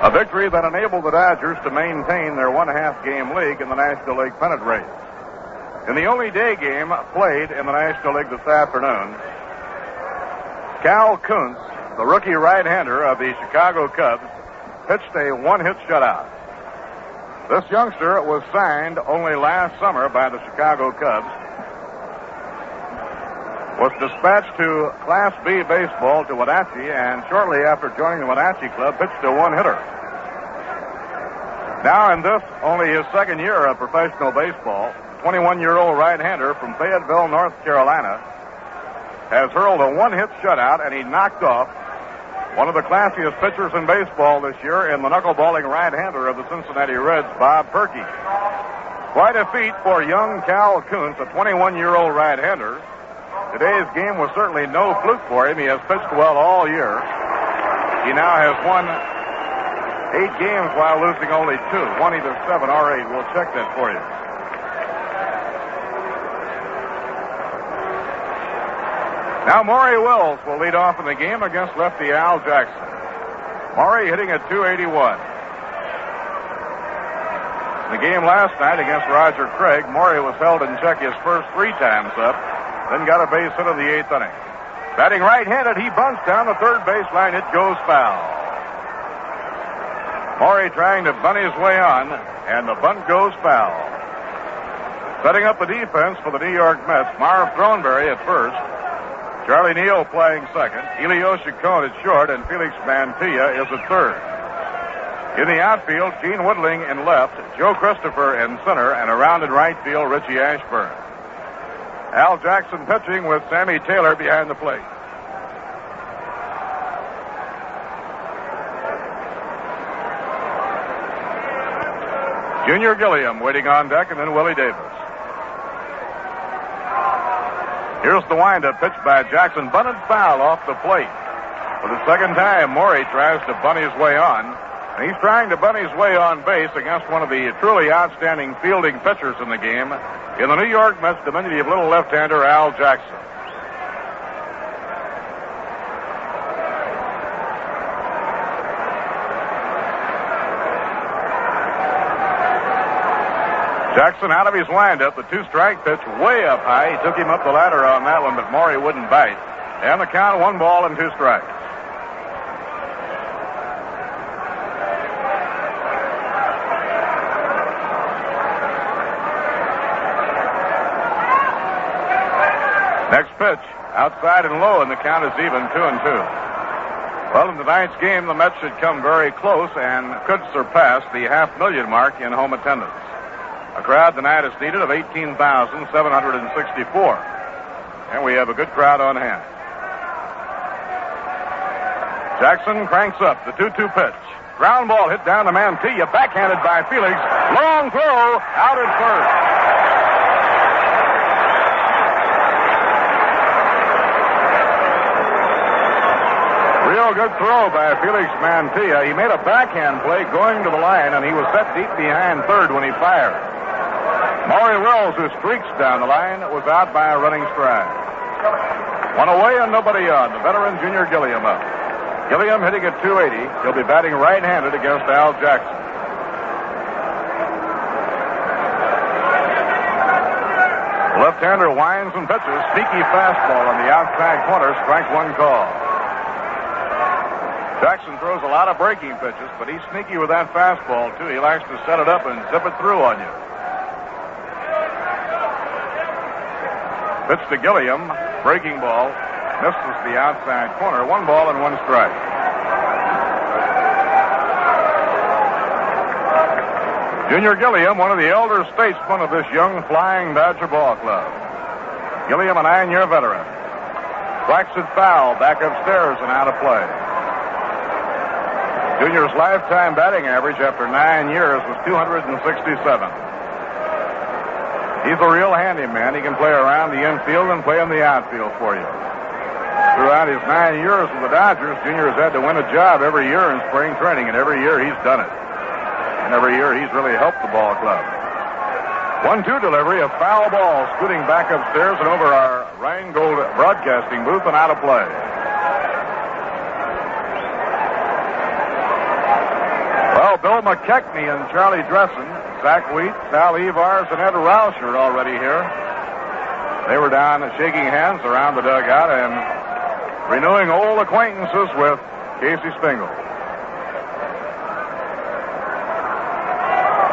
A victory that enabled the Dodgers to maintain their one-half-game lead in the National League pennant race. In the only day game played in the National League this afternoon, Cal Kuntz, the rookie right-hander of the Chicago Cubs, pitched a one-hit shutout. This youngster was signed only last summer by the Chicago Cubs, was dispatched to Class B baseball to Wenatchee, and shortly after joining the Wenatchee club, pitched a one-hitter. Now in this, only his second year of professional baseball, 21-year-old right-hander from Fayetteville, North Carolina, has hurled a one-hit shutout, and he knocked off one of the classiest pitchers in baseball this year in the knuckleballing right-hander of the Cincinnati Reds, Bob Perky. Quite a feat for young Cal Kuntz, a 21-year-old right-hander. Today's game was certainly no fluke for him. He has pitched well all year. He now has won 8 games while losing only 2. Won either 7 or 8. We'll check that for you. Now Maury Wills will lead off in the game against lefty Al Jackson. Maury hitting at .281. In the game last night against Roger Craig, Maury was held in check his first 3 times up, then got a base hit in the 8th inning. Batting right-handed, he bunts down the third baseline. It goes foul. Maury trying to bunt his way on, and the bunt goes foul. Setting up the defense for the New York Mets, Marv Throneberry at first, Charlie Neal playing second, Elio Chacon at short, and Felix Mantilla is at third. In the outfield, Gene Woodling in left, Joe Christopher in center, and around in right field, Richie Ashburn. Al Jackson pitching with Sammy Taylor behind the plate. Junior Gilliam waiting on deck, and then Willie Davis. Here's the windup pitch by Jackson. Bunted foul off the plate. For the second time, Maury tries to bunt his way on. And he's trying to bunt his way on base against one of the truly outstanding fielding pitchers in the game, in the New York Mets, diminutive little left-hander Al Jackson. Jackson out of his windup, the 2-strike pitch way up high. He took him up the ladder on that one, but Maury wouldn't bite. And the count, 1 ball and 2 strikes. Next pitch, outside and low, and the count is even, 2-2. Well, in tonight's game, the Mets should come very close and could surpass the 500,000 mark in home attendance. A crowd tonight is needed of 18,764. And we have a good crowd on hand. Jackson cranks up the 2-2 pitch. Ground ball hit down to Mantilla, backhanded by Felix. Long throw, out at first. Real good throw by Felix Mantilla. He made a backhand play going to the line, and he was set deep behind third when he fired. Maury Wills, who streaks down the line, was out by a running stride. 1 away and nobody on. The veteran Junior Gilliam up. Gilliam hitting at .280. He'll be batting right-handed against Al Jackson. The left-hander winds and pitches. Sneaky fastball on the outside corner. Strike 1 call. Jackson throws a lot of breaking pitches, but he's sneaky with that fastball, too. He likes to set it up and zip it through on you. Pitch to Gilliam, breaking ball, misses the outside corner. 1 ball and 1 strike. Junior Gilliam, one of the elder statesmen of this young flying Dodger ball club. Gilliam, a 9-year veteran. Strikes it foul, back upstairs and out of play. Junior's lifetime batting average after 9 years was .267. He's a real handyman. He can play around the infield and play in the outfield for you. Throughout his 9 years with the Dodgers, Junior has had to win a job every year in spring training, and every year he's done it. And every year he's really helped the ball club. 1-2 delivery, a foul ball scooting back upstairs and over our Rheingold broadcasting booth and out of play. Bill McKechnie and Charlie Dressen, Zach Wheat, Sal Evars, and Ed Roush are already here. They were down shaking hands around the dugout and renewing old acquaintances with Casey Stengel.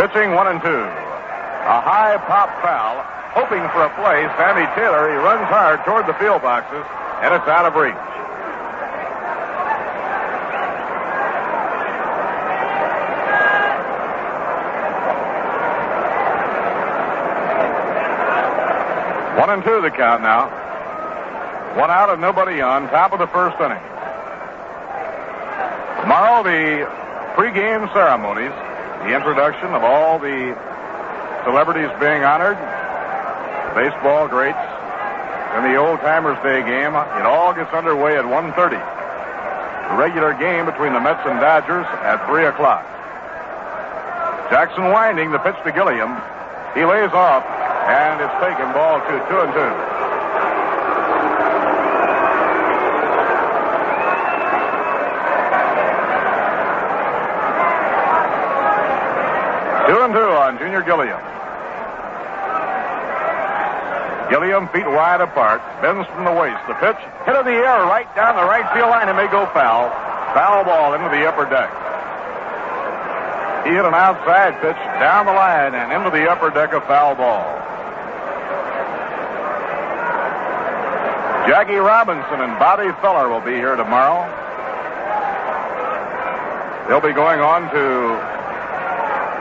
Pitching 1-2. A high pop foul. Hoping for a play, Sammy Taylor, he runs hard toward the field boxes, and it's out of reach. One and two the count now. One out and nobody on, top of the first inning. Tomorrow, the pregame ceremonies, the introduction of all the celebrities being honored, baseball greats, and the Old Timers Day game. It all gets underway at 1:30. The regular game between the Mets and Dodgers at 3 o'clock. Jackson winding the pitch to Gilliam. He lays off, and it's taken ball 2-2. 2-2 on Junior Gilliam. Gilliam, feet wide apart, bends from the waist. The pitch hit in the air right down the right field line and may go foul. Foul ball into the upper deck. He hit an outside pitch down the line and into the upper deck of foul ball. Jackie Robinson and Bobby Feller will be here tomorrow. They'll be going on to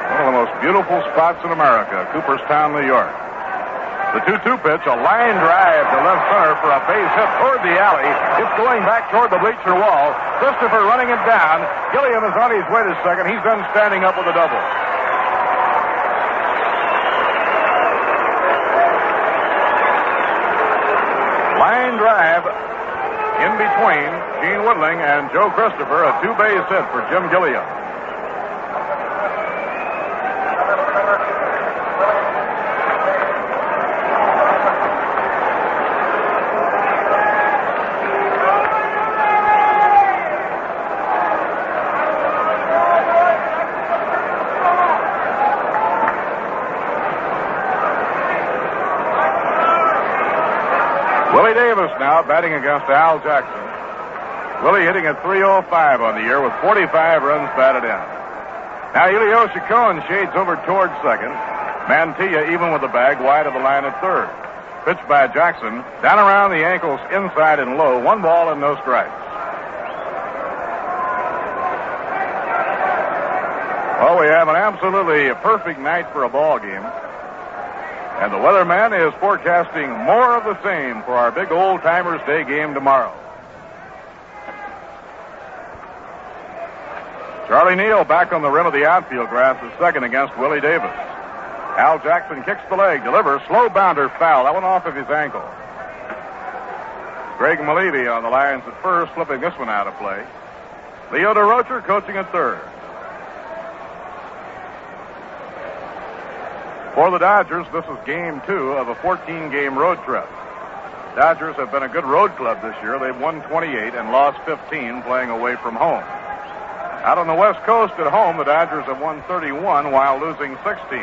one of the most beautiful spots in America, Cooperstown, New York. The 2-2 pitch, a line drive to left center for a base hit toward the alley. It's going back toward the bleacher wall. Christopher running it down. Gilliam is on his way to second. He's then standing up with a double. Line drive in between Gene Woodling and Joe Christopher, a two-base hit for Jim Gilliam. Willie Davis now batting against Al Jackson. Willie hitting at .305 on the year with 45 runs batted in. Now Elio Chacon shades over towards second. Mantilla even with the bag wide of the line at third. Pitched by Jackson down around the ankles, inside and low. 1 ball and no strikes. Well, we have an absolutely perfect night for a ball game. And the weatherman is forecasting more of the same for our big Old Timers Day game tomorrow. Charlie Neal back on the rim of the outfield grass is second against Willie Davis. Al Jackson kicks the leg, delivers, slow bounder foul. That went off of his ankle. Greg Malevy on the lines at first, slipping this one out of play. Leo DeRocher coaching at third. For the Dodgers, this is game 2 of a 14-game road trip. Dodgers have been a good road club this year. They've won 28 and lost 15 playing away from home. Out on the West Coast at home, the Dodgers have won 31 while losing 16.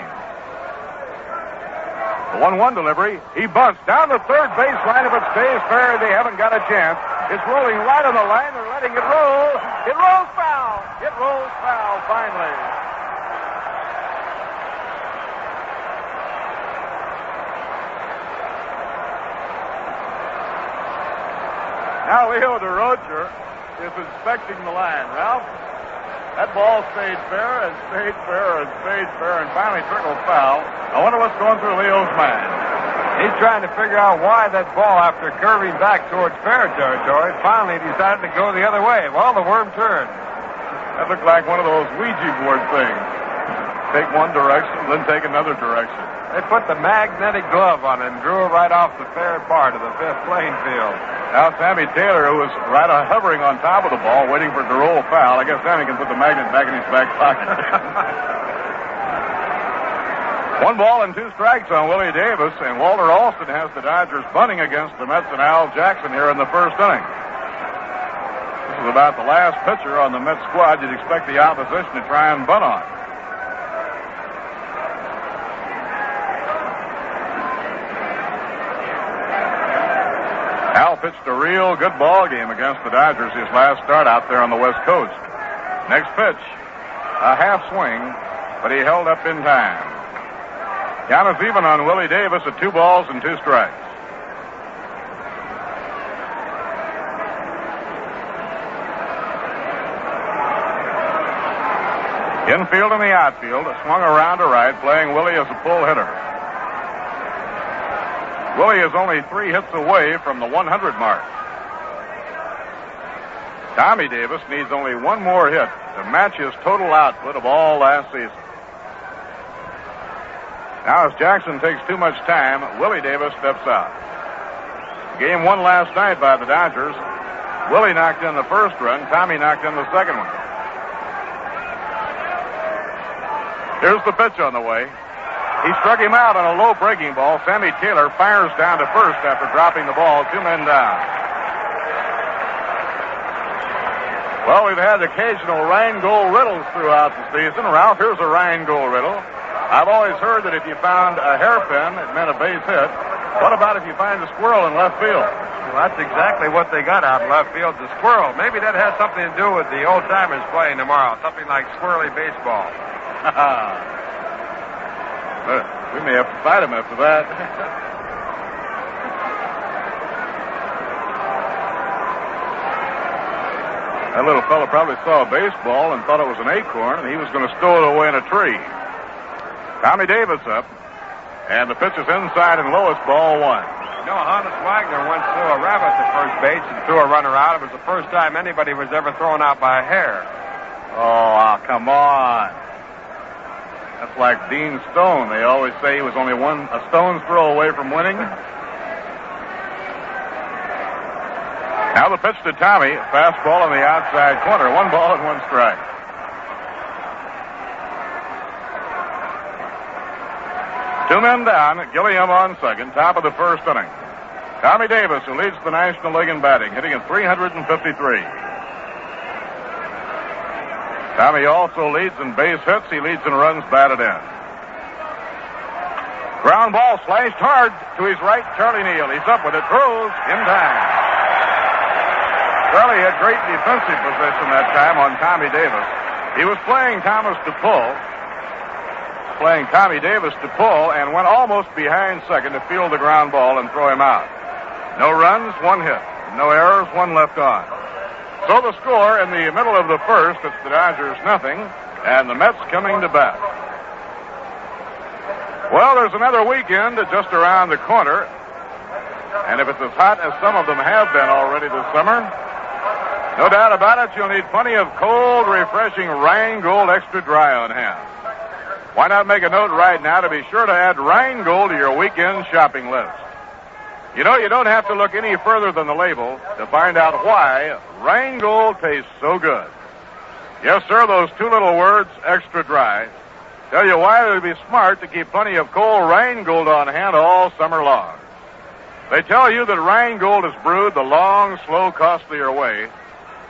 The 1-1 delivery. He bunts down the third baseline. If it stays fair, they haven't got a chance. It's rolling right on the line. They're letting it roll. It rolls foul. It rolls foul finally. Now Leo DeRocher is inspecting the line. Ralph, that ball stayed fair and stayed fair and stayed fair and finally trickled foul. I wonder what's going through Leo's mind. He's trying to figure out why that ball, after curving back towards fair territory, finally decided to go the other way. Well, the worm turned. That looked like one of those Ouija board things. Take one direction, then take another direction. They put the magnetic glove on it and drew it right off the fair part of the fifth playing field. Now Sammy Taylor, who was right hovering on top of the ball, waiting for it to roll foul. I guess Sammy can put the magnet back in his back pocket. 1 ball and 2 strikes on Willie Davis, and Walter Alston has the Dodgers bunting against the Mets and Al Jackson here in the first inning. This is is about the last pitcher on the Mets squad you'd expect the opposition to try and bunt on. Al pitched a real good ball game against the Dodgers his last start out there on the West Coast. Next pitch, a half swing, but he held up in time. Count is even on Willie Davis at 2 balls and 2 strikes. Infield and the outfield, swung around to right, playing Willie as a pull hitter. Willie is only 3 hits away from the 100 mark. Tommy Davis needs only 1 more hit to match his total output of all last season. Now, as Jackson takes too much time, Willie Davis steps out. Game won last night by the Dodgers. Willie knocked in the first run. Tommy knocked in the second one. Here's the pitch on the way. He struck him out on a low breaking ball. Sammy Taylor fires down to first after dropping the ball. 2 men down. Well, we've had occasional Rheingold riddles throughout the season. Ralph, here's a Rheingold riddle. I've always heard that if you found a hairpin, it meant a base hit. What about if you find a squirrel in left field? Well, that's exactly what they got out in left field, the squirrel. Maybe that has something to do with the old-timers playing tomorrow, something like squirrely baseball. We may have to fight him after that. That little fellow probably saw a baseball and thought it was an acorn, and he was going to stow it away in a tree. Tommy Davis up, and the pitch is inside and lowest, ball 1. You know, Hannes Wagner once threw a rabbit to first base and threw a runner out. It was the first time anybody was ever thrown out by a hair. Oh, come on. That's like Dean Stone. They always say he was only a stone's throw away from winning. Now the pitch to Tommy. Fastball on the outside corner. 1 ball and 1 strike. Two men down. Gilliam on second. Top of the first inning. Tommy Davis, who leads the National League in batting, hitting at 353. Tommy also leads in base hits. He leads in runs batted in. Ground ball slashed hard to his right. Charlie Neal. He's up with it. Throws in time. Charlie had great defensive position that time on Tommy Davis. He was playing Tommy Davis to pull, and went almost behind second to field the ground ball and throw him out. No runs, 1 hit. No errors, 1 left on. So the score in the middle of the first, it's the Dodgers 0, and the Mets coming to bat. Well, there's another weekend just around the corner, and if it's as hot as some of them have been already this summer, no doubt about it, you'll need plenty of cold, refreshing Rheingold Extra Dry on hand. Why not make a note right now to be sure to add Rheingold to your weekend shopping list? You know, you don't have to look any further than the label to find out why Rheingold tastes so good. Yes, sir, those 2 little words, extra dry, tell you why it would be smart to keep plenty of cold Rheingold on hand all summer long. They tell you that Rheingold is brewed the long, slow, costlier way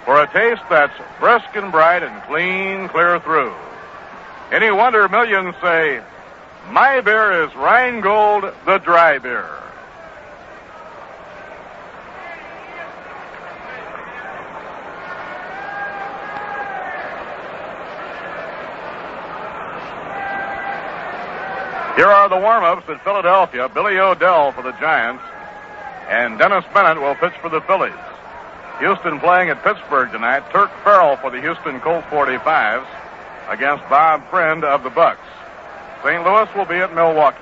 for a taste that's brisk and bright and clean, clear through. Any wonder millions say, my beer is Rheingold, the dry beer. Here are the warm-ups at Philadelphia. Billy O'Dell for the Giants, and Dennis Bennett will pitch for the Phillies. Houston playing at Pittsburgh tonight. Turk Farrell for the Houston Colt 45s against Bob Friend of the Bucks. St. Louis will be at Milwaukee.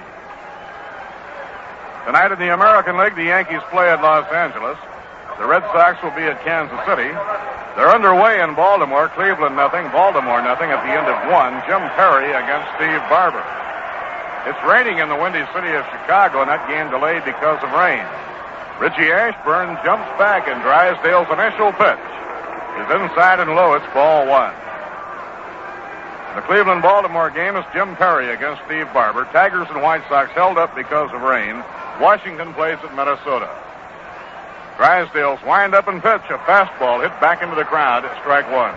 Tonight in the American League, the Yankees play at Los Angeles. The Red Sox will be at Kansas City. They're underway in Baltimore. Cleveland 0, Baltimore 0 at the end of 1. Jim Perry against Steve Barber. It's raining in the windy city of Chicago, and that game delayed because of rain. Richie Ashburn jumps back, and Drysdale's initial pitch is inside and low. It's ball 1. The Cleveland-Baltimore game is Jim Perry against Steve Barber. Tigers and White Sox held up because of rain. Washington plays at Minnesota. Drysdale's wind up and pitch. A fastball hit back into the crowd. Strike one.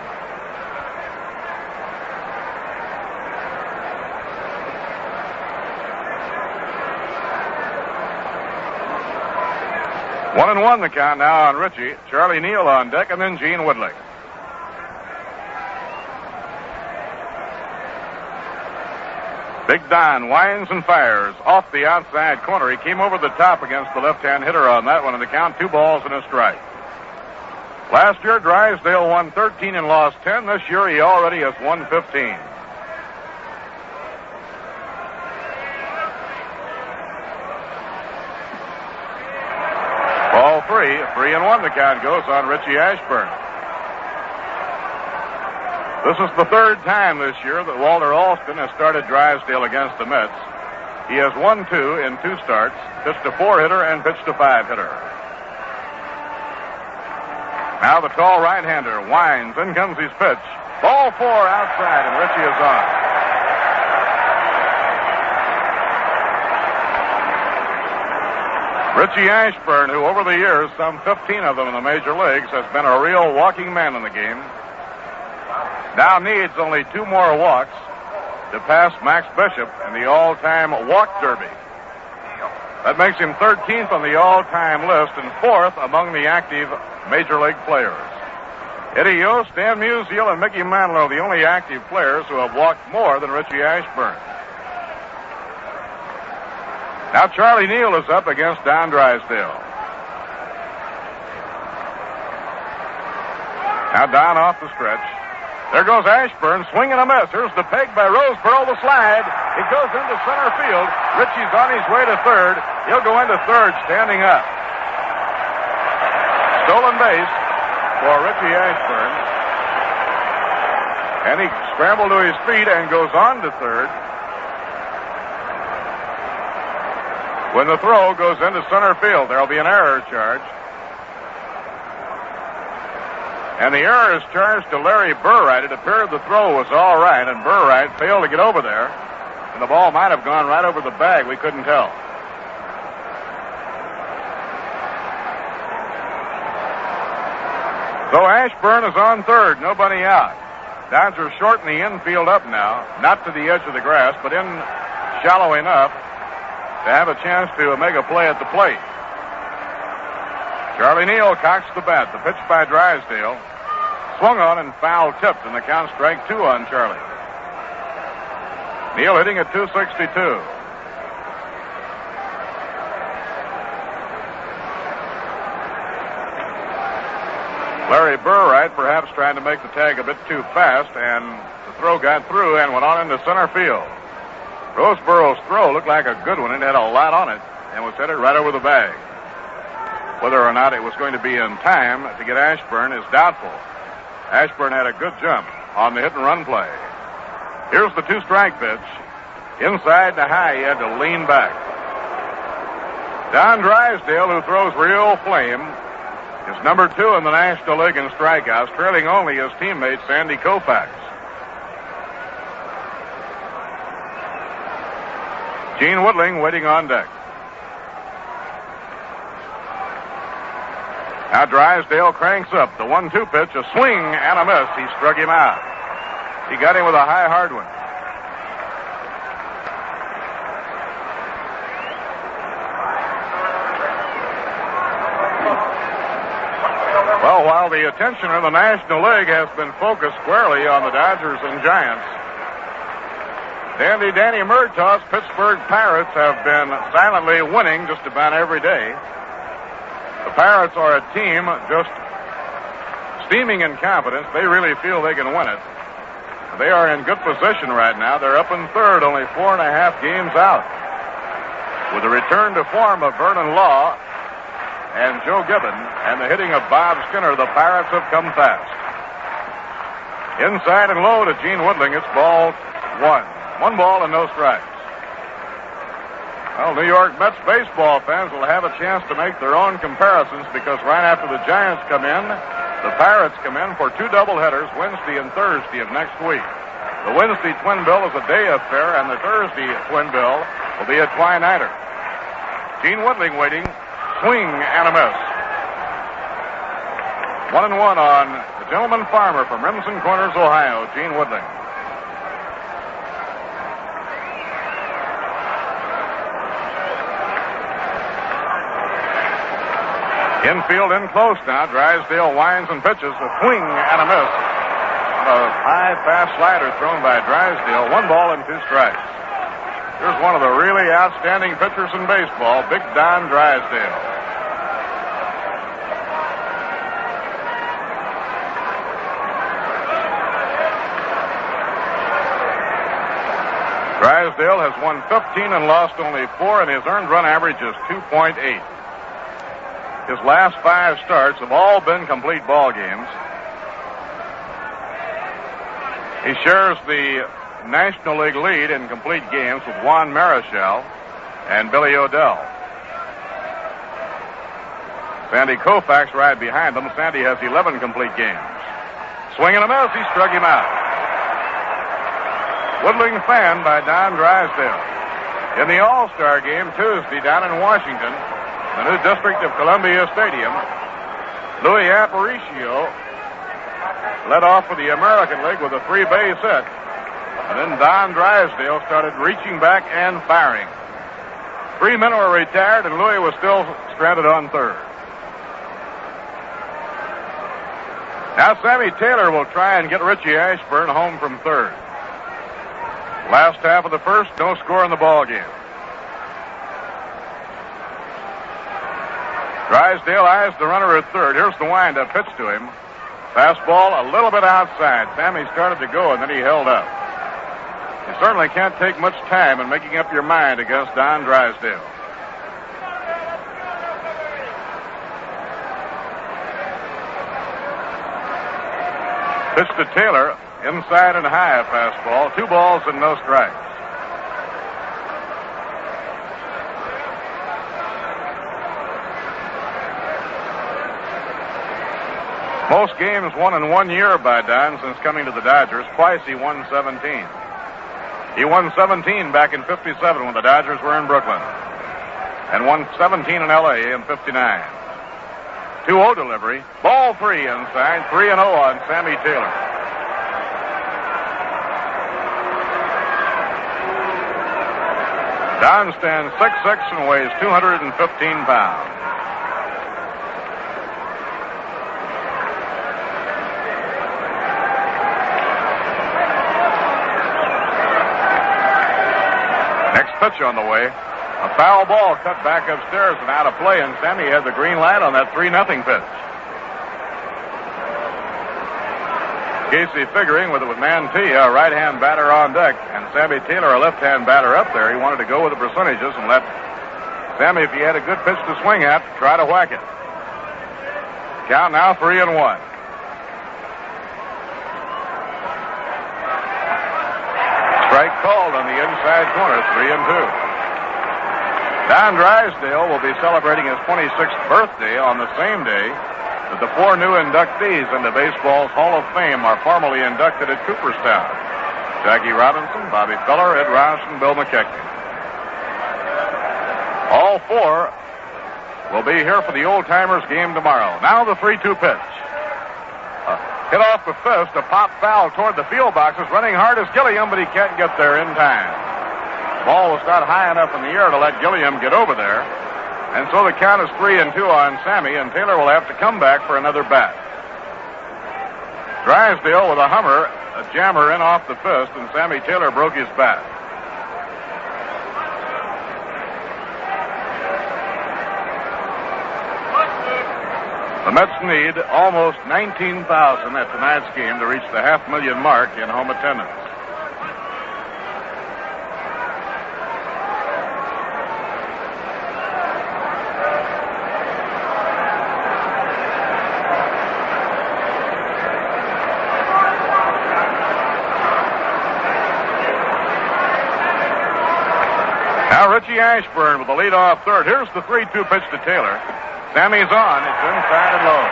One and one the count now on Richie. Charlie Neal on deck, and then Gene Woodling. Big Don winds and fires off the outside corner. He came over the top against the left-hand hitter on that one, and the count 2 balls and a strike. Last year, Drysdale won 13 and lost 10. This year, he already has won 15. Ball 3-1 the count goes on Richie Ashburn. This is the third time this year that Walter Alston has started Drysdale against the Mets. He has won 2 in 2 starts, pitched a 4-hitter and pitched a 5-hitter. Now the tall right-hander winds. In comes his pitch. Ball 4 outside, and Richie is on. Richie Ashburn, who over the years, some 15 of them in the major leagues, has been a real walking man in the game, now needs only 2 more walks to pass Max Bishop in the all-time walk derby. That makes him 13th on the all-time list and 4th among the active major league players. Eddie Yost, Dan Musial, and Mickey Mantle are the only active players who have walked more than Richie Ashburn. Now Charlie Neal is up against Don Drysdale. Now Don off the stretch. There goes Ashburn, swing and a miss. Here's the peg by Roseboro, the slide. It goes into center field. Richie's on his way to third. He'll go into third, standing up. Stolen base for Richie Ashburn. And he scrambled to his feet and goes on to third. When the throw goes into center field, there'll be an error charge. And the error is charged to Larry Burright. It appeared the throw was all right, and Burright failed to get over there. And the ball might have gone right over the bag. We couldn't tell. So Ashburn is on third, nobody out. Dodgers shorten the infield up now, not to the edge of the grass, but in shallow enough to have a chance to make a play at the plate. Charlie Neal cocks the bat. The pitch by Drysdale. Swung on and foul tipped, and the count strike 2 on Charlie. Neal hitting at .262. Larry Burright perhaps trying to make the tag a bit too fast, and the throw got through and went on into center field. Roseboro's throw looked like a good one. It had a lot on it and was headed right over the bag. Whether or not it was going to be in time to get Ashburn is doubtful. Ashburn had a good jump on the hit-and-run play. Here's the 2-strike pitch. Inside the high, he had to lean back. Don Drysdale, who throws real flame, is number 2 in the National League in strikeouts, trailing only his teammate Sandy Koufax. Gene Woodling waiting on deck. Now Drysdale cranks up. The 1-2 pitch, a swing and a miss. He struck him out. He got him with a high, hard one. Well, while the attention in the National League has been focused squarely on the Dodgers and Giants, Danny Murtaugh's Pittsburgh Pirates have been silently winning just about every day. The Pirates are a team just steaming in confidence. They really feel they can win it. They are in good position right now. They're up in third, only 4.5 games out. With the return to form of Vernon Law and Joe Gibbon and the hitting of Bob Skinner, the Pirates have come fast. Inside and low to Gene Woodling. It's ball 1. 1 ball and no strikes. Well, New York Mets baseball fans will have a chance to make their own comparisons because right after the Giants come in, the Pirates come in for 2 doubleheaders Wednesday and Thursday of next week. The Wednesday twin bill is a day affair, and the Thursday twin bill will be a twilighter. Gene Woodling waiting. Swing and a miss. 1-1 on the gentleman farmer from Remsen Corners, Ohio, Gene Woodling. Infield in close now. Drysdale winds and pitches. A swing and a miss. A high fast slider thrown by Drysdale. 1 ball and 2 strikes. Here's one of the really outstanding pitchers in baseball, Big Don Drysdale. Drysdale has won 15 and lost only 4, and his earned run average is 2.8. His last 5 starts have all been complete ball games. He shares the National League lead in complete games with Juan Marichal and Billy O'Dell. Sandy Koufax right behind them. Sandy has 11 complete games. Swing and a miss. He struck him out. Woodling fan by Don Drysdale. In the All-Star game Tuesday down in Washington, the new district of Columbia Stadium, Louis Aparicio led off for the American League with a 3-base hit. And then Don Drysdale started reaching back and firing. 3 men were retired, and Louis was still stranded on third. Now Sammy Taylor will try and get Richie Ashburn home from third. Last half of the first, no score in the ball game. Drysdale eyes the runner at third. Here's the windup pitch to him. Fastball a little bit outside. Sammy started to go, and then he held up. You certainly can't take much time in making up your mind against Don Drysdale. Pitch to Taylor, inside and high fastball. 2 balls and no strikes. Most games won in 1 year by Don since coming to the Dodgers. Twice he won 17. He won 17 back in 57 when the Dodgers were in Brooklyn. And won 17 in L.A. in 59. 2-0 delivery. Ball 3 inside. 3-0 on Sammy Taylor. Don stands 6'6" and weighs 215 pounds. Next pitch on the way. A foul ball cut back upstairs and out of play, and Sammy had the green light on that 3-0 pitch. Casey figuring with Mantilla, a right-hand batter on deck, and Sammy Taylor, a left-hand batter up there. He wanted to go with the percentages and let Sammy, if he had a good pitch to swing at, try to whack it. Count now 3-1. Strike called on the inside corner, 3-2. Don Drysdale will be celebrating his 26th birthday on the same day that the 4 new inductees into baseball's Hall of Fame are formally inducted at Cooperstown. Jackie Robinson, Bobby Feller, Ed Roush, and Bill McKechnie. All 4 will be here for the old-timers game tomorrow. Now the 3-2 pitch. Hit off the fist, a pop foul toward the field boxes, running hard as Gilliam, but he can't get there in time. Ball was not high enough in the air to let Gilliam get over there. And so the count is 3-2 on Sammy, and Taylor will have to come back for another bat. Drysdale with a hummer, a jammer in off the fist, and Sammy Taylor broke his bat. The Mets need almost 19,000 at tonight's game to reach the 500,000 mark in home attendance. Now Richie Ashburn with the leadoff third. Here's the 3-2 pitch to Taylor. Sammy's on. It's inside and low.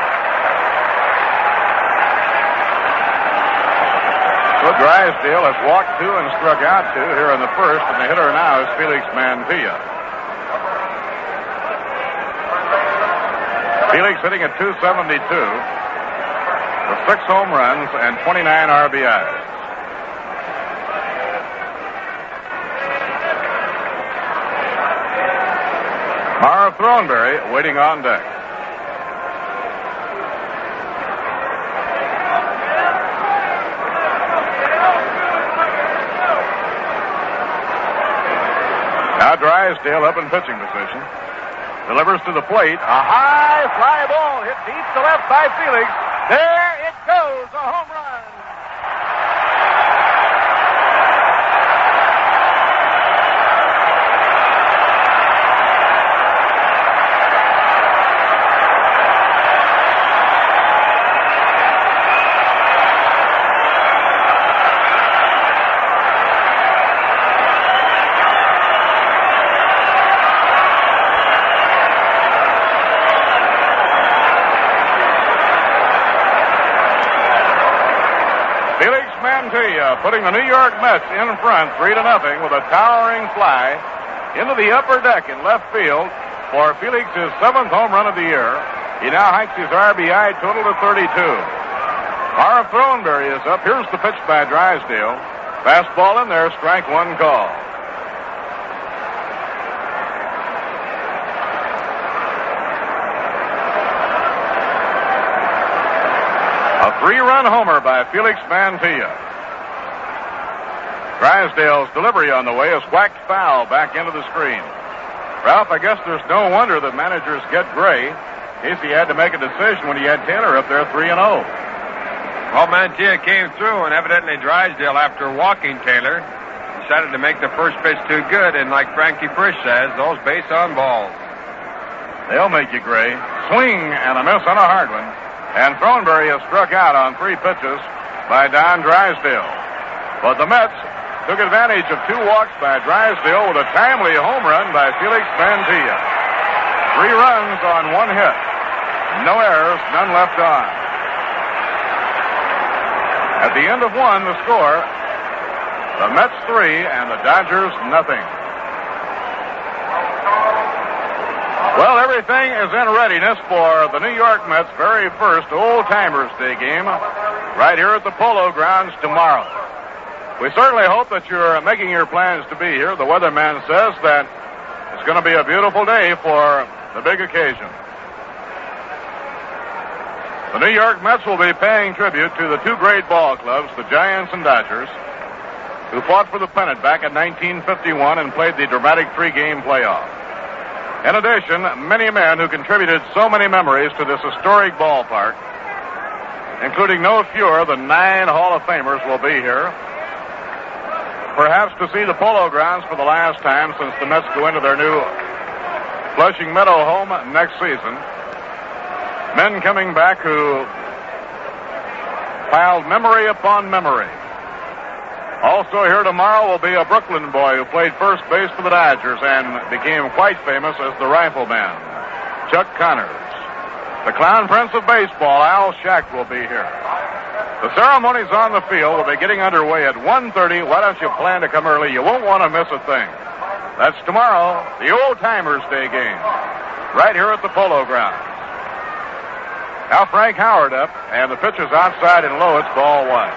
So Drysdale has walked 2 and struck out 2 here in the first, and the hitter now is Felix Mantilla. Felix hitting at .272. with 6 home runs and 29 RBIs. Mara Throneberry waiting on deck. Now Drysdale up in pitching position. Delivers to the plate. A high fly ball hit deep to left by Felix. There it goes, a home run. Putting the New York Mets in front 3-0 with a towering fly into the upper deck in left field for Felix's 7th home run of the year. He now hikes his RBI total to 32. Mara Throneberry is up. Here's the pitch by Drysdale. Fastball in there, strike one call. A 3-run homer by Felix Mantilla. Drysdale's delivery on the way is whacked foul back into the screen. Ralph, I guess there's no wonder that managers get gray. Casey had to make a decision when he had Taylor up there 3-0. Well, Mantilla came through, and evidently Drysdale, after walking Taylor, decided to make the first pitch too good, and like Frankie Frisch says, those base on balls. They'll make you gray. Swing and a miss on a hard one. And Throneberry has struck out on 3 pitches by Don Drysdale. But the Mets took advantage of 2 walks by Drysdale with a timely home run by Felix Mantilla. 3 runs on 1 hit. No errors, none left on. At the end of 1, the score, the Mets 3 and the Dodgers nothing. Well, everything is in readiness for the New York Mets' very first Old Timers Day game right here at the Polo Grounds tomorrow. We certainly hope that you're making your plans to be here. The weatherman says that it's going to be a beautiful day for the big occasion. The New York Mets will be paying tribute to the 2 great ball clubs, the Giants and Dodgers, who fought for the pennant back in 1951 and played the dramatic 3-game playoff. In addition, many men who contributed so many memories to this historic ballpark, including no fewer than 9 Hall of Famers, will be here. Perhaps to see the Polo Grounds for the last time since the Mets go into their new Flushing Meadow home next season. Men coming back who piled memory upon memory. Also here tomorrow will be a Brooklyn boy who played first base for the Dodgers and became quite famous as the Rifleman, Chuck Connors. The Clown Prince of Baseball, Al Shack, will be here. The ceremonies on the field will be getting underway at 1:30. Why don't you plan to come early? You won't want to miss a thing. That's tomorrow, the Old Timers Day game, right here at the Polo Grounds. Now Frank Howard up, and the pitch is outside and low. It's ball 1.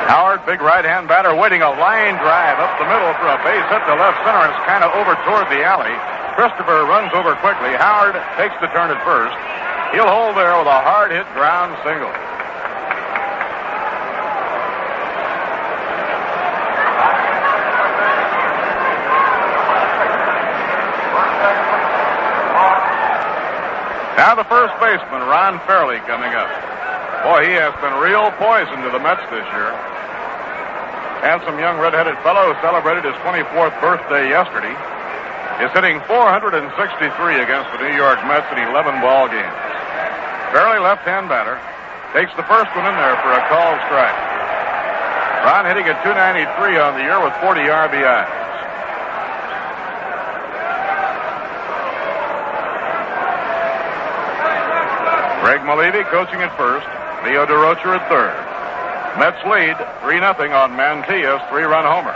Howard, big right-hand batter, waiting a line drive up the middle for a base hit to left center, and it's kind of over toward the alley. Christopher runs over quickly. Howard takes the turn at first. He'll hold there with a hard-hit ground single. Now the first baseman, Ron Fairley, coming up. Boy, he has been real poison to the Mets this year. Handsome young red-headed fellow who celebrated his 24th birthday yesterday is hitting .463 against the New York Mets in 11 ball games. Fairley, left-hand batter, takes the first one in there for a called strike. Ron hitting at .293 on the year with 40 RBIs. Greg Malevy coaching at first. Leo DeRocher at third. Mets lead 3-0 on Mantilla's 3-run homer.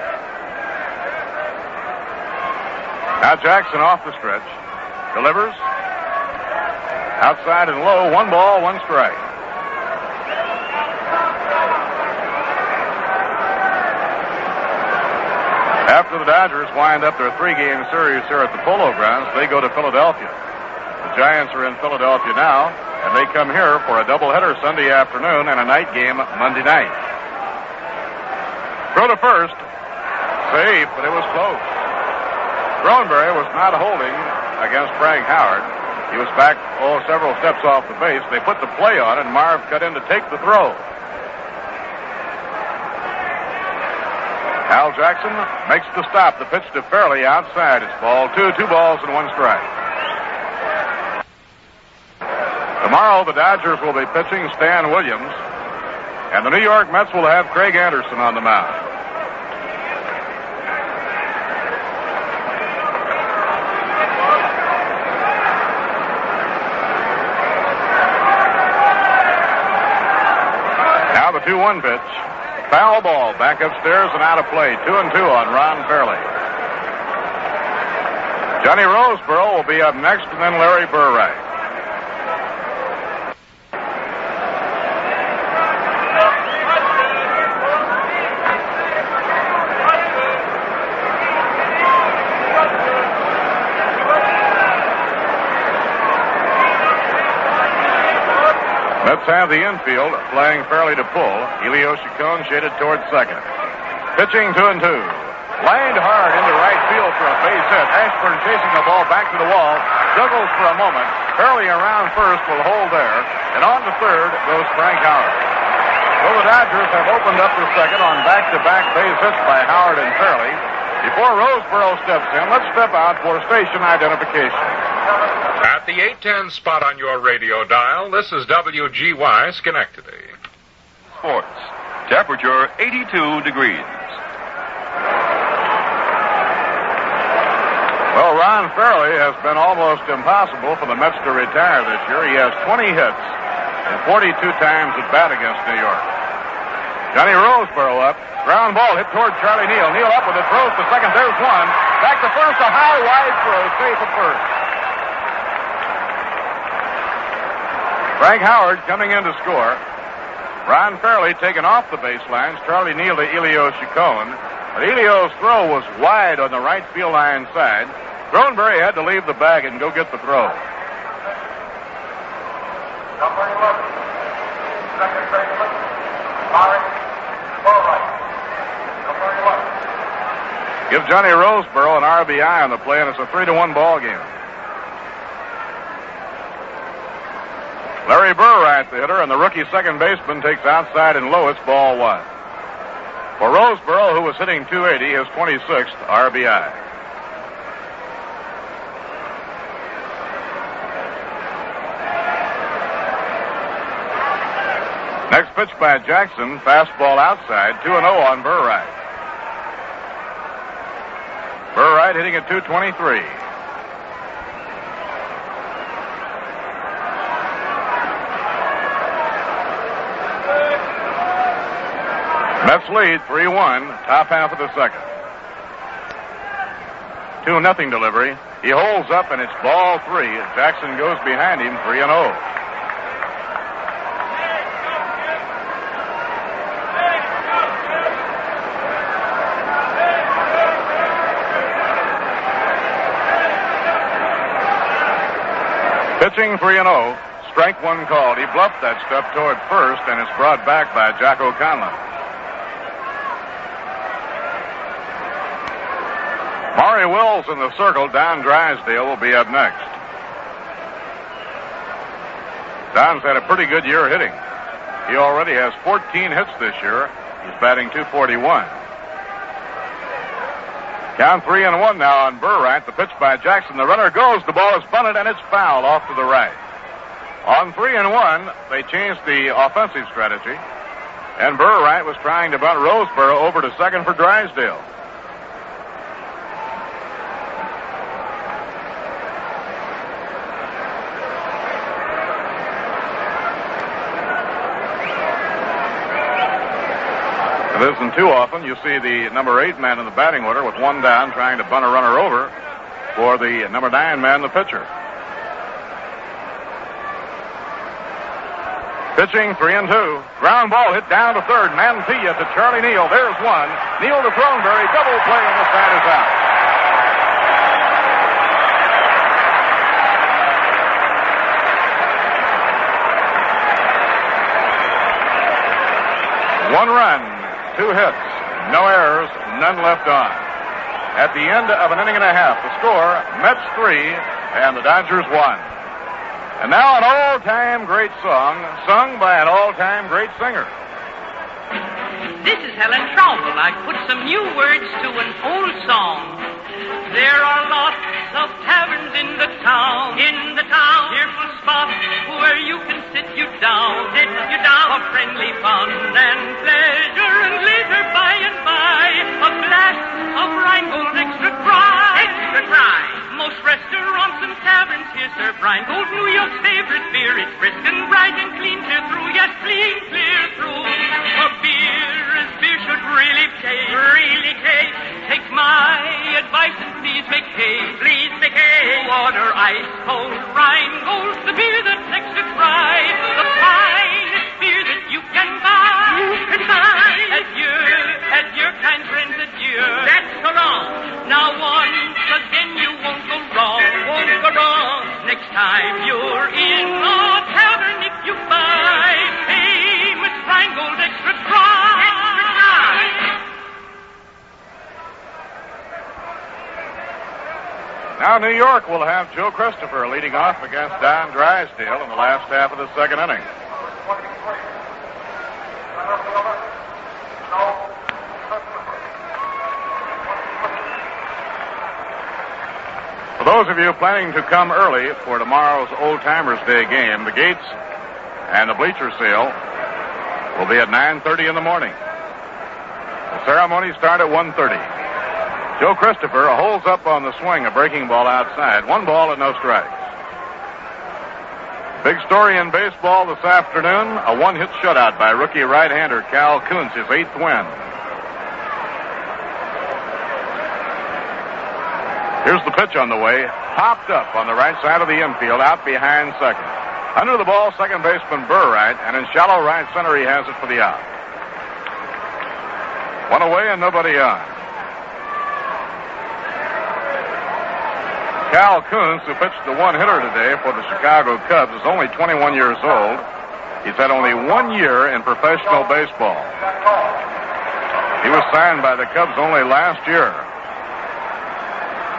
Now Jackson off the stretch. Delivers. Outside and low. 1 ball, 1 strike. After the Dodgers wind up their 3-game series here at the Polo Grounds, they go to Philadelphia. The Giants are in Philadelphia now, and they come here for a doubleheader Sunday afternoon and a night game Monday night. Throw to first. Safe, but it was close. Cronenberry was not holding against Frank Howard. He was back, several steps off the base. They put the play on, and Marv cut in to take the throw. Al Jackson makes the stop. The pitch to Fairley outside. It's ball 2, 2 balls and 1 strike. Tomorrow, the Dodgers will be pitching Stan Williams, and the New York Mets will have Craig Anderson on the mound. Now the 2-1 pitch. Foul ball back upstairs and out of play. 2-2 on Ron Fairley. Johnny Roseboro will be up next, and then Larry Burright. Mets have the infield, playing Fairley to pull. Elio Chacon shaded towards second. Pitching 2-2. Lined hard into right field for a base hit. Ashburn chasing the ball back to the wall. Juggles for a moment. Fairley around first will hold there. And on to third goes Frank Howard. So the Dodgers have opened up the second on back-to-back base hits by Howard and Fairley. Before Roseboro steps in, let's step out for station identification. At the 810 spot on your radio dial, this is WGY Schenectady. Sports. Temperature 82 degrees. Well, Ron Fairley has been almost impossible for the Mets to retire this year. He has 20 hits and 42 times at bat against New York. Johnny Roseboro up. Ground ball hit toward Charlie Neal. Neal up with it, throws to second. There's one. Back to first. A high, wide throw. Safe at first. Frank Howard coming in to score. Ron Fairley taken off the baselines. Charlie Neal to Elio Chacon. But Elio's throw was wide on the right field line side. Cronenberry had to leave the bag and go get the throw. Number 11, second baseman, Larry Burright. Number 11. Give Johnny Roseboro an RBI on the play, and it's a 3-1 ball game. Larry Burright, the hitter, and the rookie second baseman takes outside and low. It's ball 1. For Roseboro, who was hitting .280, his 26th RBI. Next pitch by Jackson, fastball outside, 2-0 on Burright. Burright hitting at .223. Mets lead 3-1, top half of the second. 2-0 delivery. He holds up, and it's ball 3. Jackson goes behind him, 3-0. Pitching 3-0. Strike 1 called. He bluffed that step toward first, and it's brought back by Jocko Conlon. Maury Wills in the circle. Don Drysdale will be up next. Don's had a pretty good year hitting. He already has 14 hits this year. He's batting .241. Count 3-1 now on Burright. The pitch by Jackson. The runner goes. The ball is bunted, and it's foul off to the right. On 3-1, they changed the offensive strategy, and Burright was trying to bunt Roseboro over to second for Drysdale. isn't too often you see the number 8 man in the batting order with one down trying to bunt a runner over for the number 9 man, the pitcher. Pitching 3-2. Ground ball hit down to third. Mantilla to Charlie Neal. There's one. Neal to Throneberry. Double play and the side is out. One run, 2 hits, no errors, none left on. At the end of an inning and a half, the score, Mets 3 and the Dodgers 1. And now an all-time great song sung by an all-time great singer. This is Helen Traumel. I put some new words to an old song. There are lots of taverns in the town. Cheerful spots where you can sit you down. For friendly fun and pleasure, and later by and by a glass of Rheingold extra dry. Most restaurants and taverns here serve Rheingold, New York's favorite beer. It's brisk and bright and clean, clear through. Yes, clean, clear through. For beer is beer should really taste. Take my advice and please make haste. Order ice cold Rheingold, the beer that's extra dry, the finest beer that you can buy. At your kind friends at your. That's so long. Now once again you won't go wrong. Next time you're in a tavern, if you buy famous Rheingold extra dry. Now New York will have Joe Christopher leading off against Don Drysdale in the last half of the second inning. For those of you planning to come early for tomorrow's Old Timers Day game, the gates and the bleacher sale will be at 9:30 in the morning. The ceremony starts at 1:30. Joe Christopher holds up on the swing a breaking ball outside. 1 ball and no strikes. Big story in baseball this afternoon, a 1-hit shutout by rookie right-hander Cal Kuntz, his 8th win. Here's the pitch on the way. Popped up on the right side of the infield, out behind second. Under the ball, second baseman Burright, and in shallow right center he has it for the out. 1 away and nobody on. Cal Kuntz, who pitched the 1-hitter today for the Chicago Cubs, is only 21 years old. He's had only 1 year in professional baseball. He was signed by the Cubs only last year.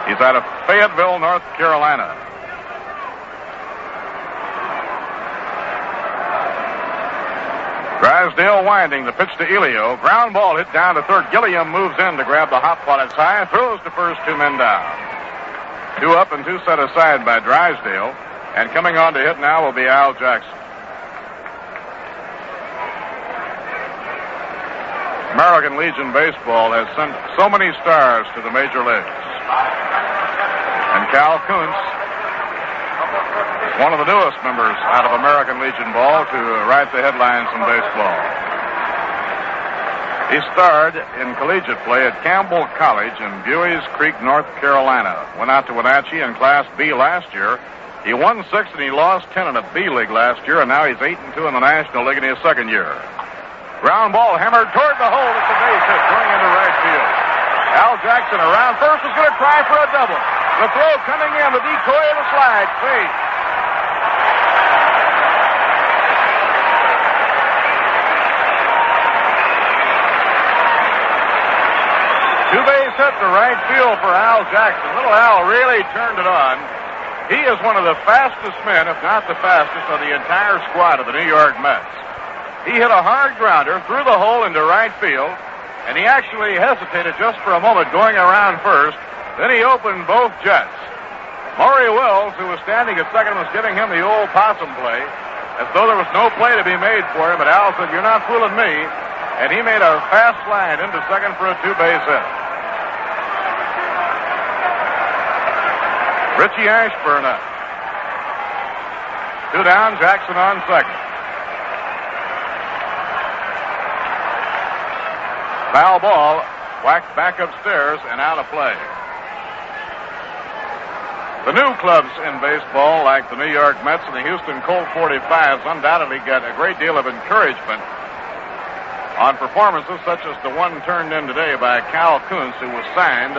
He's out of Fayetteville, North Carolina. Drysdale winding, the pitch to Elio. Ground ball hit down to third. Gilliam moves in to grab the hop while it's high. Throws to first, 2 men down. 2 up and 2 set aside by Drysdale. And coming on to hit now will be Al Jackson. American Legion Baseball has sent so many stars to the major leagues. And Cal Kuntz is one of the newest members out of American Legion Ball to write the headlines in baseball. He starred in collegiate play at Campbell College in Buies Creek, North Carolina. Went out to Wenatchee in Class B last year. He won 6 and he lost 10 in a B League last year, and now he's 8-2 in the National League in his second year. Ground ball hammered toward the hole. It's a base hit going into right field. Al Jackson around first is going to try for a double. The throw coming in, the decoy of the slide. Safe. Two-base hit to right field for Al Jackson. Little Al really turned it on. He is one of the fastest men, if not the fastest, of the entire squad of the New York Mets. He hit a hard grounder through the hole into right field, and he actually hesitated just for a moment going around first. Then he opened both jets. Maury Wells, who was standing at second, was giving him the old possum play, as though there was no play to be made for him, but Al said, "You're not fooling me," and he made a fast slide into second for a two-base hit. Richie Ashburn up. 2 down, Jackson on second. Foul ball whacked back upstairs and out of play. The new clubs in baseball, like the New York Mets and the Houston Colt 45s, undoubtedly get a great deal of encouragement on performances such as the one turned in today by Cal Kuntz, who was signed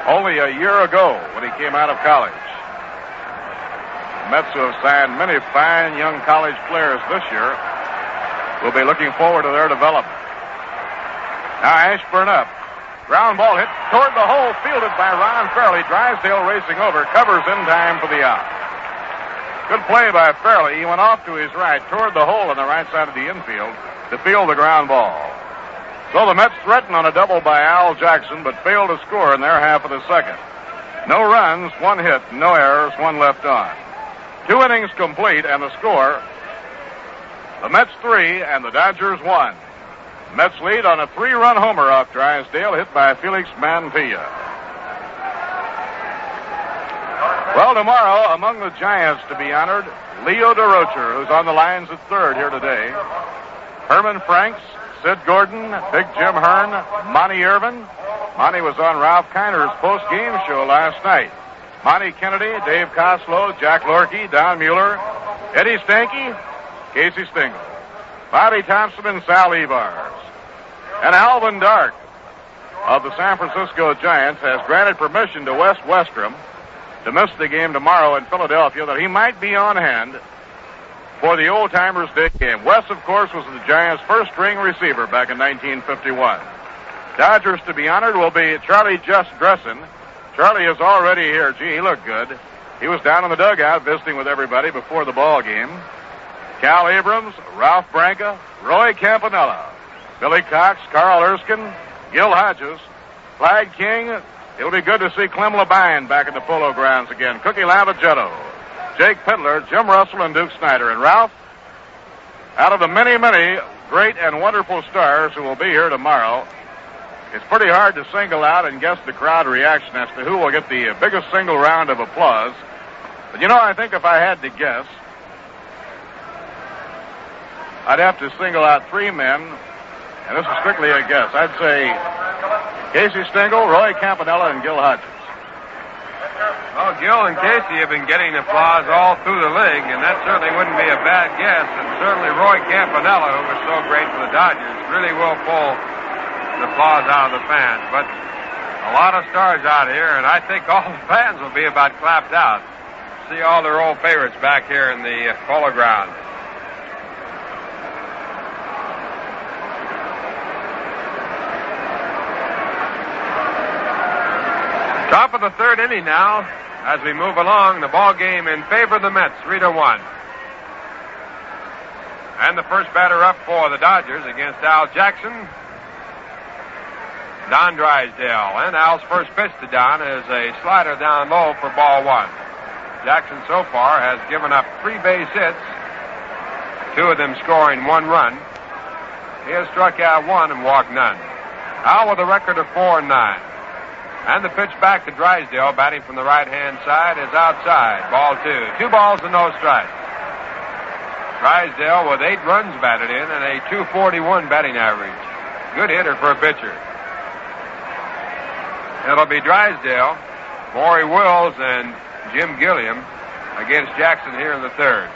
only a year ago when he came out of college. The Mets, who have signed many fine young college players this year, will be looking forward to their development. Now Ashburn up. Ground ball hit toward the hole, fielded by Ron Fairley. Drysdale racing over, covers in time for the out. Good play by Fairley. He went off to his right, toward the hole on the right side of the infield to field the ground ball. So the Mets threatened on a double by Al Jackson, but failed to score in their half of the second. No runs, one hit, no errors, one left on. 2 innings complete, and the score, the Mets 3 and the Dodgers 1. Mets lead on a 3-run homer off Drysdale, hit by Felix Mantilla. Well, tomorrow, among the Giants to be honored, Leo DeRocher, who's on the lines at third here today. Herman Franks, Sid Gordon, Big Jim Hearn, Monty Irvin. Monty was on Ralph Kiner's post-game show last night. Monty Kennedy, Dave Coslow, Jack Lorkey, Don Mueller, Eddie Stanky, Casey Stengel, Bobby Thompson, and Sal Evars. And Alvin Dark of the San Francisco Giants has granted permission to Wes Westrom to miss the game tomorrow in Philadelphia, that he might be on hand for the Old Timers Day game. Wes, of course, was the Giants' first-string receiver back in 1951. Dodgers to be honored will be Charlie Just Dressin. Charlie is already here. Gee, he looked good. He was down in the dugout visiting with everybody before the ball game. Cal Abrams, Ralph Branca, Roy Campanella, Billy Cox, Carl Erskine, Gil Hodges, Clyde King. It'll be good to see Clem Labine back in the Polo grounds again. Cookie Lavagetto, Jake Pittler, Jim Russell, and Duke Snyder. And Ralph, out of the many, many great and wonderful stars who will be here tomorrow, it's pretty hard to single out and guess the crowd reaction as to who will get the biggest single round of applause. But you know, I think if I had to guess, I'd have to single out 3 men, and this is strictly a guess. I'd say Casey Stengel, Roy Campanella, and Gil Hodges. Well, Gil and Casey have been getting applause all through the league, and that certainly wouldn't be a bad guess. And certainly Roy Campanella, who was so great for the Dodgers, really will pull the applause out of the fans. But a lot of stars out here, and I think all the fans will be about clapped out. See all their old favorites back here in the Polo Grounds. Top of the third inning now. As we move along, the ball game in favor of the Mets, 3-1. And the first batter up for the Dodgers against Al Jackson, Don Drysdale. And Al's first pitch to Don is a slider down low for ball 1. Jackson so far has given up 3 base hits, 2 of them scoring 1 run. He has struck out 1 and walked none. Al with a record of 4-9. And the pitch back to Drysdale, batting from the right-hand side, is outside. Ball 2. 2 balls and no strikes. Drysdale with 8 runs batted in and a .241 batting average. Good hitter for a pitcher. It'll be Drysdale, Maury Wills, and Jim Gilliam against Jackson here in the third.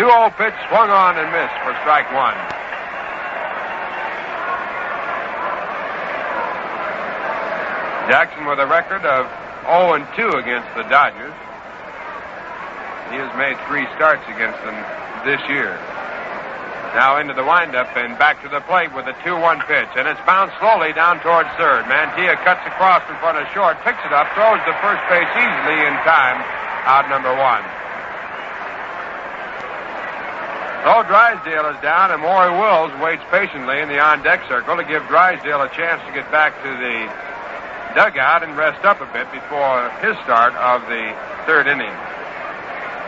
2-0 pitch swung on and missed for strike 1. Jackson with a record of 0-2 against the Dodgers. He has made 3 starts against them this year. Now into the windup and back to the plate with a 2-1 pitch. And it's bounced slowly down towards third. Mantilla cuts across in front of short, picks it up, throws to first base easily in time. Out number 1. So Drysdale is down, and Maury Wills waits patiently in the on-deck circle to give Drysdale a chance to get back to the dugout and rest up a bit before his start of the third inning.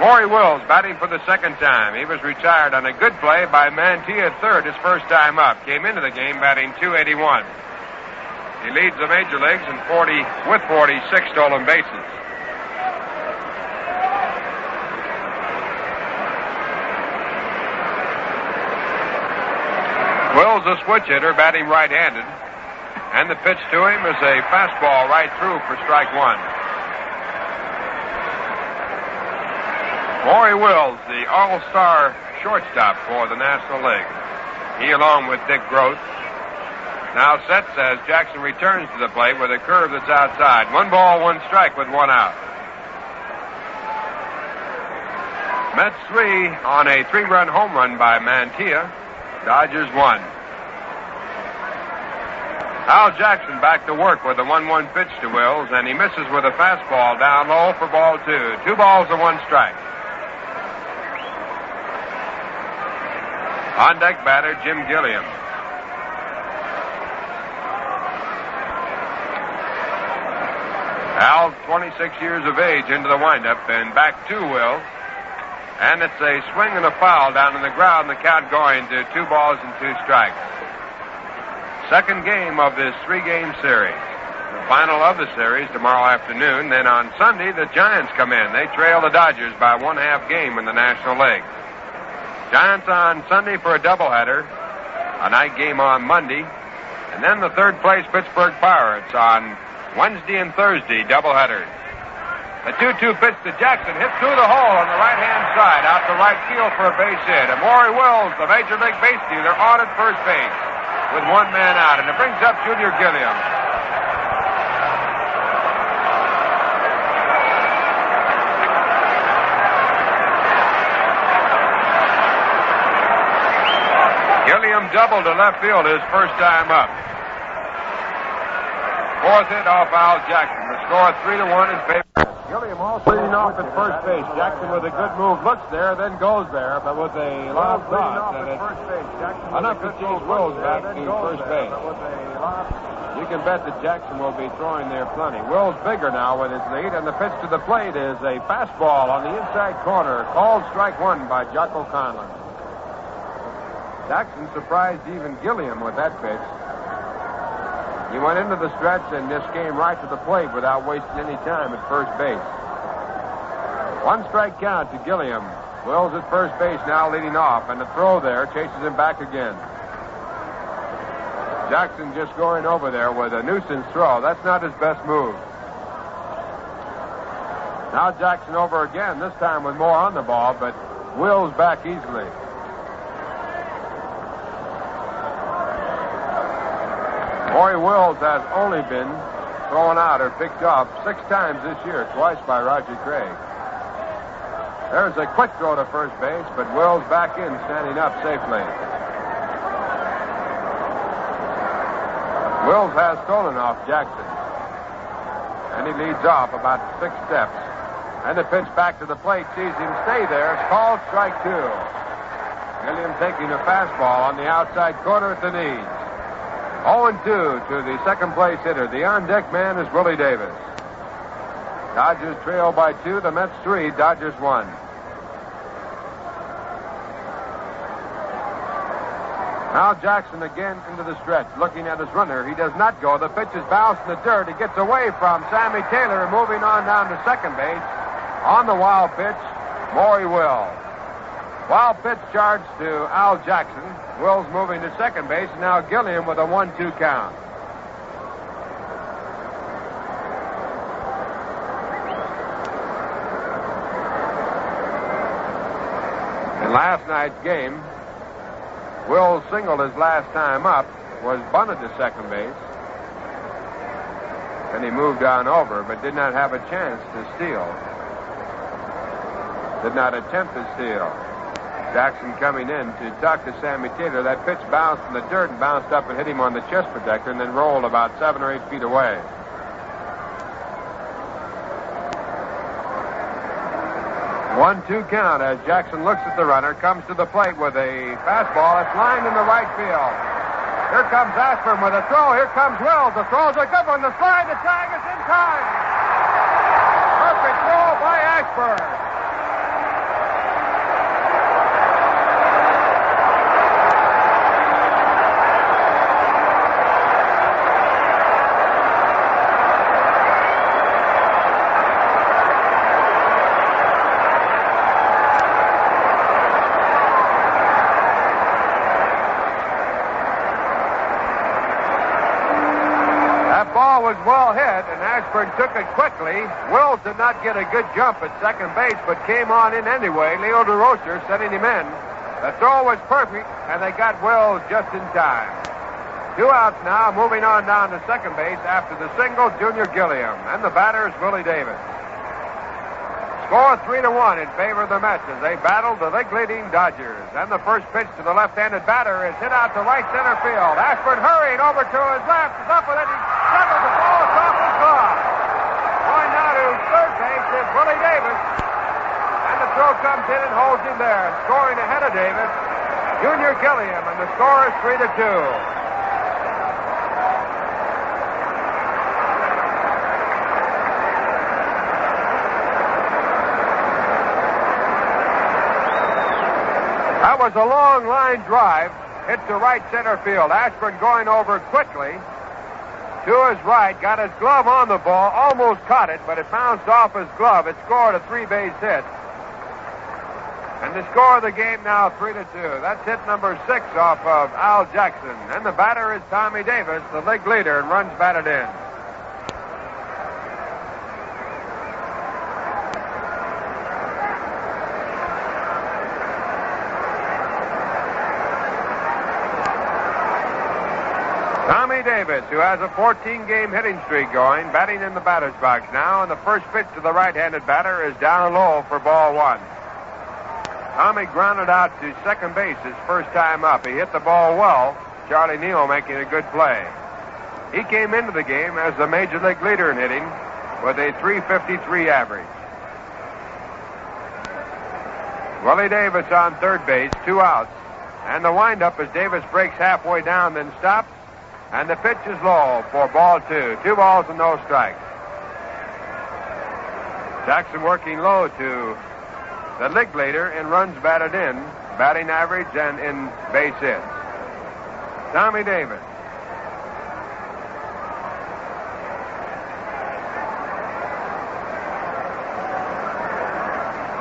Maury Wills batting for the second time. He was retired on a good play by Mantilla at third his first time up. Came into the game batting .281. He leads the major leagues in 46 stolen bases. Wills, a switch hitter, batting right-handed. And the pitch to him is a fastball right through for strike one. Maury Wills, the all-star shortstop for the National League. He, along with Dick Groth, now sets as Jackson returns to the plate with a curve that's outside. 1 ball, 1 strike with 1 out. Mets 3 on a 3-run home run by Mantilla. Dodgers 1. Al Jackson back to work with a 1-1 pitch to Wills, and he misses with a fastball down low for ball 2. 2 balls and 1 strike. On deck batter, Jim Gilliam. Al, 26 years of age into the windup, and back to Wills. And it's a swing and a foul down on the ground, the count going to 2 balls and 2 strikes. Second game of this 3-game series. The final of the series tomorrow afternoon. Then on Sunday, the Giants come in. They trail the Dodgers by 1/2 game in the National League. Giants on Sunday for a doubleheader. A night game on Monday. And then the third-place Pittsburgh Pirates on Wednesday and Thursday, doubleheaders. The 2-2 pitch to Jackson, hit through the hole on the right-hand side, out to right field for a base hit. And Maury Wills, the Major League base stealer, on at first base with 1 man out. And it brings up Junior Gilliam. Gilliam doubled to left field his first time up. 4th hit off Al Jackson. The score 3-1 in favor. Gilliam also leading off at first base. Jackson with a good move looks there, then goes there, but with a lot of thought. Enough to chase Wills back to first base. You can bet that Jackson will be throwing there plenty. Wills bigger now with his lead, and the pitch to the plate is a fastball on the inside corner, called strike 1 by Jocko Conlon. Jackson surprised even Gilliam with that pitch. He went into the stretch and just came right to the plate without wasting any time at first base. 1 strike count to Gilliam. Wills at first base now leading off, and the throw there chases him back again. Jackson just going over there with a nuisance throw. That's not his best move. Now Jackson over again, this time with more on the ball, but Wills back easily. Maury Wills has only been thrown out or picked off 6 times this year, twice by Roger Craig. There's a quick throw to first base, but Wills back in, standing up safely. Wills has stolen off Jackson, and he leads off about 6 steps. And the pitch back to the plate sees him stay there. It's called strike 2. Gilliam taking a fastball on the outside corner at the knees. 0-2 to the second-place hitter. The on-deck man is Willie Davis. Dodgers trail by 2. The Mets 3. Dodgers 1. Now Jackson again into the stretch, looking at his runner. He does not go. The pitch is bounced in the dirt. He gets away from Sammy Taylor, moving on down to second base. On the wild pitch, Maury Wills. Wild pitch charged to Al Jackson. Wills moving to second base. Now Gilliam with a 1-2 count. In last night's game, Wills singled his last time up, was bunted to second base. And he moved on over, but did not have a chance to steal. Did not attempt to steal. Jackson coming in to talk to Sammy Taylor. That pitch bounced in the dirt and bounced up and hit him on the chest protector and then rolled about 7 or 8 feet away. One-two count as Jackson looks at the runner, comes to the plate with a fastball. It's lined in the right field. Here comes Ashburn with a throw. Here comes Wills. The throw's a good one. The slide, the tag is in time. Perfect throw by Ashburn. ball hit, and Ashburn took it quickly. Wills did not get a good jump at second base, but came on in anyway. Leo DeRocher sending him in. The throw was perfect, and they got Wills just in time. 2 outs now, moving on down to second base after the single, Junior Gilliam. And the batter is Willie Davis. Score 3-1 in favor of the Mets as they battle the league-leading Dodgers. And the first pitch to the left-handed batter is hit out to right center field. Ashburn hurrying over to his left. Is up with it. He juggles the ball. It's off his glove. Going now to third base is Willie Davis. And the throw comes in and holds him there. Scoring ahead of Davis, Junior Gilliam. And the score is 3-2. That was a long line drive, hit to right center field. Ashburn going over quickly to his right, got his glove on the ball, almost caught it, but it bounced off his glove. It scored a 3-base hit. And the score of the game now 3-2. That's hit number 6 off of Al Jackson. And the batter is Tommy Davis, the league leader, and runs batted in. Tommy Davis, who has a 14-game hitting streak going, batting in the batter's box now, and the first pitch to the right-handed batter is down low for ball 1. Tommy grounded out to second base his first time up. He hit the ball well, Charlie Neal making a good play. He came into the game as the major league leader in hitting with a .353 average. Willie Davis on third base, 2 outs, and the windup as Davis breaks halfway down, then stops. And the pitch is low for ball 2. 2 balls and no strikes. Jackson working low to the league leader in runs batted in, batting average, and in base hits. Tommy Davis.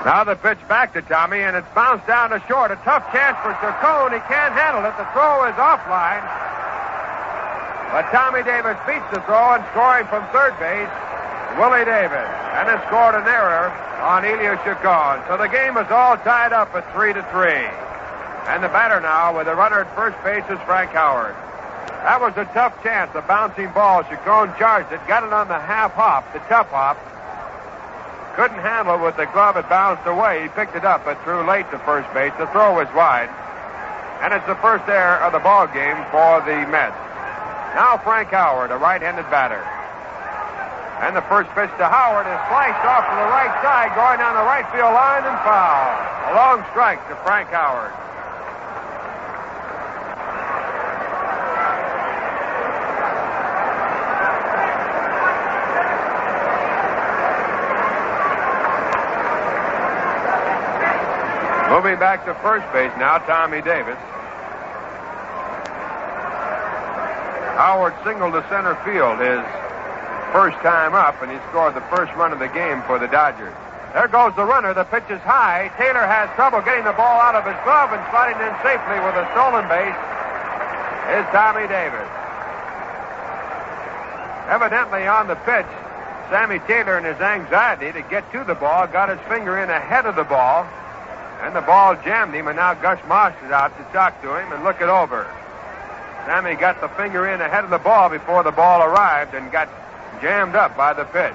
Now the pitch back to Tommy, and it's bounced down to short. A tough chance for Chacon. He can't handle it. The throw is offline. But Tommy Davis beats the throw, and scoring from third base, Willie Davis. And has scored an error on Elio Chacon. So the game is all tied up at 3-3. And the batter now with a runner at first base is Frank Howard. That was a tough chance, a bouncing ball. Chacon charged it, got it on the half hop, the tough hop. Couldn't handle it with the glove. It bounced away. He picked it up, but threw late to first base. The throw was wide. And it's the first error of the ball game for the Mets. Now Frank Howard, a right-handed batter. And the first pitch to Howard is sliced off to the right side, going down the right field line and foul. A long strike to Frank Howard. Moving back to first base now, Tommy Davis. Howard singled to center field his first time up, and he scored the first run of the game for the Dodgers. There goes the runner. The pitch is high. Taylor has trouble getting the ball out of his glove, and sliding in safely with a stolen base is Tommy Davis. Evidently on the pitch, Sammy Taylor, in his anxiety to get to the ball, got his finger in ahead of the ball, and the ball jammed him, and now Gus Moss is out to talk to him and look it over. Sammy got the finger in ahead of the ball before the ball arrived and got jammed up by the pitch.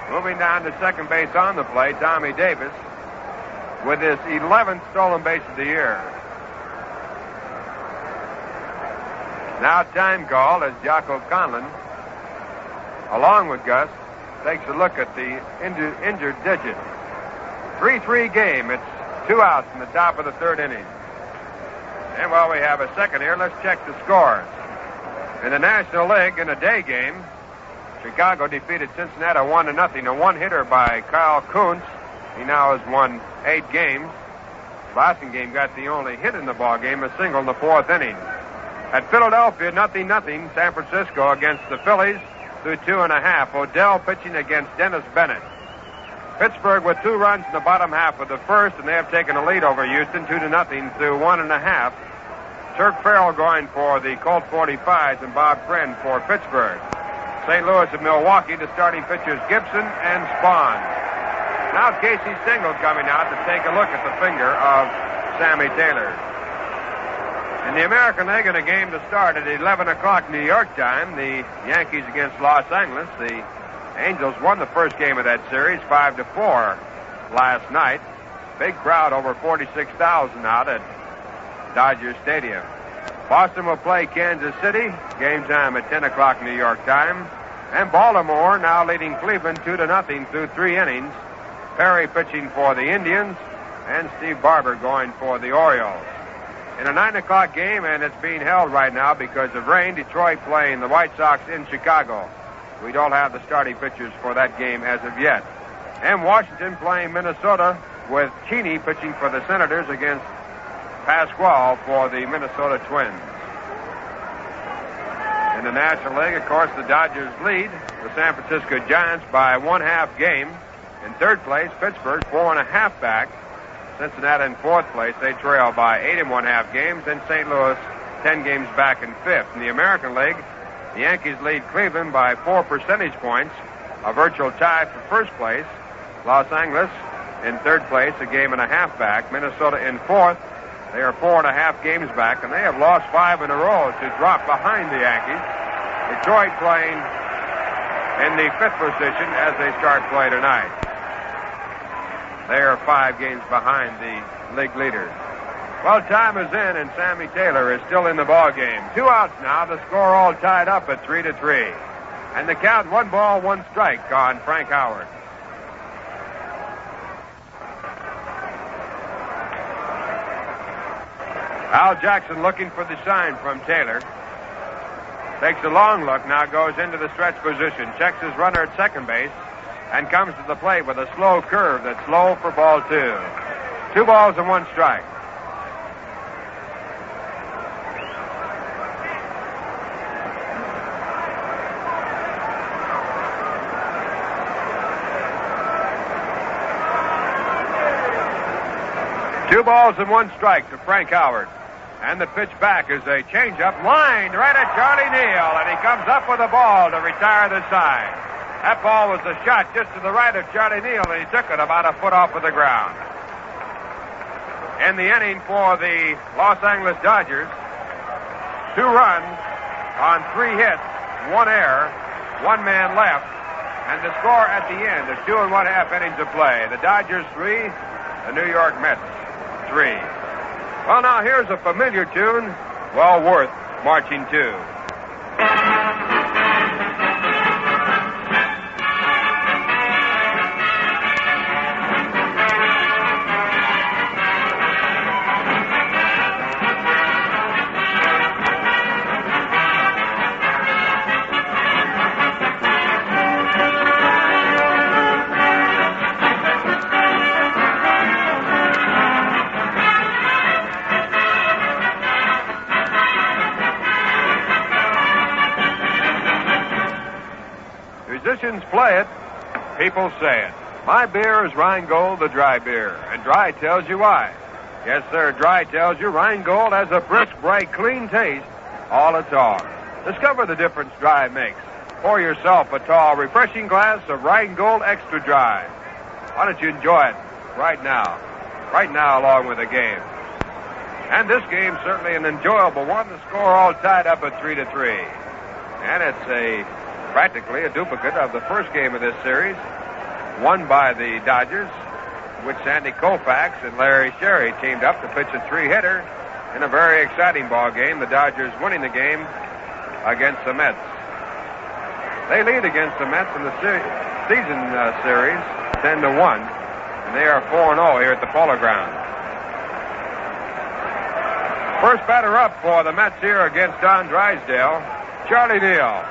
Moving down to second base on the play, Tommy Davis with his 11th stolen base of the year. Now time call as Jocko Conlon, along with Gus, takes a look at the injured digit. 3-3 game. It's 2 outs in the top of the third inning. And while we have a second here, let's check the scores. In the National League, in a day game, Chicago defeated Cincinnati 1-0. A one-hitter by Kyle Kuntz. He now has won 8 games. Boston game got the only hit in the ball game, a single in the 4th inning. At Philadelphia, 0-0. San Francisco against the Phillies through 2.5. Odell pitching against Dennis Bennett. Pittsburgh with 2 runs in the bottom half of the first, and they have taken a lead over Houston 2-0 through 1.5. Turk Farrell going for the Colt 45s and Bob Friend for Pittsburgh. St. Louis and Milwaukee, the starting pitchers Gibson and Spahn. Now Casey Stengel coming out to take a look at the finger of Sammy Taylor. In the American League, in a game to start at 11 o'clock New York time, the Yankees against Los Angeles. The Angels won the first game of that series 5-4 last night. Big crowd, over 46,000 out at Dodger Stadium. Boston will play Kansas City. Game time at 10 o'clock New York time. And Baltimore now leading Cleveland 2-0 through 3 innings. Perry pitching for the Indians and Steve Barber going for the Orioles. In a 9 o'clock game, and it's being held right now because of rain, Detroit playing the White Sox in Chicago. We don't have the starting pitchers for that game as of yet. And Washington playing Minnesota with Cheney pitching for the Senators against Pasquale for the Minnesota Twins. In the National League, of course, the Dodgers lead the San Francisco Giants by 1/2 game. In third place, Pittsburgh 4.5 back. Cincinnati in fourth place. They trail by 8 1/2 games. And St. Louis 10 games back in fifth. In the American League, the Yankees lead Cleveland by 4 percentage points. A virtual tie for first place. Los Angeles in third place, a 1.5 back. Minnesota in fourth. They are 4.5 games back, and they have lost 5 in a row to drop behind the Yankees. Detroit playing in the fifth position as they start play tonight. They are 5 games behind the league leaders. Well, time is in, and Sammy Taylor is still in the ball game. 2 outs now. The score all tied up at 3-3, and the count 1 ball, 1 strike on Frank Howard. Al Jackson looking for the sign from Taylor. Takes a long look, now goes into the stretch position, checks his runner at second base, and comes to the plate with a slow curve that's low for ball 2. 2 balls and 1 strike. Two balls and 1 strike to Frank Howard. And the pitch back is a changeup lined right at Charlie Neal, and he comes up with a ball to retire the side. That ball was a shot just to the right of Charlie Neal, and he took it about a foot off of the ground. In the inning for the Los Angeles Dodgers, 2 runs on 3 hits, 1 error, 1 man left, and the score at the end of 2 1/2 innings of play. The Dodgers 3, the New York Mets 3. Well, now here's a familiar tune, well worth marching to. Musicians play it, people say it. My beer is Rheingold, the dry beer, and dry tells you why. Yes, sir, dry tells you Rheingold has a brisk, bright, clean taste all its own. Discover the difference dry makes. Pour yourself a tall, refreshing glass of Rheingold Extra Dry. Why don't you enjoy it right now along with the game. And this game certainly an enjoyable one. The score all tied up at 3-3. And it's practically a duplicate of the first game of this series, won by the Dodgers, which Sandy Koufax and Larry Sherry teamed up to pitch a 3-hitter in a very exciting ball game. The Dodgers winning the game against the Mets. They lead against the Mets in the season series 10-1, and they are 4-0 here at the Polo Grounds. First batter up for the Mets here against Don Drysdale, Charlie Neal.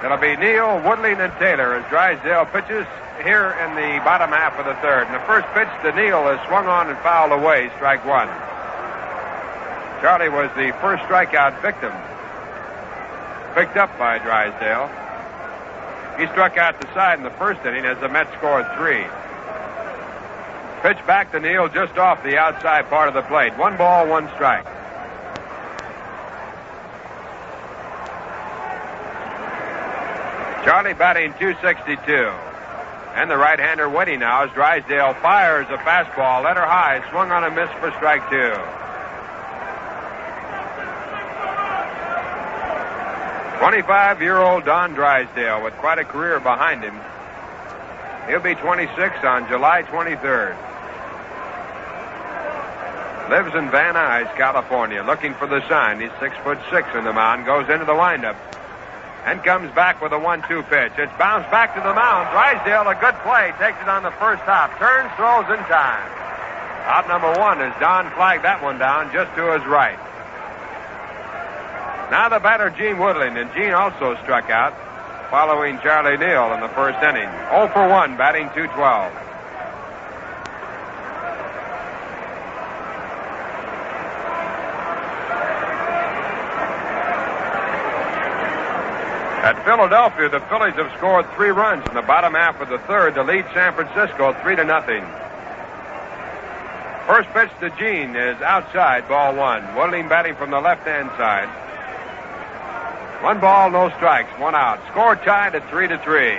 It'll be Neal, Woodling, and Taylor as Drysdale pitches here in the bottom half of the third. And the first pitch to Neal is swung on and fouled away, strike 1. Charlie was the first strikeout victim, picked up by Drysdale. He struck out the side in the first inning as the Mets scored 3. Pitch back to Neal just off the outside part of the plate. 1 ball, 1 strike. Charlie batting .262. And the right-hander waiting now as Drysdale fires a fastball, let her high, swung on a miss for strike 2. "25-year-old Don Drysdale with quite a career behind him. He'll be 26 on July 23rd. Lives in Van Nuys, California, looking for the sign. He's 6'6" in the mound, goes into the windup. And comes back with a 1-2 pitch. It's bounced back to the mound. Drysdale, a good play, takes it on the first hop. Turns, throws in time. Out number 1 as Don flagged that one down just to his right. Now the batter, Gene Woodling, and Gene also struck out following Charlie Neal in the first inning. 0 for 1, batting .212. At Philadelphia, the Phillies have scored 3 runs in the bottom half of the third to lead San Francisco 3-0. First pitch to Gene is outside, ball 1. Woodling batting from the left-hand side. 1 ball, no strikes, 1 out. Score tied at 3-3.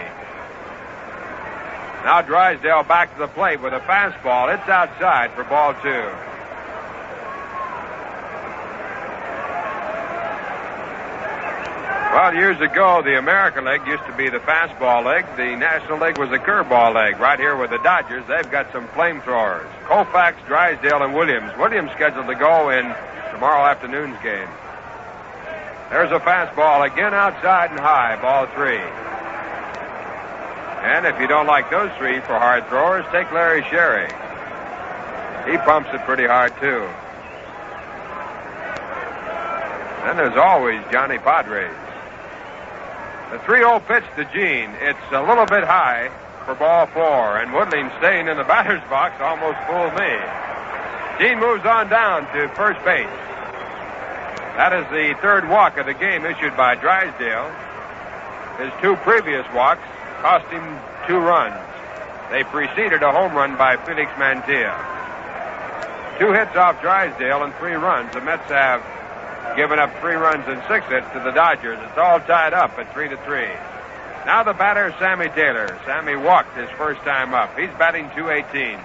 Now Drysdale back to the plate with a fastball. It's outside for ball 2. Well, years ago, the American League used to be the fastball league. The National League was the curveball league. Right here with the Dodgers, they've got some flamethrowers. Koufax, Drysdale, and Williams. Williams scheduled to go in tomorrow afternoon's game. There's a fastball again outside and high, ball 3. And if you don't like those 3 for hard throwers, take Larry Sherry. He pumps it pretty hard, too. Then there's always Johnny Padres. The 3-0 pitch to Gene. It's a little bit high for ball 4, and Woodling staying in the batter's box almost fooled me. Gene moves on down to first base. That is the 3rd walk of the game issued by Drysdale. His 2 previous walks cost him 2 runs. They preceded a home run by Felix Mantilla. 2 hits off Drysdale and 3 runs. The Mets have given up 3 runs and 6 hits to the Dodgers. It's all tied up at 3-3. Now the batter, Sammy Taylor. Sammy walked his first time up. He's batting .218.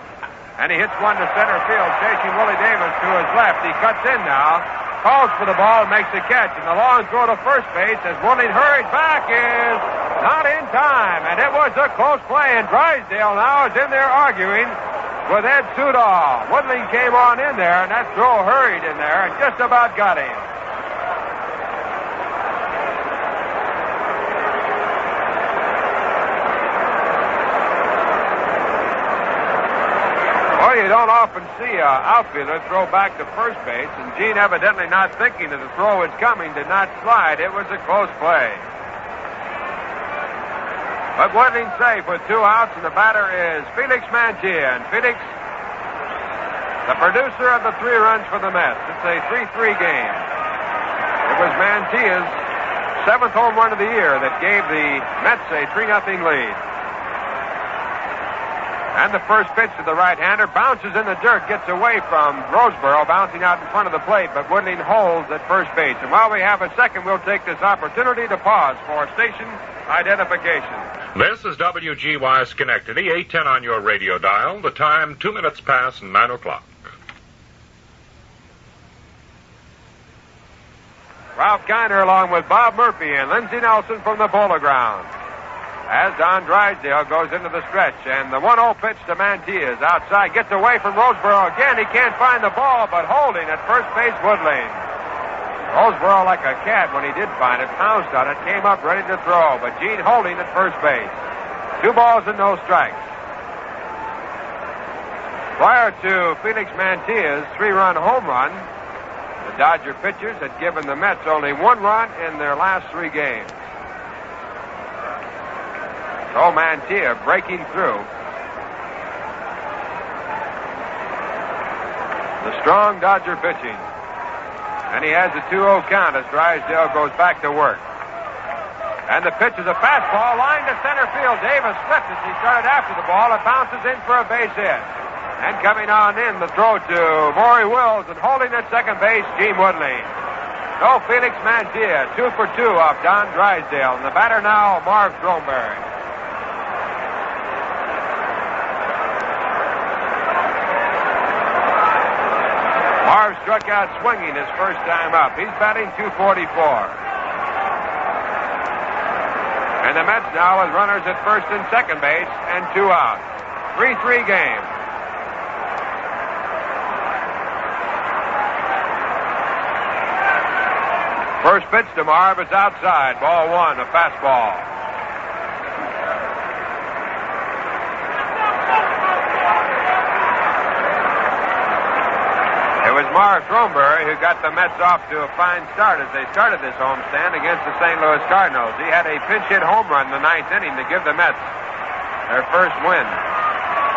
And he hits one to center field, chasing Willie Davis to his left. He cuts in now, calls for the ball, and makes the catch. And the long throw to first base as Woodling hurries back is not in time. And it was a close play, and Drysdale now is in there arguing with Ed Sudol. Woodling came on in there, and that throw hurried in there and just about got him. Well, you don't often see an outfielder throw back to first base, and Gene, evidently not thinking that the throw was coming, did not slide. It was a close play. But Woodling safe with 2 outs, and the batter is Felix Mantilla. And Felix, the producer of the 3 runs for the Mets. It's a 3-3 game. It was Mantilla's 7th home run of the year that gave the Mets a 3-0 lead. And the first pitch to the right-hander bounces in the dirt, gets away from Roseboro, bouncing out in front of the plate, but Woodling holds at first base. And while we have a second, we'll take this opportunity to pause for station identification. This is WGY Schenectady, 810 on your radio dial. The time, 2 minutes past 9 o'clock. Ralph Kiner along with Bob Murphy and Lindsey Nelson from the Polo Grounds. As Don Drysdale goes into the stretch, and the 1-0 pitch to Mantilla is outside, gets away from Roseboro again. He can't find the ball, but holding at first base, Woodling. Roseboro, like a cat when he did find it, pounced on it, came up ready to throw, but Gene holding at first base. 2 balls and no strikes. Prior to Felix Mantilla's 3-run home run, the Dodger pitchers had given the Mets only 1 run in their last 3 games. So Mantilla breaking through. The strong Dodger pitching. And he has a 2-0 count as Drysdale goes back to work. And the pitch is a fastball, line to center field. Davis slipped as he started after the ball. It bounces in for a base hit. And coming on in, the throw to Maury Wills, and holding at second base, Gene Woodling. No Felix Manzia. 2 for 2 off Don Drysdale. And the batter now, Marv Throneberry. Marv struck out swinging his first time up. He's batting .244. And the Mets now with runners at first and second base and 2 outs. 3-3 game. First pitch to Marv is outside. Ball 1, a fastball. It was Marv Throneberry who got the Mets off to a fine start as they started this homestand against the St. Louis Cardinals. He had a pinch hit home run in the 9th inning to give the Mets their first win,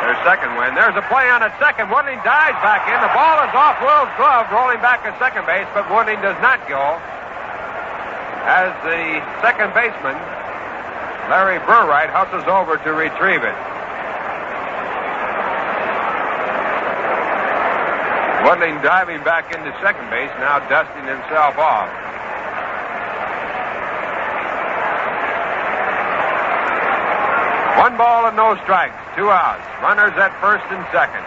their second win. There's a play on at second. Woodling dives back in. The ball is off Will's glove, rolling back to second base, but Woodling does not go. As the second baseman, Larry Burright, hustles over to retrieve it. Woodling diving back into second base, now dusting himself off. One ball and no strikes, 2 outs. Runners at first and second.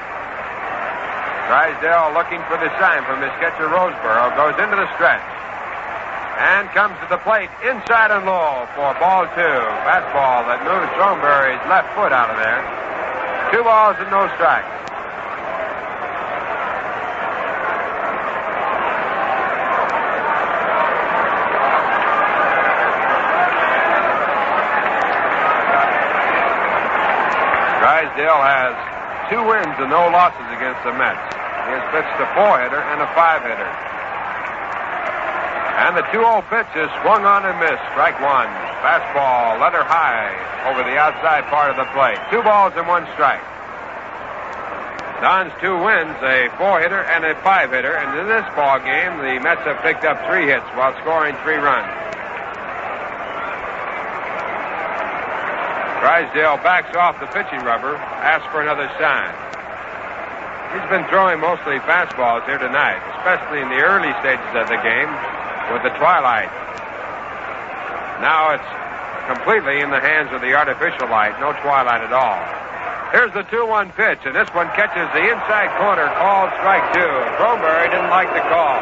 Drysdale looking for the sign from his catcher Roseboro. Goes into the stretch. And comes to the plate, inside and low for ball 2. Fastball that moves Throneberry's left foot out of there. 2 balls and no strikes. Drysdale has 2 wins and no losses against the Mets. He has pitched a 4-hitter and a 5-hitter. And the 2-0 pitch is swung on and missed. Strike 1. Fastball, letter high over the outside part of the plate. 2 balls and 1 strike. Don's 2 wins, a 4-hitter and a 5-hitter. And in this ball game, the Mets have picked up 3 hits while scoring 3 runs. Drysdale backs off the pitching rubber, asks for another sign. He's been throwing mostly fastballs here tonight, especially in the early stages of the game with the twilight. Now it's completely in the hands of the artificial light, no twilight at all. Here's the 2-1 pitch, and this one catches the inside corner, called strike 2. Throneberry didn't like the call.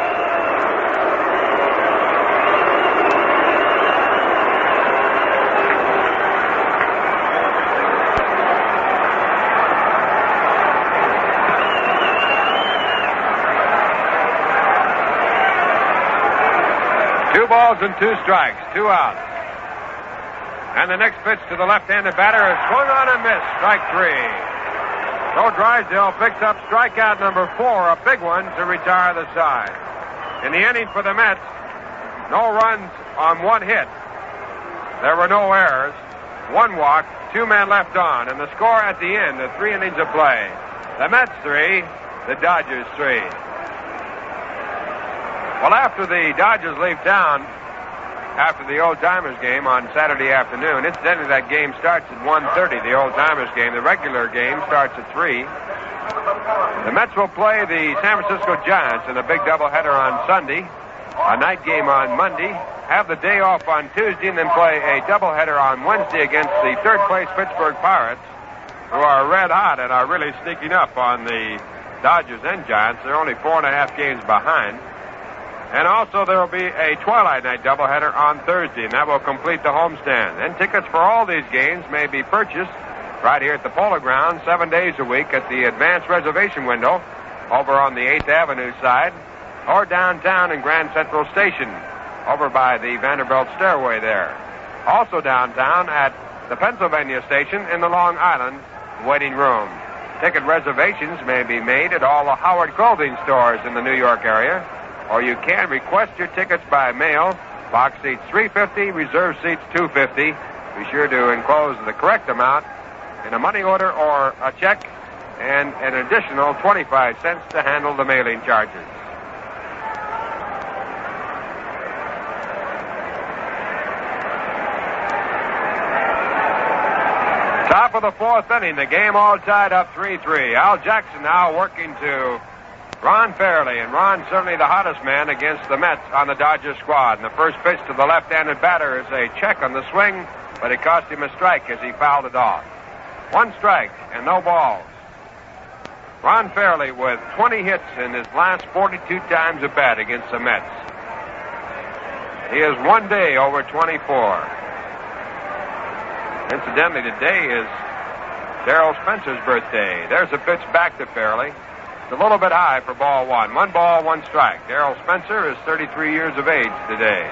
Balls and 2 strikes, 2 outs. And the next pitch to the left-handed batter is swung on and missed. Strike 3. So Drysdale picks up strikeout number 4, a big one to retire the side. In the inning for the Mets, no runs on 1 hit. There were no errors. 1 walk, 2 men left on, and the score at the end of 3 innings of play. The Mets 3, the Dodgers 3. Well, after the Dodgers leave town, after the Old Timers game on Saturday afternoon, incidentally, that game starts at 1:30, the Old Timers game. The regular game starts at 3. The Mets will play the San Francisco Giants in a big doubleheader on Sunday, a night game on Monday, have the day off on Tuesday, and then play a doubleheader on Wednesday against the third-place Pittsburgh Pirates, who are red hot and are really sneaking up on the Dodgers and Giants. They're only 4.5 games behind. And also there will be a twilight night doubleheader on Thursday, and that will complete the homestand. And tickets for all these games may be purchased right here at the Polo Grounds 7 days a week at the advanced reservation window over on the 8th Avenue side, or downtown in Grand Central Station over by the Vanderbilt Stairway there. Also downtown at the Pennsylvania Station in the Long Island waiting room. Ticket reservations may be made at all the Howard clothing stores in the New York area, or you can request your tickets by mail. Box seats 350, reserve seats 250. Be sure to enclose the correct amount in a money order or a check, and an additional 25 cents to handle the mailing charges. Top of the 4th inning, the game all tied up 3-3. Al Jackson now working to Ron Fairley, and Ron certainly the hottest man against the Mets on the Dodgers squad. And the first pitch to the left-handed batter is a check on the swing, but it cost him a strike as he fouled it off. 1 strike and no balls. Ron Fairley with 20 hits in his last 42 times at bat against the Mets. He is 1 day over 24. Incidentally, today is Darrell Spencer's birthday. There's a pitch back to Fairley. It's a little bit high for ball 1. 1 ball, 1 strike. Darrell Spencer is 33 years of age today.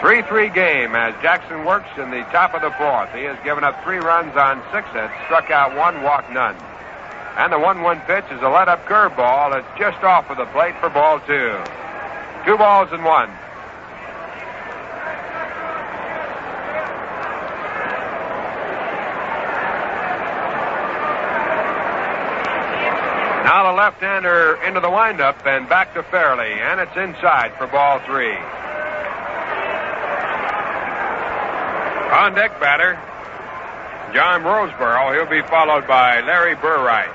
3-3 game as Jackson works in the top of the 4th. He has given up 3 runs on 6 hits, struck out 1, walked none. And the 1-1 pitch is a let-up curveball. It's just off of the plate for ball 2. 2 balls and 1. Now the left-hander into the windup and back to Fairley, and it's inside for ball 3. On deck batter, John Roseboro. He'll be followed by Larry Burright.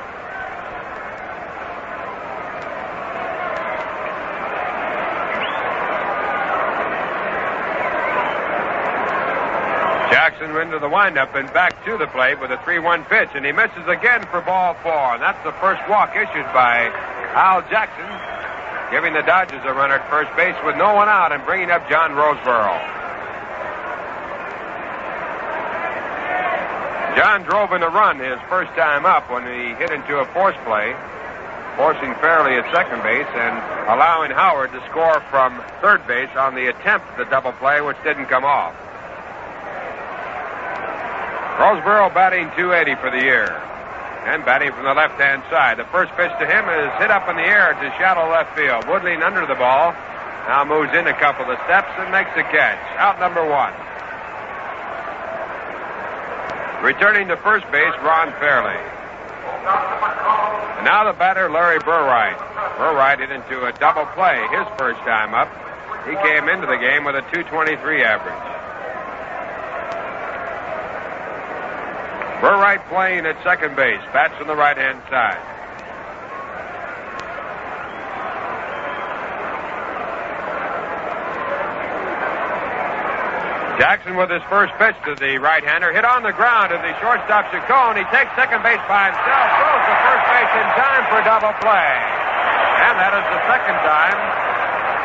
Jackson into the windup and back to the plate with a 3-1 pitch, and he misses again for ball 4. And that's the first walk issued by Al Jackson, giving the Dodgers a runner at first base with no one out and bringing up John Roseboro. John drove in a run his first time up when he hit into a force play, forcing Fairley at second base and allowing Howard to score from third base on the attempt at the double play, which didn't come off. Roseboro batting .280 for the year, and batting from the left-hand side. The first pitch to him is hit up in the air to shallow left field. Woodling under the ball, now moves in a couple of steps and makes the catch. Out number 1. Returning to first base, Ron Fairley. And now the batter, Larry Burright. Burright hit into a double play his first time up. He came into the game with a .223 average. Burright playing at second base, bats on the right-hand side. Jackson with his first pitch to the right-hander, hit on the ground to the shortstop Chacon. He takes second base by himself, throws to first base in time for a double play. And that is the second time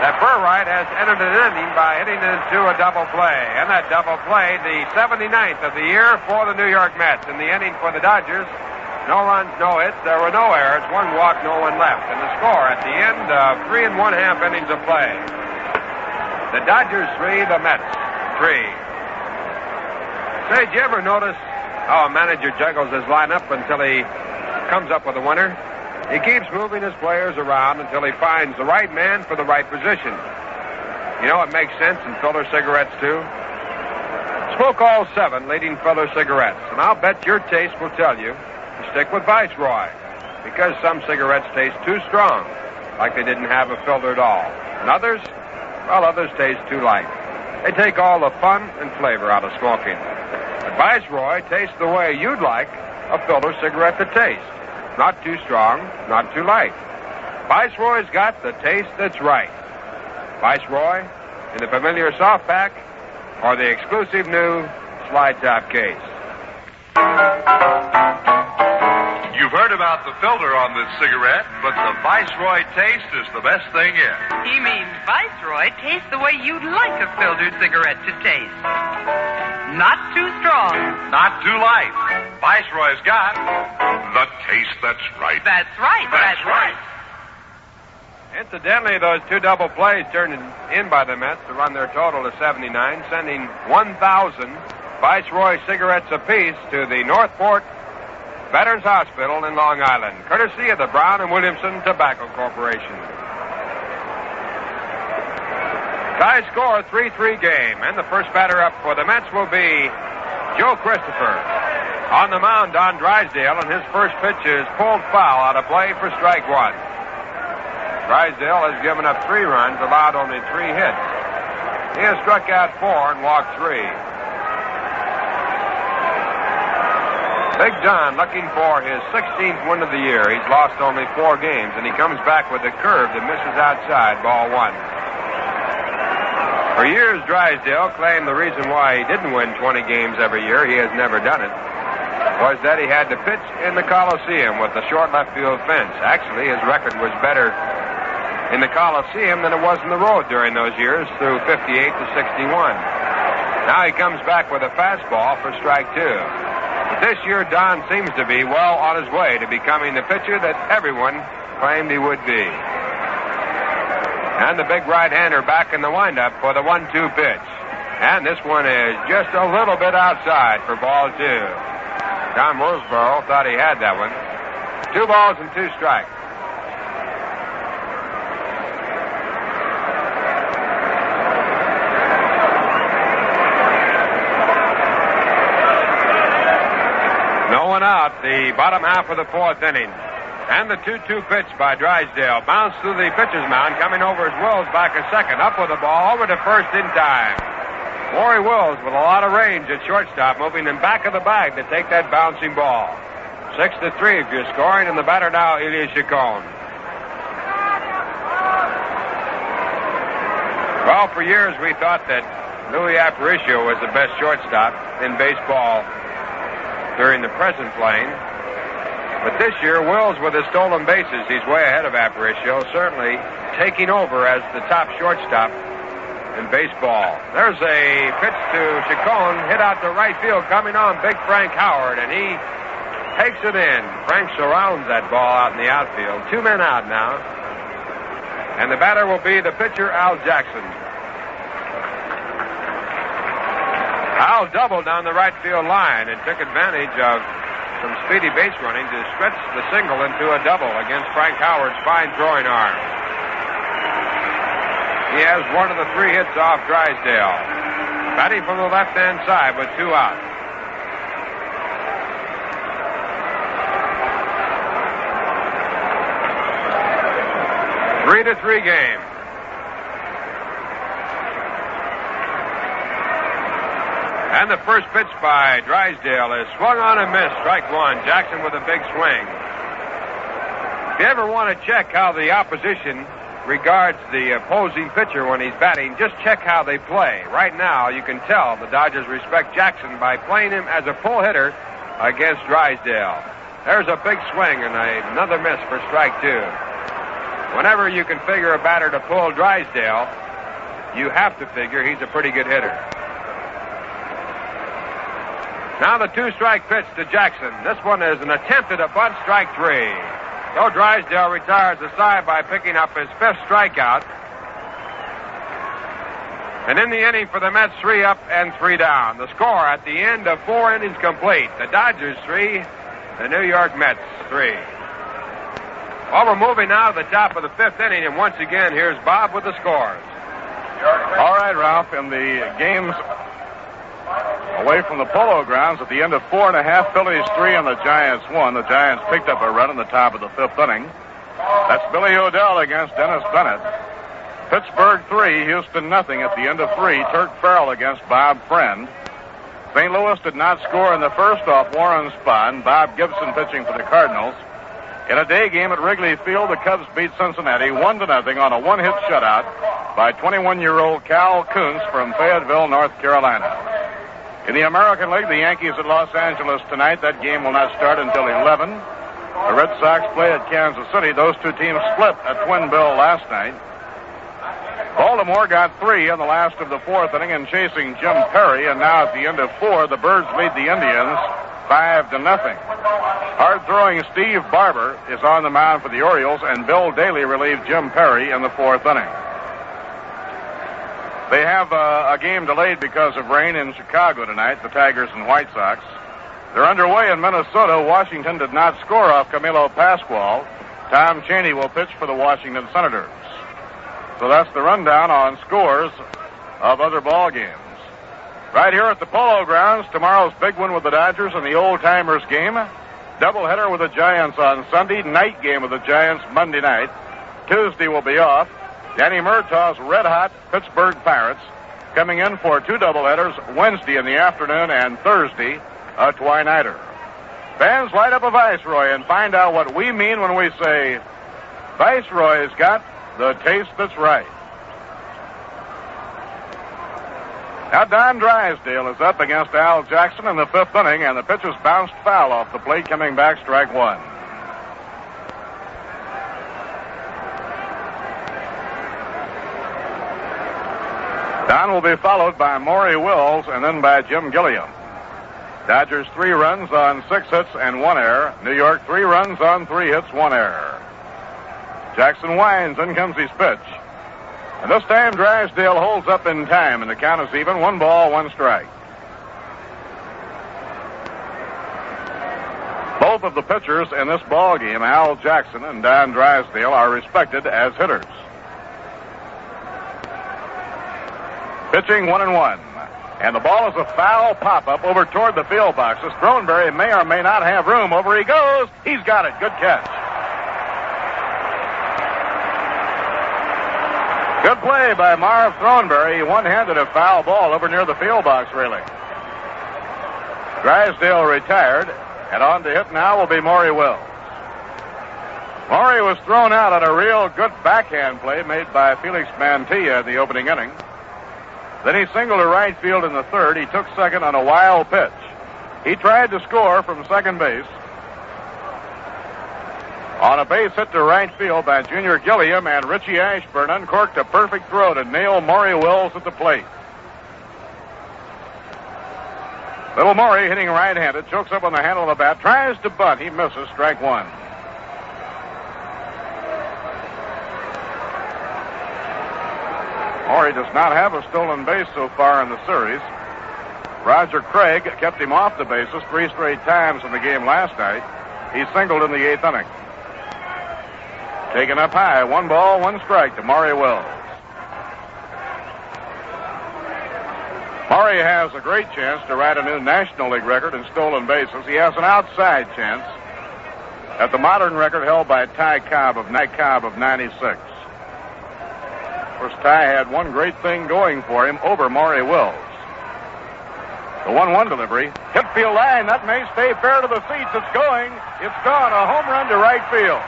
that Burright has entered an inning by hitting into a double play. And that double play, the 79th of the year for the New York Mets. In the inning for the Dodgers, no runs, no hits, there were no errors, 1 walk, no one left. And the score at the end of 3 1/2 innings of play. The Dodgers 3, the Mets 3. Say, did you ever notice how a manager juggles his lineup until he comes up with a winner? He keeps moving his players around until he finds the right man for the right position. You know, it makes sense in filler cigarettes, too. Smoke all 7 leading filler cigarettes, and I'll bet your taste will tell you to stick with Viceroy, because some cigarettes taste too strong, like they didn't have a filter at all. And others, well, others taste too light. They take all the fun and flavor out of smoking. But Viceroy tastes the way you'd like a filter cigarette to taste. Not too strong, not too light. Viceroy's got the taste that's right. Viceroy in the familiar softpack or the exclusive new slide top case. You've heard about the filter on this cigarette, but the Viceroy taste is the best thing yet. He means Viceroy tastes the way you'd like a filtered cigarette to taste. Not too strong. Not too light. Viceroy's got the taste that's right. That's right. That's right. Incidentally, those 2 double plays turned in by the Mets to run their total to 79, sending 1,000 Viceroy cigarettes apiece to the Northport Veterans Hospital in Long Island, courtesy of the Brown and Williamson Tobacco Corporation. Tie score, 3-3 game, and the first batter up for the Mets will be Joe Christopher. On the mound, Don Drysdale, and his first pitch is pulled foul out of play for strike 1. Drysdale has given up 3 runs, allowed only 3 hits. He has struck out 4 and walked 3. Big Don looking for his 16th win of the year. He's lost only 4 games, and he comes back with a curve that misses outside, ball 1. For years, Drysdale claimed the reason why he didn't win 20 games every year, he has never done it, was that he had to pitch in the Coliseum with the short left field fence. Actually, his record was better in the Coliseum than it was in the road during those years through 58 to 61. Now he comes back with a fastball for strike 2. But this year, Don seems to be well on his way to becoming the pitcher that everyone claimed he would be. And the big right-hander back in the windup for the 1-2 pitch. And this one is just a little bit outside for ball 2. Tom Roseborough thought he had that one. 2 balls and 2 strikes. No one out, the bottom half of the 4th inning. And the 2-2 pitch by Drysdale bounced through the pitcher's mound, coming over as Wills back a second. Up with the ball, over to first in time. Maury Wills with a lot of range at shortstop, moving in back of the bag to take that bouncing ball. 6-3 if you're scoring, and the batter now, Elias Chacon. Well, for years we thought that Louis Aparicio was the best shortstop in baseball during the present playing. But this year, Wills with his stolen bases, he's way ahead of Aparicio, certainly taking over as the top shortstop in baseball. There's a pitch to Chacon, hit out to right field, coming on Big Frank Howard, and he takes it in. Frank surrounds that ball out in the outfield. 2 men out now. And the batter will be the pitcher, Al Jackson. Al doubled down the right field line and took advantage of some speedy base running to stretch the single into a double against Frank Howard's fine throwing arm. He has 1 of the 3 hits off Drysdale. Batting from the left-hand side with 2 out. Three to 3 game. And the first pitch by Drysdale is swung on and missed. Strike 1. Jackson with a big swing. If you ever want to check how the opposition regards the opposing pitcher when he's batting, just check how they play. Right now, you can tell the Dodgers respect Jackson by playing him as a pull hitter against Drysdale. There's a big swing and another miss for strike 2. Whenever you can figure a batter to pull Drysdale, you have to figure he's a pretty good hitter. Now the 2-strike pitch to Jackson. This one is an attempt at a bunt, strike 3. So Drysdale retires the side by picking up his 5th strikeout. And in the inning for the Mets, 3 up and 3 down. The score at the end of 4 innings complete. The Dodgers 3, the New York Mets 3. Well, we're moving now to the top of the 5th inning, and once again, here's Bob with the scores. All right, Ralph, in the games away from the Polo Grounds, at the end of 4 1/2, Phillies 3 and the Giants 1. The Giants picked up a run in the top of the 5th inning. That's Billy O'Dell against Dennis Bennett. Pittsburgh 3, Houston nothing at the end of 3. Turk Farrell against Bob Friend. St. Louis did not score in the first off Warren Spahn. Bob Gibson pitching for the Cardinals. In a day game at Wrigley Field, the Cubs beat Cincinnati 1-0 on a 1-hit shutout by 21-year-old Cal Kuntz from Fayetteville, North Carolina. In the American League, the Yankees at Los Angeles tonight. That game will not start until 11. The Red Sox play at Kansas City. Those two teams split at Twin Bill last night. Baltimore got 3 in the last of the 4th inning and chasing Jim Perry, and now at the end of 4, the Birds lead the Indians 5-0. Hard-throwing Steve Barber is on the mound for the Orioles, and Bill Daly relieved Jim Perry in the 4th inning. They have a game delayed because of rain in Chicago tonight, the Tigers and White Sox. They're underway in Minnesota. Washington did not score off Camilo Pascual. Tom Chaney will pitch for the Washington Senators. So that's the rundown on scores of other ball games. Right here at the Polo Grounds, tomorrow's big one with the Dodgers and the Old Timers game. Doubleheader with the Giants on Sunday. Night game with the Giants Monday night. Tuesday will be off. Danny Murtaugh's red-hot Pittsburgh Pirates coming in for 2 doubleheaders Wednesday in the afternoon and Thursday a twilighter. Fans, light up a Viceroy and find out what we mean when we say, Viceroy's got the taste that's right. Now Don Drysdale is up against Al Jackson in the fifth inning, and the pitch is bounced foul off the plate, coming back strike one. Don will be followed by Maury Wills and then by Jim Gilliam. Dodgers 3 runs on 6 hits and 1 error. New York 3 runs on 3 hits, 1 error. Jackson winds, in comes his pitch. And this time Drysdale holds up in time, and the count is even, 1 ball, 1 strike. Both of the pitchers in this ball game, Al Jackson and Don Drysdale, are respected as hitters. Pitching 1-1. And the ball is a foul pop-up over toward the field boxes. Throneberry may or may not have room. Over he goes. He's got it. Good catch. Good play by Marv Throneberry. He one-handed a foul ball over near the field box railing. Drysdale retired, and on to hit now will be Maury Wills. Maury was thrown out on a real good backhand play made by Felix Mantilla in the opening inning. Then he singled to right field in the third. He took second on a wild pitch. He tried to score from second base on a base hit to right field by Junior Gilliam, and Richie Ashburn uncorked a perfect throw to nail Maury Wills at the plate. Little Maury, hitting right-handed, chokes up on the handle of the bat, tries to bunt. He misses, strike one. Maury does not have a stolen base so far in the series. Roger Craig kept him off the bases 3 straight times in the game last night. He singled in the 8th inning. Taken up high, 1 ball, 1 strike to Maury Wills. Maury has a great chance to write a new National League record in stolen bases. He has an outside chance at the modern record held by Ty Cobb of 96. Of course, Ty had one great thing going for him over Maury Wills. The 1-1 delivery. Hit field line. That may stay fair to the seats. It's going. It's gone. A home run to right field.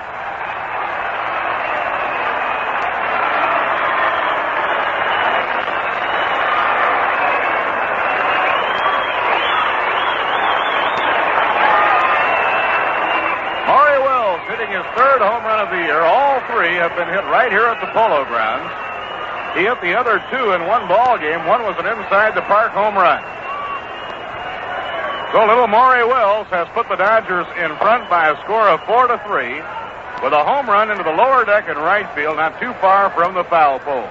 Maury Wills hitting his 3rd home run of the year. All 3 have been hit right here at the Polo Grounds. He hit the other 2 in one ball game. One was an inside-the-park home run. So little Maury Wills has put the Dodgers in front by a score of 4-3 with a home run into the lower deck in right field, not too far from the foul pole.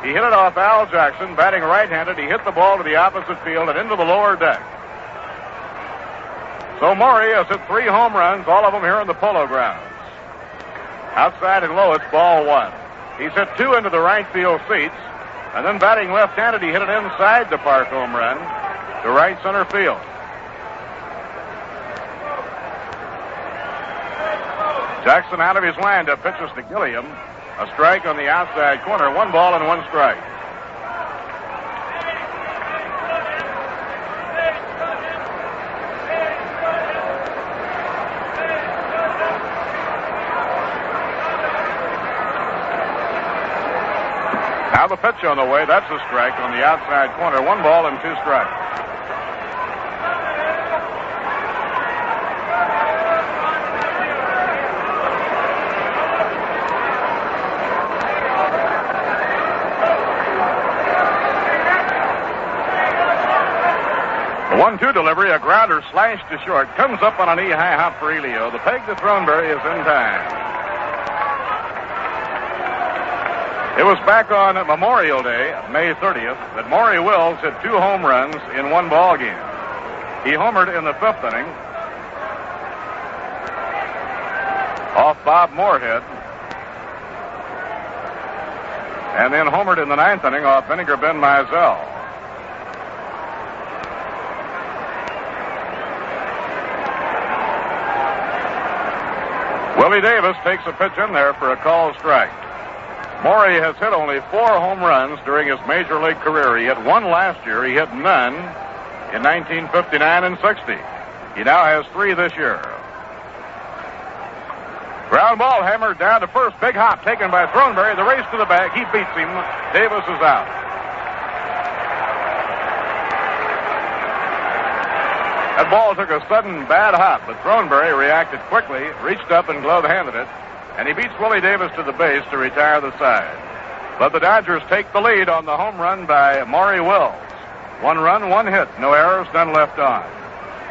He hit it off Al Jackson, batting right-handed. He hit the ball to the opposite field and into the lower deck. So Maury has hit 3 home runs, all of them here in the Polo Grounds. Outside and low, it's ball 1. He's hit 2 into the right field seats, and then batting left-handed, he hit an inside-the-park home run to right center field. Jackson out of his windup, pitches to Gilliam. A strike on the outside corner, 1 ball and 1 strike. Now the pitch on the way. That's a strike on the outside corner. 1 ball and 2 strikes. The 1-2 delivery, a grounder slashed to short. Comes up on a knee-high hop for Elio. The peg to Throneberry is in time. It was back on Memorial Day, May 30th, that Maury Wills hit 2 home runs in 1 ball game. He homered in the 5th inning off Bob Moorhead, and then homered in the 9th inning off Vinegar Ben Mizell. Willie Davis takes a pitch in there for a called strike. Maury has hit only 4 home runs during his major league career. He hit 1 last year. He hit none in 1959 and 60. He now has 3 this year. Ground ball hammered down to first. Big hop taken by Throneberry. The race to the bag. He beats him. Davis is out. That ball took a sudden bad hop, but Throneberry reacted quickly, reached up and glove-handed it, and he beats Willie Davis to the base to retire the side. But the Dodgers take the lead on the home run by Maury Wills. 1 run, 1 hit, no errors, none left on.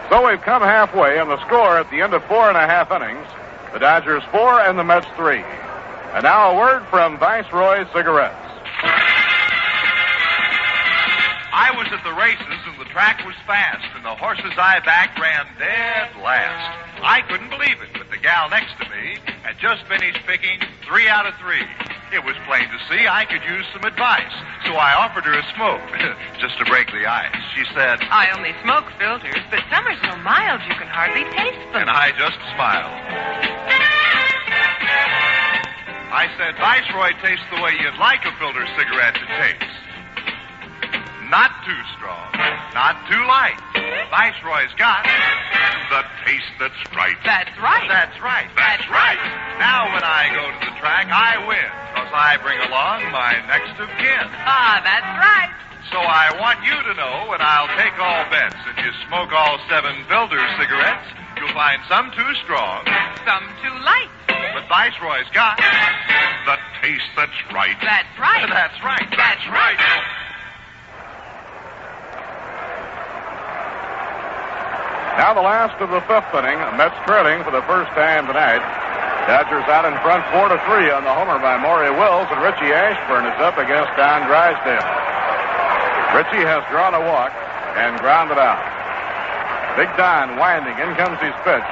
So we've come halfway, and the score at the end of 4.5 innings, the Dodgers 4 and the Mets 3. And now a word from Viceroy Cigarettes. I was at the races and the track was fast and the horses I backed ran dead last. I couldn't believe it, but the gal next to me had just finished picking 3 out of 3. It was plain to see I could use some advice, so I offered her a smoke, just to break the ice. She said, I only smoke filters, but some are so mild you can hardly taste them. And I just smiled. I said, Viceroy tastes the way you'd like a filter cigarette to taste. Not too strong, not too light. Viceroy's got the taste that's right. That's right. That's right. That's right. Now when I go to the track, I win, because I bring along my next of kin. Ah, that's right. So I want you to know, and I'll take all bets. If you smoke all 7 filter cigarettes, you'll find some too strong, some too light. But Viceroy's got the taste that's right. That's right. That's right. That's right. Now the last of the 5th inning. Mets trailing for the first time tonight. Dodgers out in front 4-3 on the homer by Maury Wills, and Richie Ashburn is up against Don Drysdale. Richie has drawn a walk and grounded out. Big Don winding. In comes his pitch.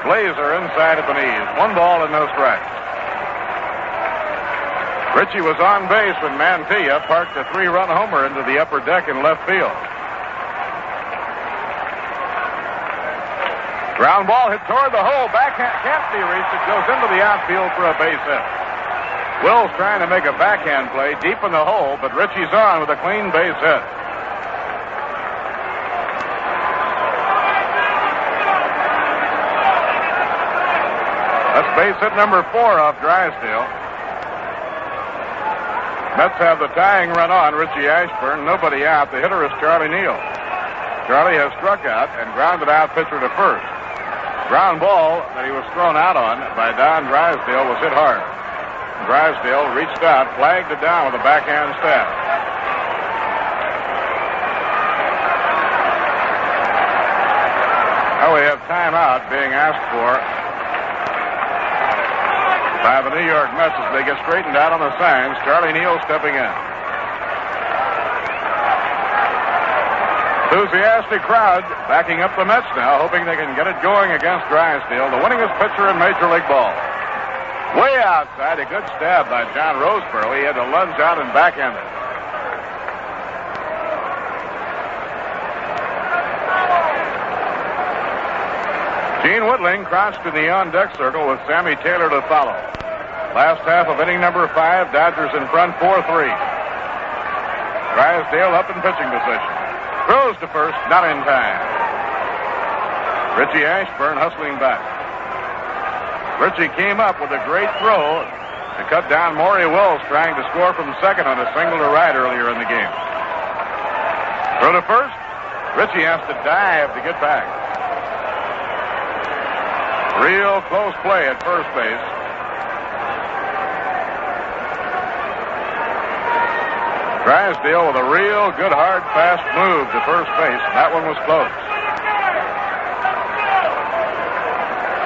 Blazer inside at the knees. 1 ball and no strikes. Richie was on base when Mantilla parked a 3-run homer into the upper deck in left field. Ground ball hit toward the hole. Backhand can't be reached. It goes into the outfield for a base hit. Will's trying to make a backhand play deep in the hole, but Richie's on with a clean base hit. That's base hit number 4 off Drysdale. Mets have the tying run on Richie Ashburn. Nobody out. The hitter is Charlie Neal. Charlie has struck out and grounded out pitcher to first. Ground ball that he was thrown out on by Don Drysdale was hit hard. Drysdale reached out, flagged it down with a backhand stab. Now we have timeout being asked for by the New York Mets as they get straightened out on the signs. Charlie Neal stepping in. Enthusiastic crowd backing up the Mets now, hoping they can get it going against Drysdale, the winningest pitcher in Major League Ball. Way outside, a good stab by John Roseborough. He had to lunge out and backhand it. Gene Whitling crouched in the on-deck circle with Sammy Taylor to follow. Last half of inning number 5, Dodgers in front 4-3. Drysdale up in pitching position. Throws to first, not in time. Richie Ashburn hustling back. Richie came up with a great throw to cut down Maury Wills, trying to score from second on a single to right earlier in the game. Throw to first. Richie has to dive to get back. Real close play at first base. Drysdale with a real good, hard, fast move to first base. That one was close.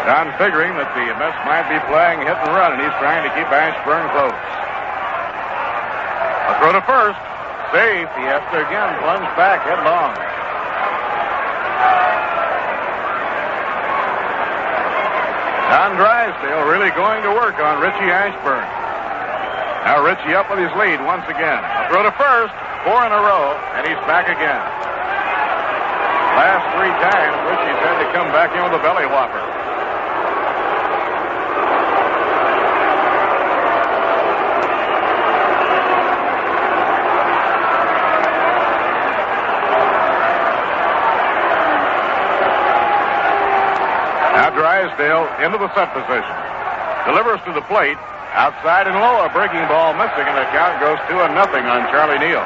Don figuring that the Mets might be playing hit and run, and he's trying to keep Ashburn close. A throw to first. Safe. He has to again plunge back headlong. Don Drysdale really going to work on Richie Ashburn. Now Richie up with his lead once again. A throw to first, 4 in a row, and he's back again. Last 3 times, Richie's had to come back in with a belly whopper. Drysdale into the set position. Delivers to the plate. Outside and low, a breaking ball missing, and the count goes 2-0 on Charlie Neal.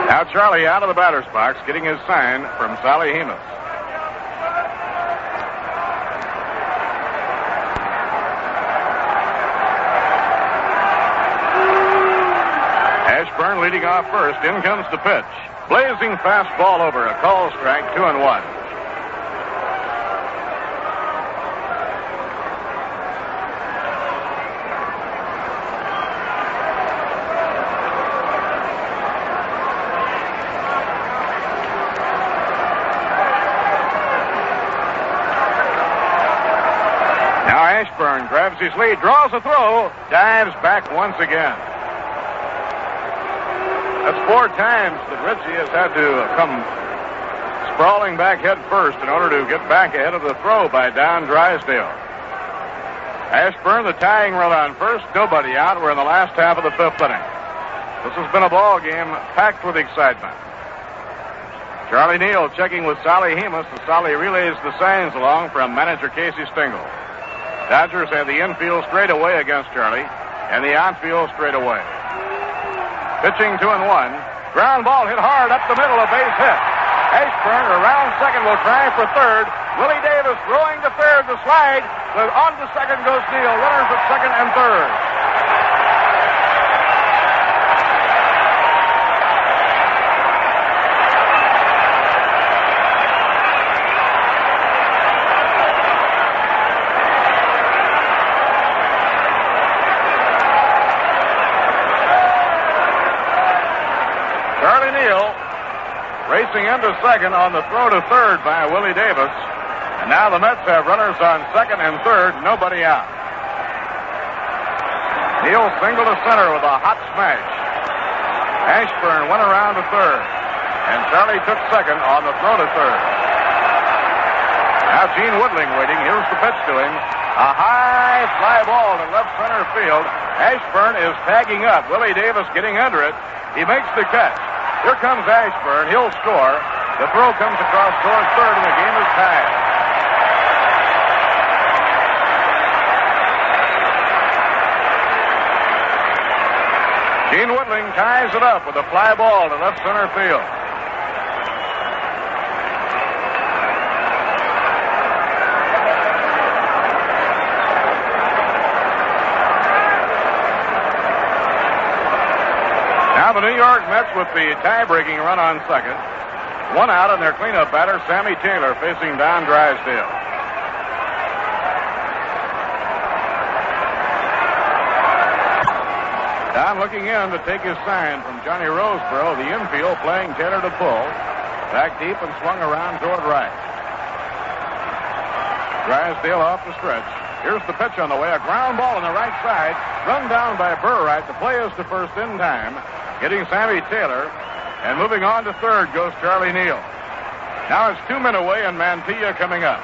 Now Charlie out of the batter's box, getting his sign from Sally Hemus. Ashburn leading off first. In comes the pitch. Blazing fastball over. A call strike, 2-1. Now Ashburn grabs his lead, draws a throw, dives back once again. That's 4 times that Ritchie has had to come sprawling back head first in order to get back ahead of the throw by Don Drysdale. Ashburn, the tying run on first, nobody out. We're in the last half of the 5th inning. This has been a ball game packed with excitement. Charlie Neal checking with Sally Hemus as Sally relays the signs along from manager Casey Stengel. Dodgers have the infield straight away against Charlie and the outfield straight away. Pitching 2-1. Ground ball hit hard up the middle, a base hit. Ashburn around second will try for third. Willie Davis throwing to third, the slide. On to second goes Neal. Runners at second and third. Racing into second on the throw to third by Willie Davis. And now the Mets have runners on second and third, nobody out. Neal singled to center with a hot smash. Ashburn went around to third. And Charlie took second on the throw to third. Now Gene Woodling waiting. Here's the pitch to him. A high fly ball to left center field. Ashburn is tagging up. Willie Davis getting under it. He makes the catch. Here comes Ashburn. He'll score. The throw comes across towards third, and the game is tied. Gene Woodling ties it up with a fly ball to left center field. Now the New York Mets with the tie-breaking run on second. 1 out, and their cleanup batter, Sammy Taylor, facing Don Drysdale. Don looking in to take his sign from Johnny Roseboro. The infield playing Taylor to pull. Back deep and swung around toward right. Drysdale off the stretch. Here's the pitch on the way. A ground ball on the right side. Run down by Burright. The play is to first in time. Getting Sammy Taylor. And moving on to third goes Charlie Neal. Now it's 2 men away and Mantilla coming up.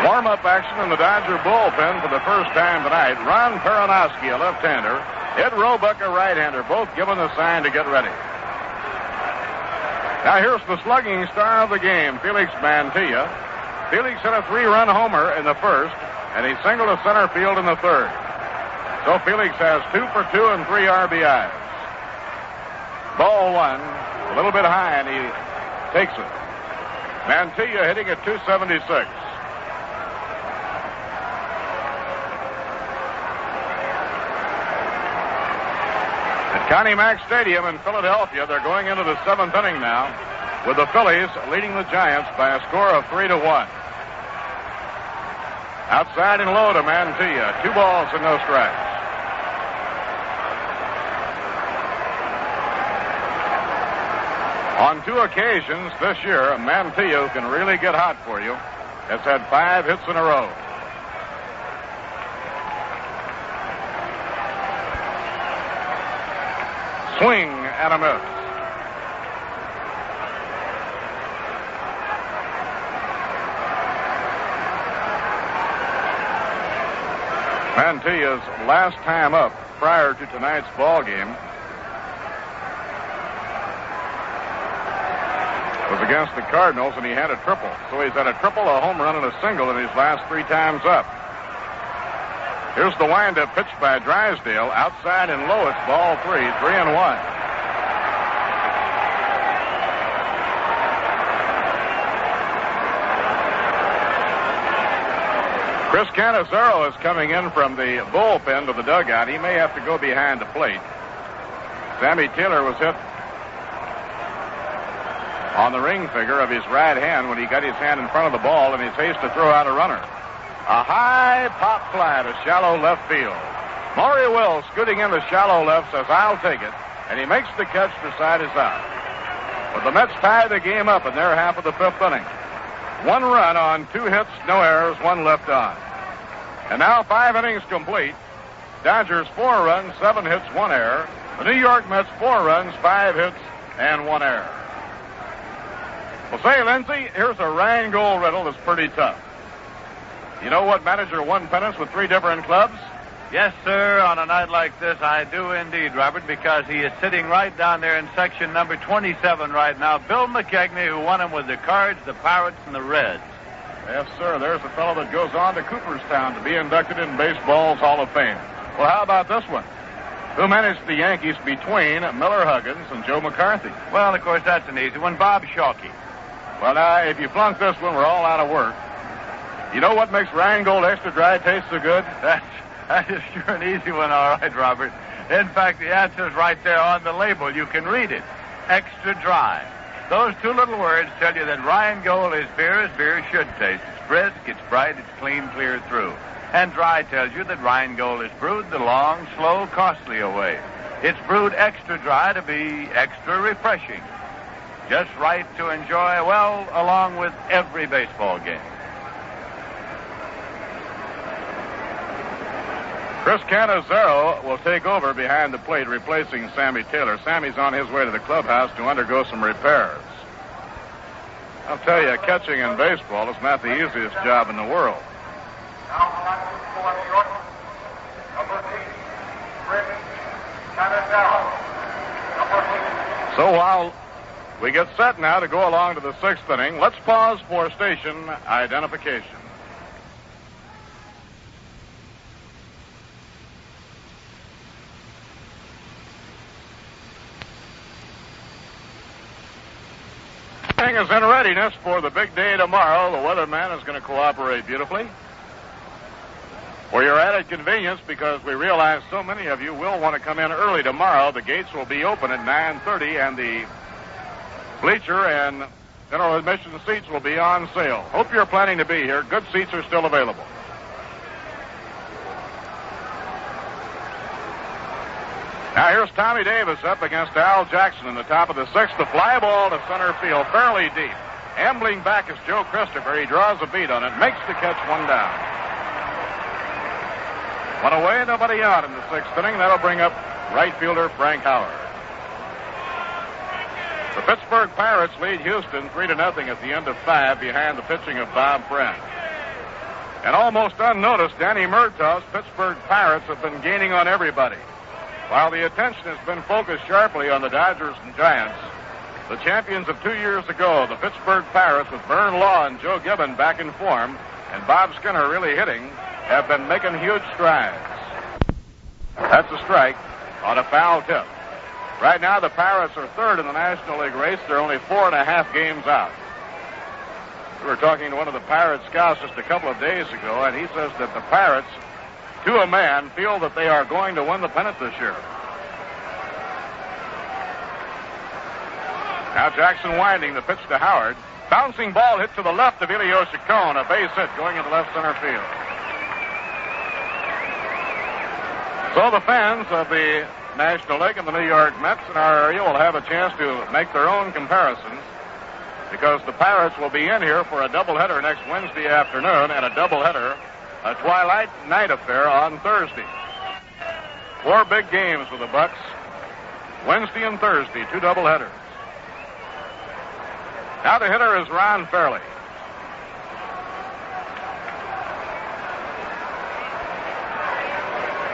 Warm-up action in the Dodger bullpen for the first time tonight. Ron Peronowski, a left-hander. Ed Roebuck, a right-hander. Both given the sign to get ready. Now here's the slugging star of the game, Felix Mantilla. Felix hit a 3-run homer in the first, and he singled to center field in the third. So Felix has 2 for 2 and 3 RBIs. Ball 1, a little bit high, and he takes it. Mantilla hitting at 276. At Connie Mack Stadium in Philadelphia, they're going into the 7th inning now, with the Phillies leading the Giants by a score of 3-1. Outside and low to Mantilla. 2 balls and no strikes. On 2 occasions this year, Mantilla can really get hot for you. Has had 5 hits in a row. Swing and a miss. Mantilla's last time up prior to tonight's ball game was against the Cardinals, and he had a triple. So he's had a triple, a home run, and a single in his last 3 times up. Here's the windup pitch by Drysdale. Outside and low, it's ball 3, 3-1. Chris Cannizzaro is coming in from the bullpen to the dugout. He may have to go behind the plate. Sammy Taylor was hit on the ring finger of his right hand when he got his hand in front of the ball in his haste to throw out a runner. A high pop fly to shallow left field. Maury Wills, scooting in the shallow left, says, "I'll take it," and he makes the catch. The side is out. But the Mets tie the game up in their half of the 5th inning. 1 run on 2 hits, no errors, 1 left on. And now 5 innings complete. Dodgers 4 runs, 7 hits, 1 error. The New York Mets 4 runs, 5 hits, and 1 error. Well, say, Lindsay, here's a Rheingold riddle that's pretty tough. You know what manager won pennants with 3 different clubs? Yes, sir. On a night like this, I do indeed, Robert, because he is sitting right down there in section number 27 right now. Bill McKegney, who won him with the Cards, the Pirates, and the Reds. Yes, sir. There's a fellow that goes on to Cooperstown to be inducted in baseball's Hall of Fame. Well, how about this one? Who managed the Yankees between Miller Huggins and Joe McCarthy? Well, of course, that's an easy one. Bob Shalkey. Well, now, if you flunk this one, we're all out of work. You know what makes Rheingold Extra Dry taste so good? That is sure an easy one, all right, Robert. In fact, the answer's right there on the label. You can read it. Extra dry. Those 2 little words tell you that Rheingold is beer as beer should taste. It's brisk, it's bright, it's clean, clear through. And dry tells you that Rheingold is brewed the long, slow, costly way. It's brewed extra dry to be extra refreshing. Just right to enjoy, well, along with every baseball game. Chris Cannizzaro will take over behind the plate, replacing Sammy Taylor. Sammy's on his way to the clubhouse to undergo some repairs. I'll tell you, catching in baseball is not the easiest job in the world. Now, for New York, number 8, Chris Cannizzaro. Number 8. So while we get set now to go along to the 6th inning, let's pause for station identification. Is in readiness for the big day tomorrow. The weatherman is going to cooperate beautifully. For your added convenience, because we realize so many of you will want to come in early tomorrow, the gates will be open at 9:30, and the bleacher and general admission seats will be on sale. Hope you're planning to be here. Good seats are still available. Now here's Tommy Davis up against Al Jackson in the top of the 6th. The fly ball to center field, fairly deep. Ambling back is Joe Christopher. He draws a beat on it, makes the catch, 1 down. 1 away, nobody out in the 6th inning. That'll bring up right fielder Frank Howard. The Pittsburgh Pirates lead Houston 3-0 at the end of 5 behind the pitching of Bob Friend. And almost unnoticed, Danny Murtaugh's Pittsburgh Pirates have been gaining on everybody. While the attention has been focused sharply on the Dodgers and Giants, the champions of 2 years ago, the Pittsburgh Pirates, with Vern Law and Joe Gibbon back in form and Bob Skinner really hitting, have been making huge strides. That's a strike on a foul tip. Right now, the Pirates are 3rd in the National League race. They're only 4.5 games out. We were talking to one of the Pirate scouts just a couple of days ago, and he says that the Pirates, to a man, feel that they are going to win the pennant this year. Now Jackson winding the pitch to Howard. Bouncing ball hit to the left of Elio Chacon. A base hit going into left center field. So the fans of the National League and the New York Mets in our area will have a chance to make their own comparisons, because the Pirates will be in here for a doubleheader next Wednesday afternoon and a doubleheader, a twilight night affair on Thursday. 4 big games for the Bucks, Wednesday and Thursday, 2 doubleheaders. Now the hitter is Ron Fairley.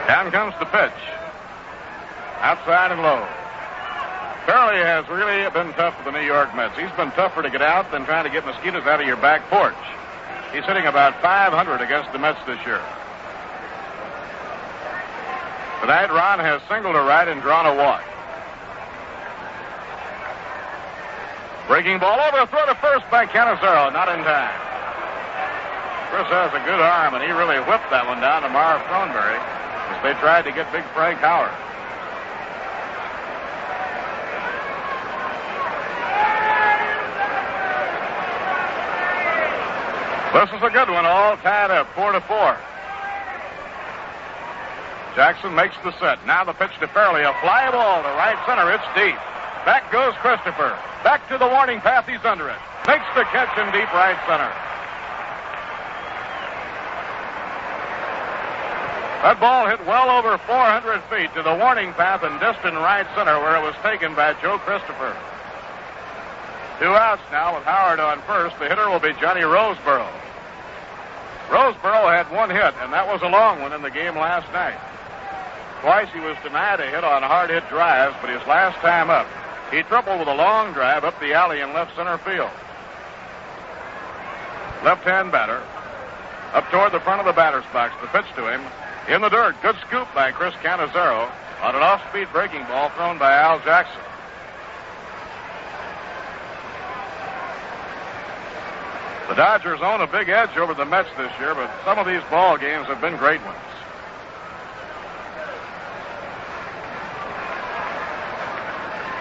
Down comes the pitch. Outside and low. Farley has really been tough for the New York Mets. He's been tougher to get out than trying to get mosquitoes out of your back porch. He's hitting about 500 against the Mets this year. Tonight, Ron has singled to right and drawn a walk. Breaking ball over, throw to first by Canizero, not in time. Chris has a good arm, and he really whipped that one down to Marv Thornberry as they tried to get big Frank Howard. This is a good one, all tied up, 4-4. Jackson makes the set. Now the pitch to Fairley, a fly ball to right center. It's deep. Back goes Christopher. Back to the warning path. He's under it. Makes the catch in deep right center. That ball hit well over 400 feet to the warning path in distant right center where it was taken by Joe Christopher. 2 outs now with Howard on first. The hitter will be Johnny Roseboro. Roseboro had 1 hit, and that was a long one in the game last night. Twice he was denied a hit on hard-hit drives, but his last time up, he tripled with a long drive up the alley in left center field. Left-hand batter, up toward the front of the batter's box. The pitch to him, in the dirt. Good scoop by Chris Canizero on an off-speed breaking ball thrown by Al Jackson. The Dodgers own a big edge over the Mets this year, but some of these ball games have been great ones.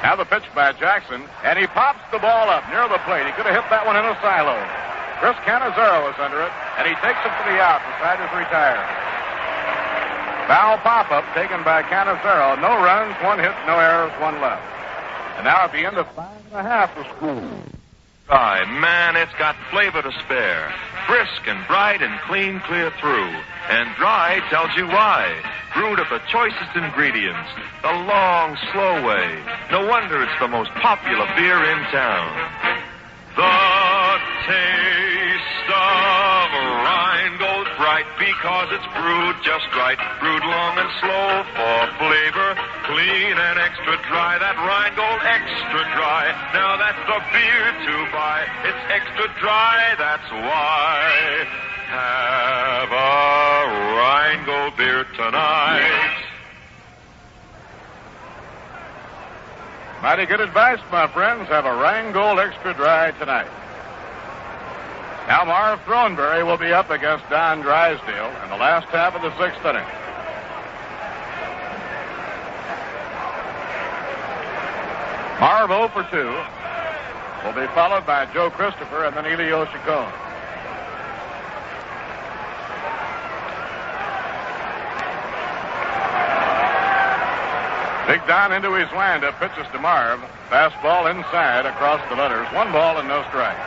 Now the pitch by Jackson, and he pops the ball up near the plate. He could have hit that one in a silo. Chris Canizero is under it, and he takes it to the out. The side is retired. Foul pop-up taken by Canizero. No runs, 1 hit, no errors, 1 left. And now at the end of 5.5 for school. Man, it's got flavor to spare. Brisk and bright and clean clear through. And Dry tells you why. Brewed of the choicest ingredients. The long, slow way. No wonder it's the most popular beer in town. The taste of Rheingold Bright because it's brewed just right. Brewed long and slow for flavor. Clean and extra dry. That Rheingold extra dry. Now that's the beer to buy. It's extra dry, that's why. Have a Rheingold beer tonight. Mighty good advice, my friends. Have a Rheingold Extra Dry tonight. Now Marv Thornberry will be up against Don Drysdale in the last half of the 6th inning. Marv 0 for 2 will be followed by Joe Christopher and then Elio Chacon. Big Don into his windup, pitches to Marv. Fastball inside across the letters. 1 ball and no strikes.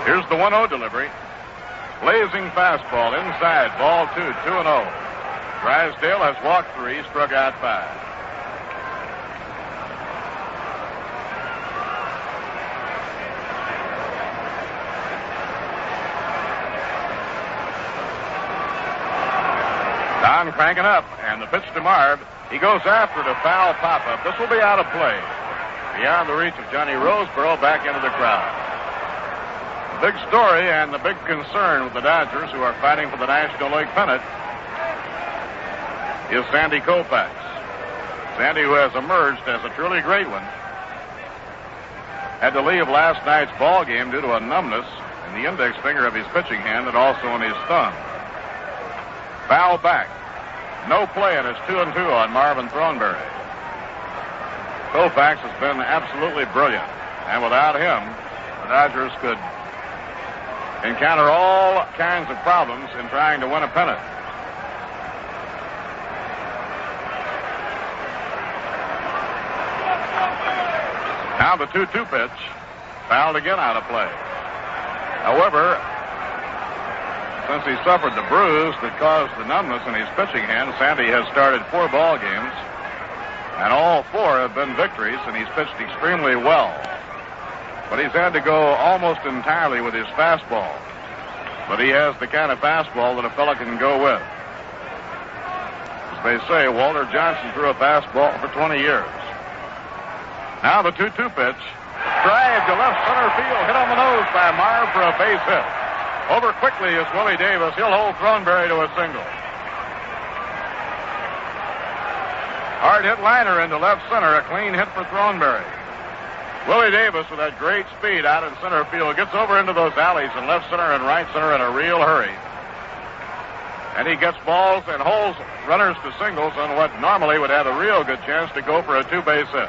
Here's the 1-0 delivery. Blazing fastball inside. Ball 2, 2-0. Drysdale has walked 3, struck out 5. Don cranking up, and the pitch to Marv. He goes after it, a foul pop-up. This will be out of play. Beyond the reach of Johnny Roseboro, back into the crowd. The big story and the big concern with the Dodgers, who are fighting for the National League pennant, is Sandy Koufax. Sandy, who has emerged as a truly great one, had to leave last night's ball game due to a numbness in the index finger of his pitching hand and also in his thumb. Foul back. No play, and it's 2-2 on Marvin Thornberry. Koufax has been absolutely brilliant, and without him, the Dodgers could encounter all kinds of problems in trying to win a pennant. Now the 2-2 pitch, fouled again out of play. However, since he suffered the bruise that caused the numbness in his pitching hand, Sandy has started 4 ball games, and all 4 have been victories, and he's pitched extremely well. but he's had to go almost entirely with his fastball. But he has the kind of fastball that a fella can go with. As they say, Walter Johnson threw a fastball for 20 years. Now the 2-2 pitch. Drive to left center field. Hit on the nose by Marv for a base hit. Over quickly is Willie Davis. He'll hold Thornberry to a single. Hard hit liner into left center. A clean hit for Thornberry. Willie Davis, with that great speed out in center field, gets over into those alleys in left center and right center in a real hurry. And he gets balls and holds runners to singles on what normally would have a real good chance to go for a two-base hit.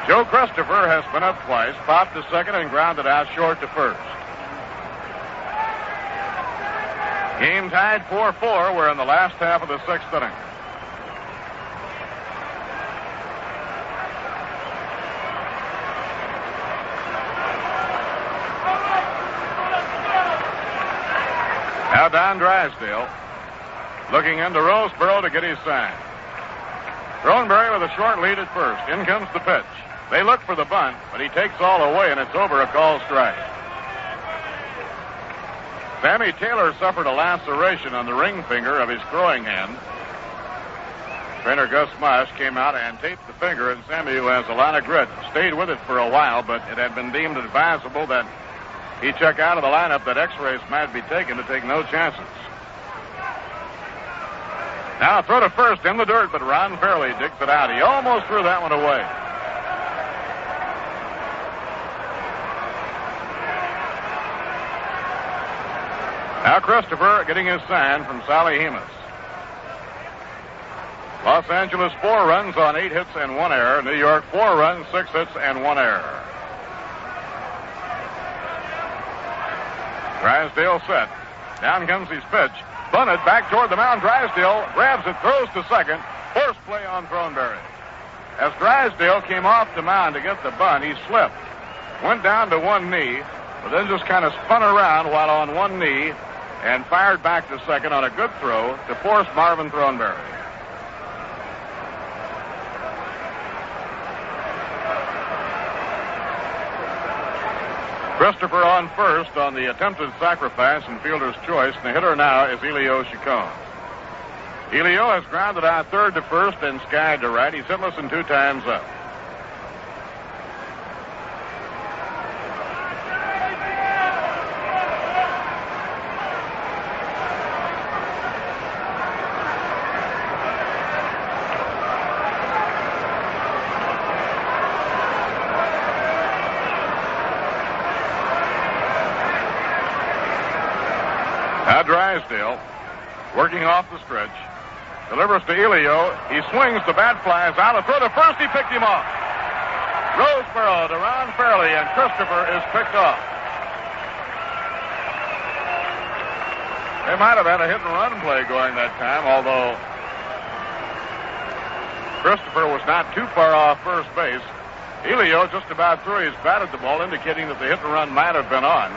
Joe Christopher has been up twice, popped to second, and grounded out short to first. Game tied 4-4. We're in the last half of the sixth inning. Now Don Drysdale looking into Roseboro to get his sign. Thornberry with a short lead at first. In comes the pitch. They look for the bunt, but he takes all away, and it's over, a called strike. Sammy Taylor suffered a laceration on the ring finger of his throwing hand. Trainer Gus Mosh came out and taped the finger, and Sammy, who has a lot of grit, stayed with it for a while, but it had been deemed advisable that he check out of the lineup, that x-rays might be taken to take no chances. Now throw to first in the dirt, but Ron Fairley digs it out. He almost threw that one away. Now Christopher getting his sign from Sally Hemus. Los Angeles 4 runs on 8 hits and 1 error. New York 4 runs, 6 hits and 1 error. Drysdale set. Down comes his pitch. Bunted back toward the mound. Drysdale grabs it, throws to second. Force play on Thornberry. As Drysdale came off the mound to get the bunt, he slipped. Went down to one knee, but then just kind of spun around while on one knee and fired back to second on a good throw to force Marvin Thornberry. Christopher on first on the attempted sacrifice and fielder's choice, and the hitter now is Elio Chacon. Elio has grounded out third to first and skied to right. He's hitless and 2 times up. Now Drysdale, working off the stretch, delivers to Elio. He swings, the bat flies out. A throw to first, he picked him off. Roseboro to Ron Fairley, and Christopher is picked off. They might have had a hit-and-run play going that time, although Christopher was not too far off first base. Elio just about threw his bat at the ball, indicating that the hit-and-run might have been on.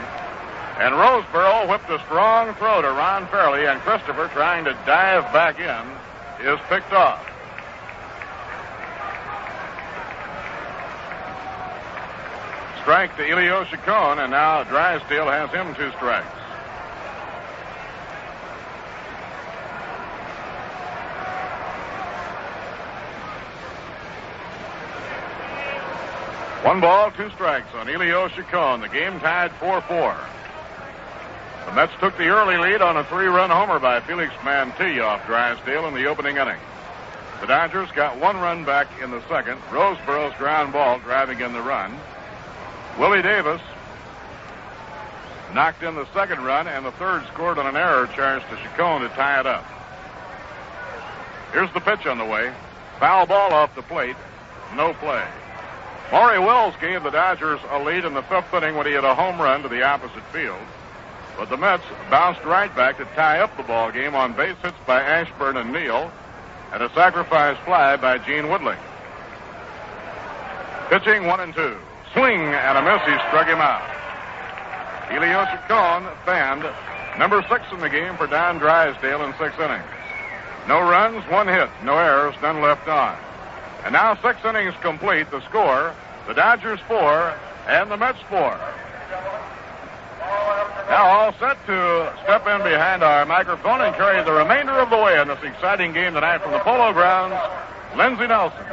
And Roseboro whipped a strong throw to Ron Fairley, and Christopher, trying to dive back in, is picked off. Strike to Elio Chacon, and now Drysdale has him 2 strikes. One ball, 2 strikes on Elio Chacon. The game tied 4-4. The Mets took the early lead on a 3-run homer by Felix Mantilla off Drysdale in the opening inning. The Dodgers got 1 run back in the second. Roseboro's ground ball driving in the run. Willie Davis knocked in the second run, and the third scored on an error charge to Chacon to tie it up. Here's the pitch on the way. Foul ball off the plate. No play. Maury Wills gave the Dodgers a lead in the 5th inning when he hit a home run to the opposite field. But the Mets bounced right back to tie up the ball game on base hits by Ashburn and Neal and a sacrifice fly by Gene Woodley. Pitching 1-2. Swing and a miss. He struck him out. Elio Chacon fanned, number 6 in the game for Don Drysdale in 6 innings. No runs, 1 hit, no errors, none left on. And now 6 innings complete. The score, The Dodgers 4 and the Mets 4. Now all set to step in behind our microphone and carry the remainder of the way in this exciting game tonight from the Polo Grounds, Lindsey Nelson.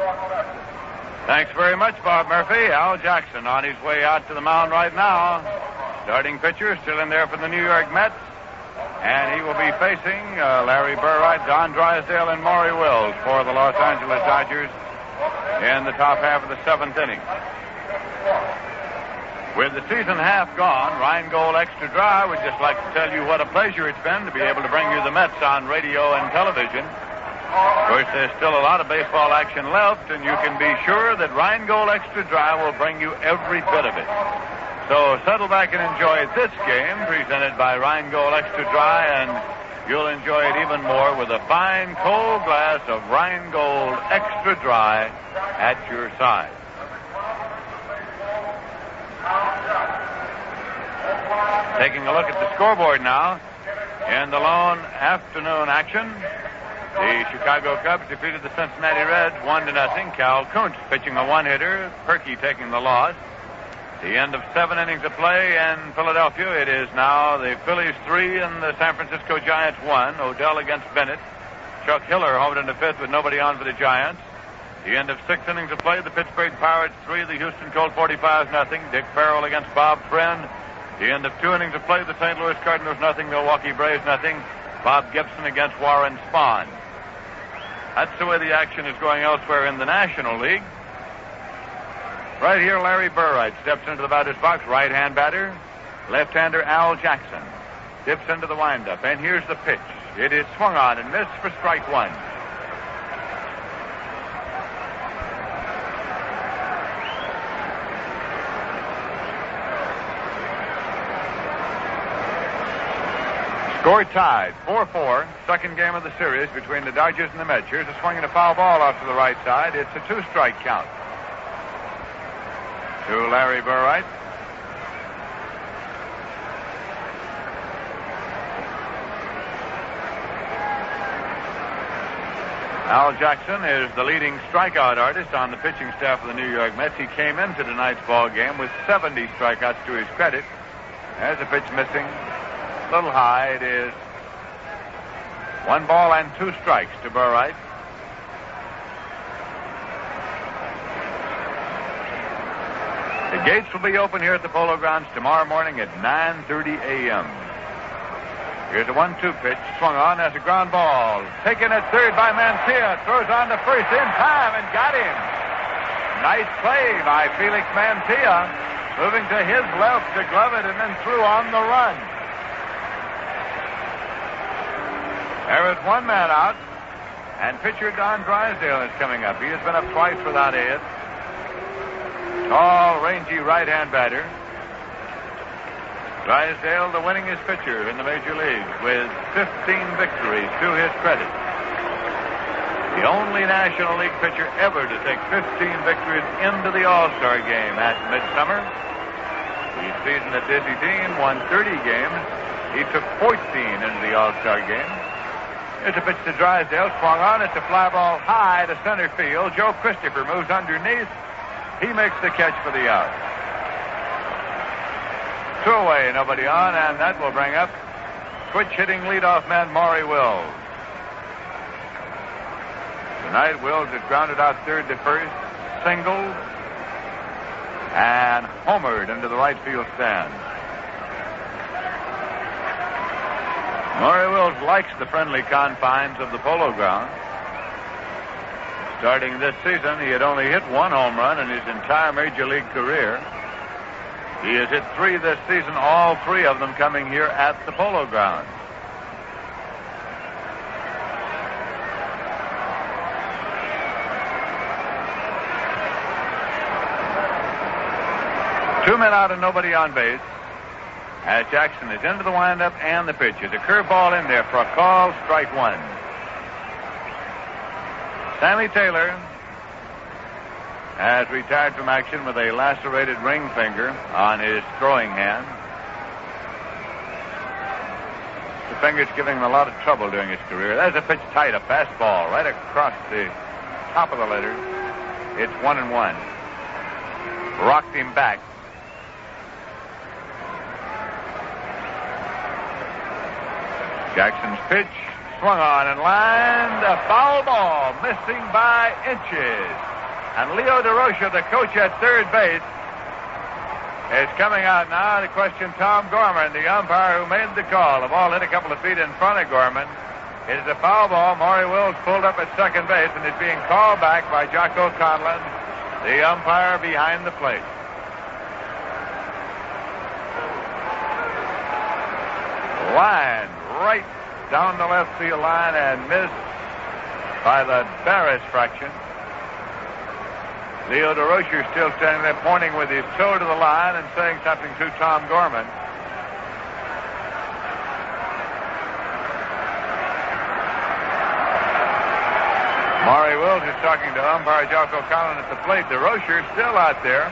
Thanks very much, Bob Murphy. Al Jackson on his way out to the mound right now. Starting pitcher still in there for the New York Mets. And he will be facing Larry Burright, Don Drysdale, and Maury Wills for the Los Angeles Dodgers in the top half of the 7th inning. With the season half gone, Rheingold Extra Dry would just like to tell you what a pleasure it's been to be able to bring you the Mets on radio and television. Of course, there's still a lot of baseball action left, and you can be sure that Rheingold Extra Dry will bring you every bit of it. So settle back and enjoy this game presented by Rheingold Extra Dry, and you'll enjoy it even more with a fine cold glass of Rheingold Extra Dry at your side. Taking a look at the scoreboard now. In the lone afternoon action, the Chicago Cubs defeated the Cincinnati Reds 1-0. Cal Kuntz pitching a one-hitter, Perky taking the loss. The end of 7 innings of play in Philadelphia. It is now the Phillies 3 and the San Francisco Giants 1. Odell against Bennett. Chuck Hiller homered in the 5th with nobody on for the Giants. The end of 6 innings of play, the Pittsburgh Pirates 3, the Houston Colts 45-0. Dick Farrell against Bob Friend. The end of 2 innings of play, the St. Louis Cardinals 0, Milwaukee Braves 0. Bob Gibson against Warren Spahn. That's the way the action is going elsewhere in the National League. Right here, Larry Burright steps into the batter's box, right-hand batter. Left-hander Al Jackson dips into the windup, and here's the pitch. It is swung on and missed for strike 1. Score tied, 4-4, second game of the series between the Dodgers and the Mets. Here's a swing and a foul ball off to the right side. It's a 2-strike count to Larry Burright. Al Jackson is the leading strikeout artist on the pitching staff of the New York Mets. He came into tonight's ball game with 70 strikeouts to his credit. There's a pitch missing. A little high. It is 1 ball and 2 strikes to Burright. The gates will be open here at the Polo Grounds tomorrow morning at 9:30 a.m. Here's a 1-2 pitch. Swung on. That's a ground ball. Taken at third by Mancia. Throws on to first in time and got him. Nice play by Felix Mancia. Moving to his left to glove it and then threw on the run. There is 1 man out, and pitcher Don Drysdale is coming up. He has been up twice without a hit. Tall, rangy right-hand batter. Drysdale, the winningest pitcher in the major leagues, with 15 victories to his credit. The only National League pitcher ever to take 15 victories into the All-Star game at midsummer. The season that Dizzy Dean won 30 games. He took 14 into the All-Star game. Here's a pitch to Drysdale. Swung on. It's a fly ball high to center field. Joe Christopher moves underneath. He makes the catch for the out. 2 away, nobody on, and that will bring up switch-hitting leadoff man Maury Wills. Tonight, Wills has grounded out third to first, singled, and homered into the right field stand. Maury Wills likes the friendly confines of the Polo Grounds. Starting this season, he had only hit 1 home run in his entire Major League career. He has hit 3 this season, all 3 of them coming here at the Polo Grounds. Two men out and nobody on base. As Jackson is into the windup and the pitch. There's a curveball in there for a call, strike 1. Sammy Taylor has retired from action with a lacerated ring finger on his throwing hand. The finger's giving him a lot of trouble during his career. There's a pitch tight, a fastball right across the top of the letter. It's 1-1. rocked him back. Jackson's pitch swung on and lined a foul ball, missing by inches. And Leo DeRocher, the coach at third base, is coming out now to question Tom Gorman, the umpire who made the call. The ball hit a couple of feet in front of Gorman. It is a foul ball. Maury Wills pulled up at second base and is being called back by Jocko Conlon, the umpire behind the plate. Line right down the left field line and missed by the barest fraction. Leo DeRocher still standing there pointing with his toe to the line and saying something to Tom Gorman. Maury Wills is talking to umpire Jocko Conlon at the plate. DeRocher still out there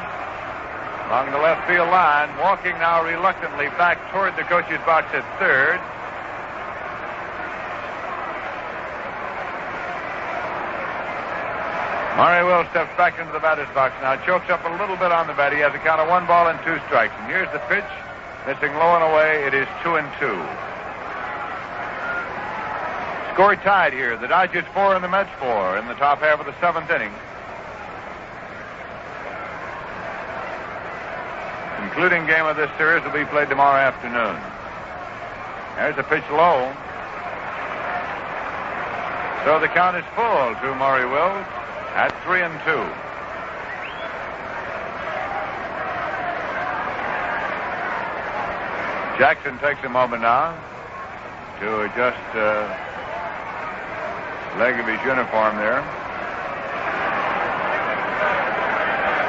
along the left field line, walking now reluctantly back toward the coach's box at third. Maury Wills steps back into the batter's box now, chokes up a little bit on the bat. He has a count of 1 ball and 2 strikes. And here's the pitch, missing low and away. It is 2-2. Score tied here. The Dodgers 4 and the Mets 4 in the top half of the 7th inning. Concluding game of this series will be played tomorrow afternoon. There's a pitch low. So the count is full to Maury Wills at 3-2. Jackson takes a moment now to adjust the leg of his uniform there.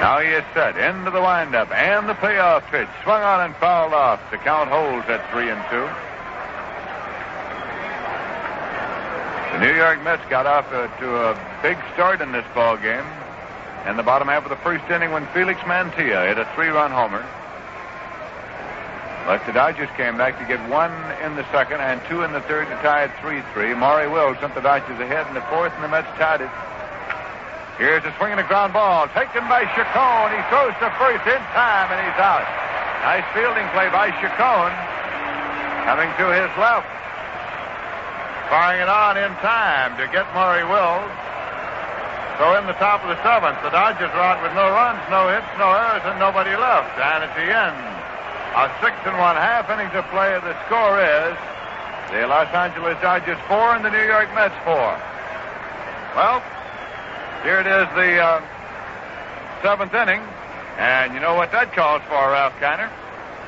Now he is set into the windup and the payoff pitch. Swung on and fouled off. The count holds at 3-2. The New York Mets got off to a big start in this ball game in the bottom half of the first inning when Felix Mantilla hit a 3-run homer. But the Dodgers came back to get 1 in the second and 2 in the third to tie at 3-3. Maury Wills sent the Dodgers ahead in the fourth, and the Mets tied it. Here's a swing and a ground ball taken by Chacon. He throws to first in time, and he's out. Nice fielding play by Chacon. Coming to his left. Firing it on in time to get Maury Wills. So in the top of the 7th, the Dodgers are out with no runs, no hits, no errors, and nobody left. And at the end of 6 1/2 innings of play, the score is the Los Angeles Dodgers 4 and the New York Mets 4. Well, here it is, the 7th inning. And you know what that calls for, Ralph Kiner?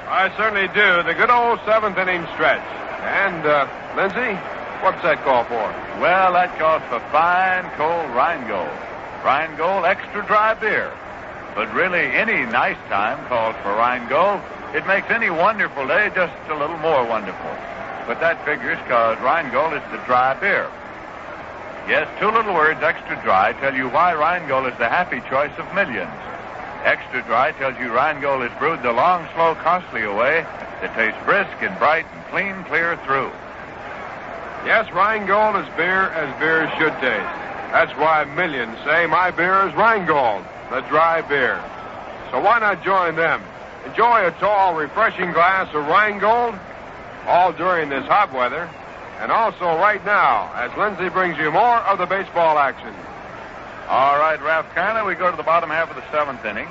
I certainly do. The good old 7th inning stretch. And, Lindsay, what's that call for? Well, that calls for fine, cold Rheingold. Rheingold extra dry beer. But really, any nice time calls for Rheingold. It makes any wonderful day just a little more wonderful. But that figures because Rheingold is the dry beer. Yes, 2 little words, extra dry, tell you why Rheingold is the happy choice of millions. Extra dry tells you Rheingold is brewed the long, slow, costly way that tastes brisk and bright and clean, clear through. Yes, Rheingold is beer as beer should taste. That's why millions say my beer is Rheingold, the dry beer. So why not join them? Enjoy a tall, refreshing glass of Rheingold all during this hot weather. And also right now, as Lindsay brings you more of the baseball action. All right, Ralph Kiner, we go to the bottom half of the 7th inning.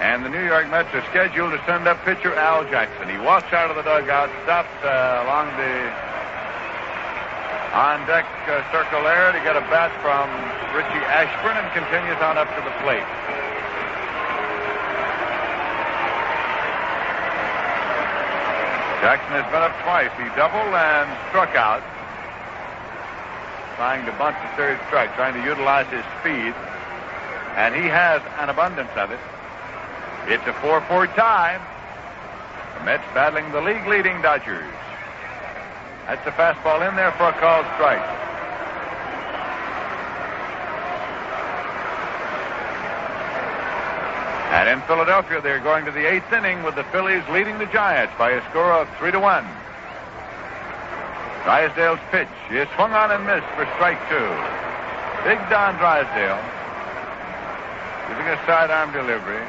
And the New York Mets are scheduled to send up pitcher Al Jackson. He walks out of the dugout, stops along the on-deck circle there to get a bat from Richie Ashburn and continues on up to the plate. Jackson has been up twice. He doubled and struck out, trying to bunt the third strike, trying to utilize his speed, and he has an abundance of it. It's a 4-4 tie. The Mets battling the league-leading Dodgers. That's a fastball in there for a called strike. And in Philadelphia, they're going to the 8th inning with the Phillies leading the Giants by a score of 3-1. Drysdale's pitch is swung on and missed for strike 2. Big Don Drysdale Giving a sidearm delivery.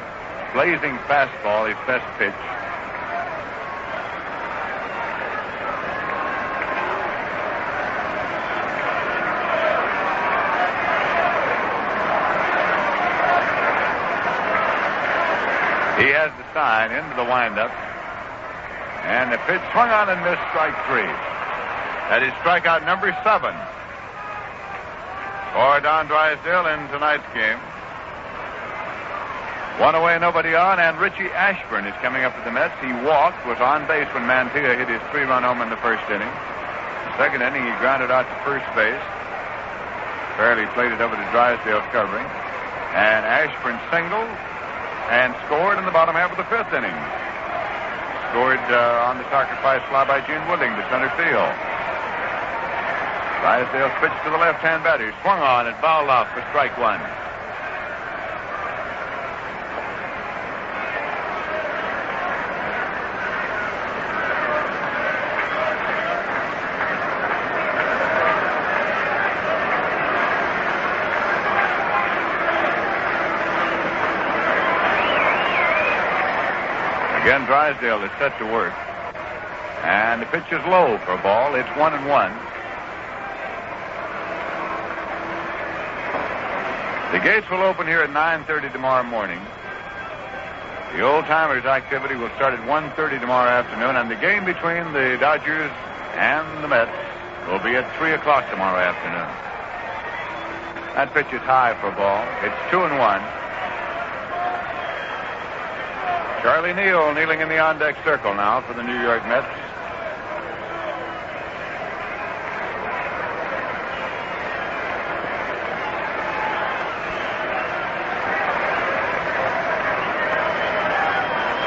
Blazing fastball, his best pitch. He has the sign into the windup. And the pitch swung on and missed, strike 3. That is strikeout number 7 for Don Drysdale in tonight's game. One away, nobody on, and Richie Ashburn is coming up to the Mets. He walked, was on base when Mantilla hit his 3-run home in the first inning. The second inning, he grounded out to first base. Fairly played it over to Drysdale's covering. And Ashburn singled and scored in the bottom half of the 5th inning. Scored on the sacrifice fly by Gene Woodling to center field. Drysdale's pitch to the left-hand batter. Swung on and fouled off for strike 1. Again, Drysdale is set to work. And the pitch is low for a ball. It's 1-1. The gates will open here at 9:30 tomorrow morning. The old-timers activity will start at 1:30 tomorrow afternoon, and the game between the Dodgers and the Mets will be at 3 o'clock tomorrow afternoon. That pitch is high for a ball. It's 2-1. Charlie Neal kneeling in the on-deck circle now for the New York Mets.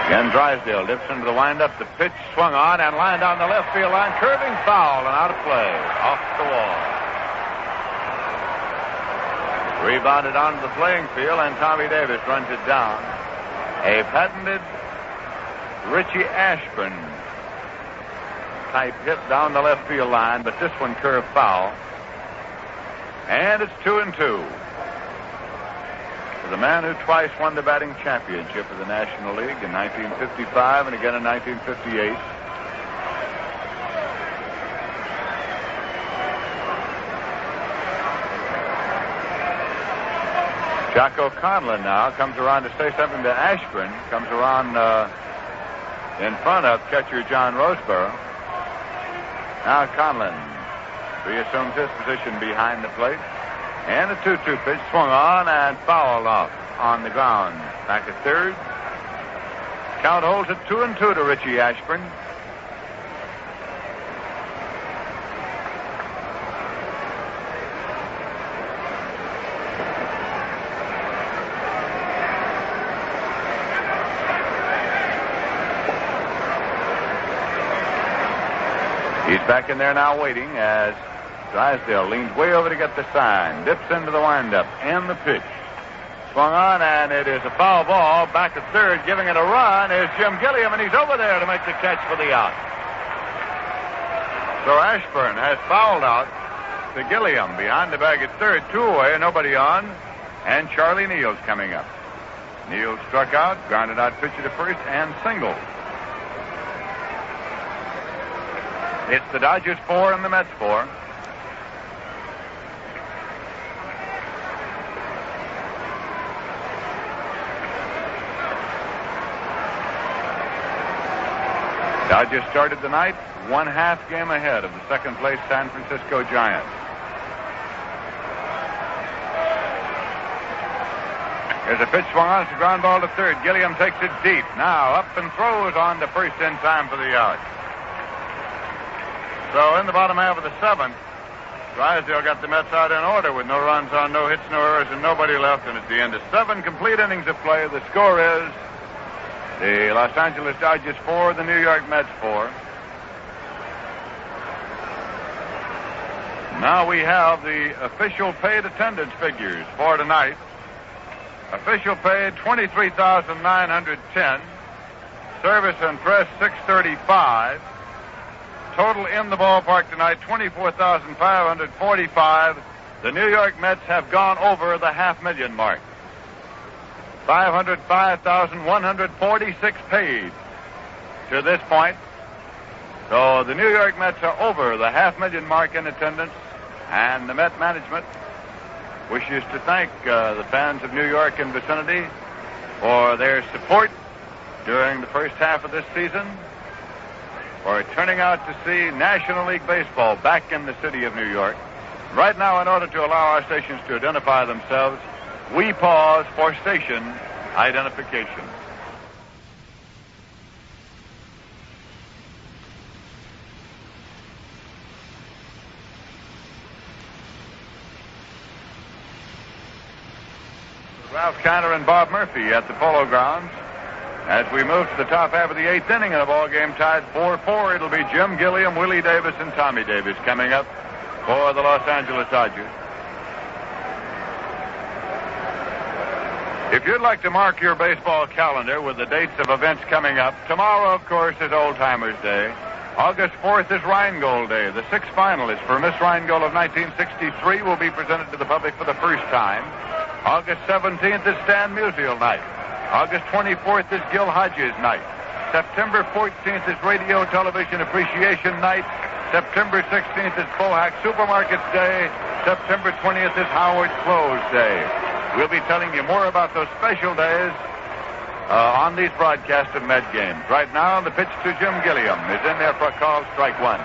Again, Drysdale dips into the windup. The pitch swung on and lined down the left field line. Curving foul and out of play. Off the wall. Rebounded onto the playing field, and Tommy Davis runs it down. A patented Richie Ashburn type hit down the left field line, but this one curved foul. And it's 2-2. For the man who twice won the batting championship of the National League in 1955 and again in 1958. Jocko Conlon now comes around to say something to Ashburn. Comes around in front of catcher John Roseborough. Now Conlon reassumes his position behind the plate. And the 2-2 pitch swung on and fouled off on the ground. Back at third. Count holds it 2-2 to Richie Ashburn. He's back in there now waiting as Drysdale leans way over to get the sign. Dips into the windup and the pitch. Swung on, and it is a foul ball. Back at third, giving it a run is Jim Gilliam, and he's over there to make the catch for the out. So Ashburn has fouled out to Gilliam behind the bag at third. 2 away, nobody on, and Charlie Neal's coming up. Neal struck out, grounded out pitcher to first, and singled. It's the Dodgers 4 and the Mets 4. Dodgers started the night 1/2 game ahead of the second-place San Francisco Giants. There's a pitch swung on. It's a ground ball to third. Gilliam takes it deep. Now up and throws on to first in time for the out. So in the bottom half of the 7th, Drysdale got the Mets out in order with no runs on, no hits, no errors, and nobody left. And at the end of 7 complete innings of play, the score is the Los Angeles Dodgers 4, the New York Mets 4. Now we have the official paid attendance figures for tonight. Official paid $23,910. Service and press $635. Total in the ballpark tonight, $24,545. The New York Mets have gone over the $500,000 mark. 505,146 paid to this point. So the New York Mets are over the 500,000 mark in attendance, and the Met management wishes to thank the fans of New York and vicinity for their support during the first half of this season, for turning out to see National League Baseball back in the city of New York. Right now, in order to allow our stations to identify themselves, we pause for station identification. Ralph Kiner and Bob Murphy at the Polo Grounds. As we move to the top half of the 8th inning of the ball game, tied 4-4, it'll be Jim Gilliam, Willie Davis, and Tommy Davis coming up for the Los Angeles Dodgers. If you'd like to mark your baseball calendar with the dates of events coming up, tomorrow, of course, is Old Timers Day. August 4th is Rheingold Day. The 6 finalists for Miss Rheingold of 1963 will be presented to the public for the first time. August 17th is Stan Musial Night. August 24th is Gil Hodges Night. September 14th is Radio Television Appreciation Night. September 16th is Bohack Supermarkets Day. September 20th is Howard Close Day. We'll be telling you more about those special days on these broadcasts of Met games. Right now, the pitch to Jim Gilliam is in there for a call, strike one.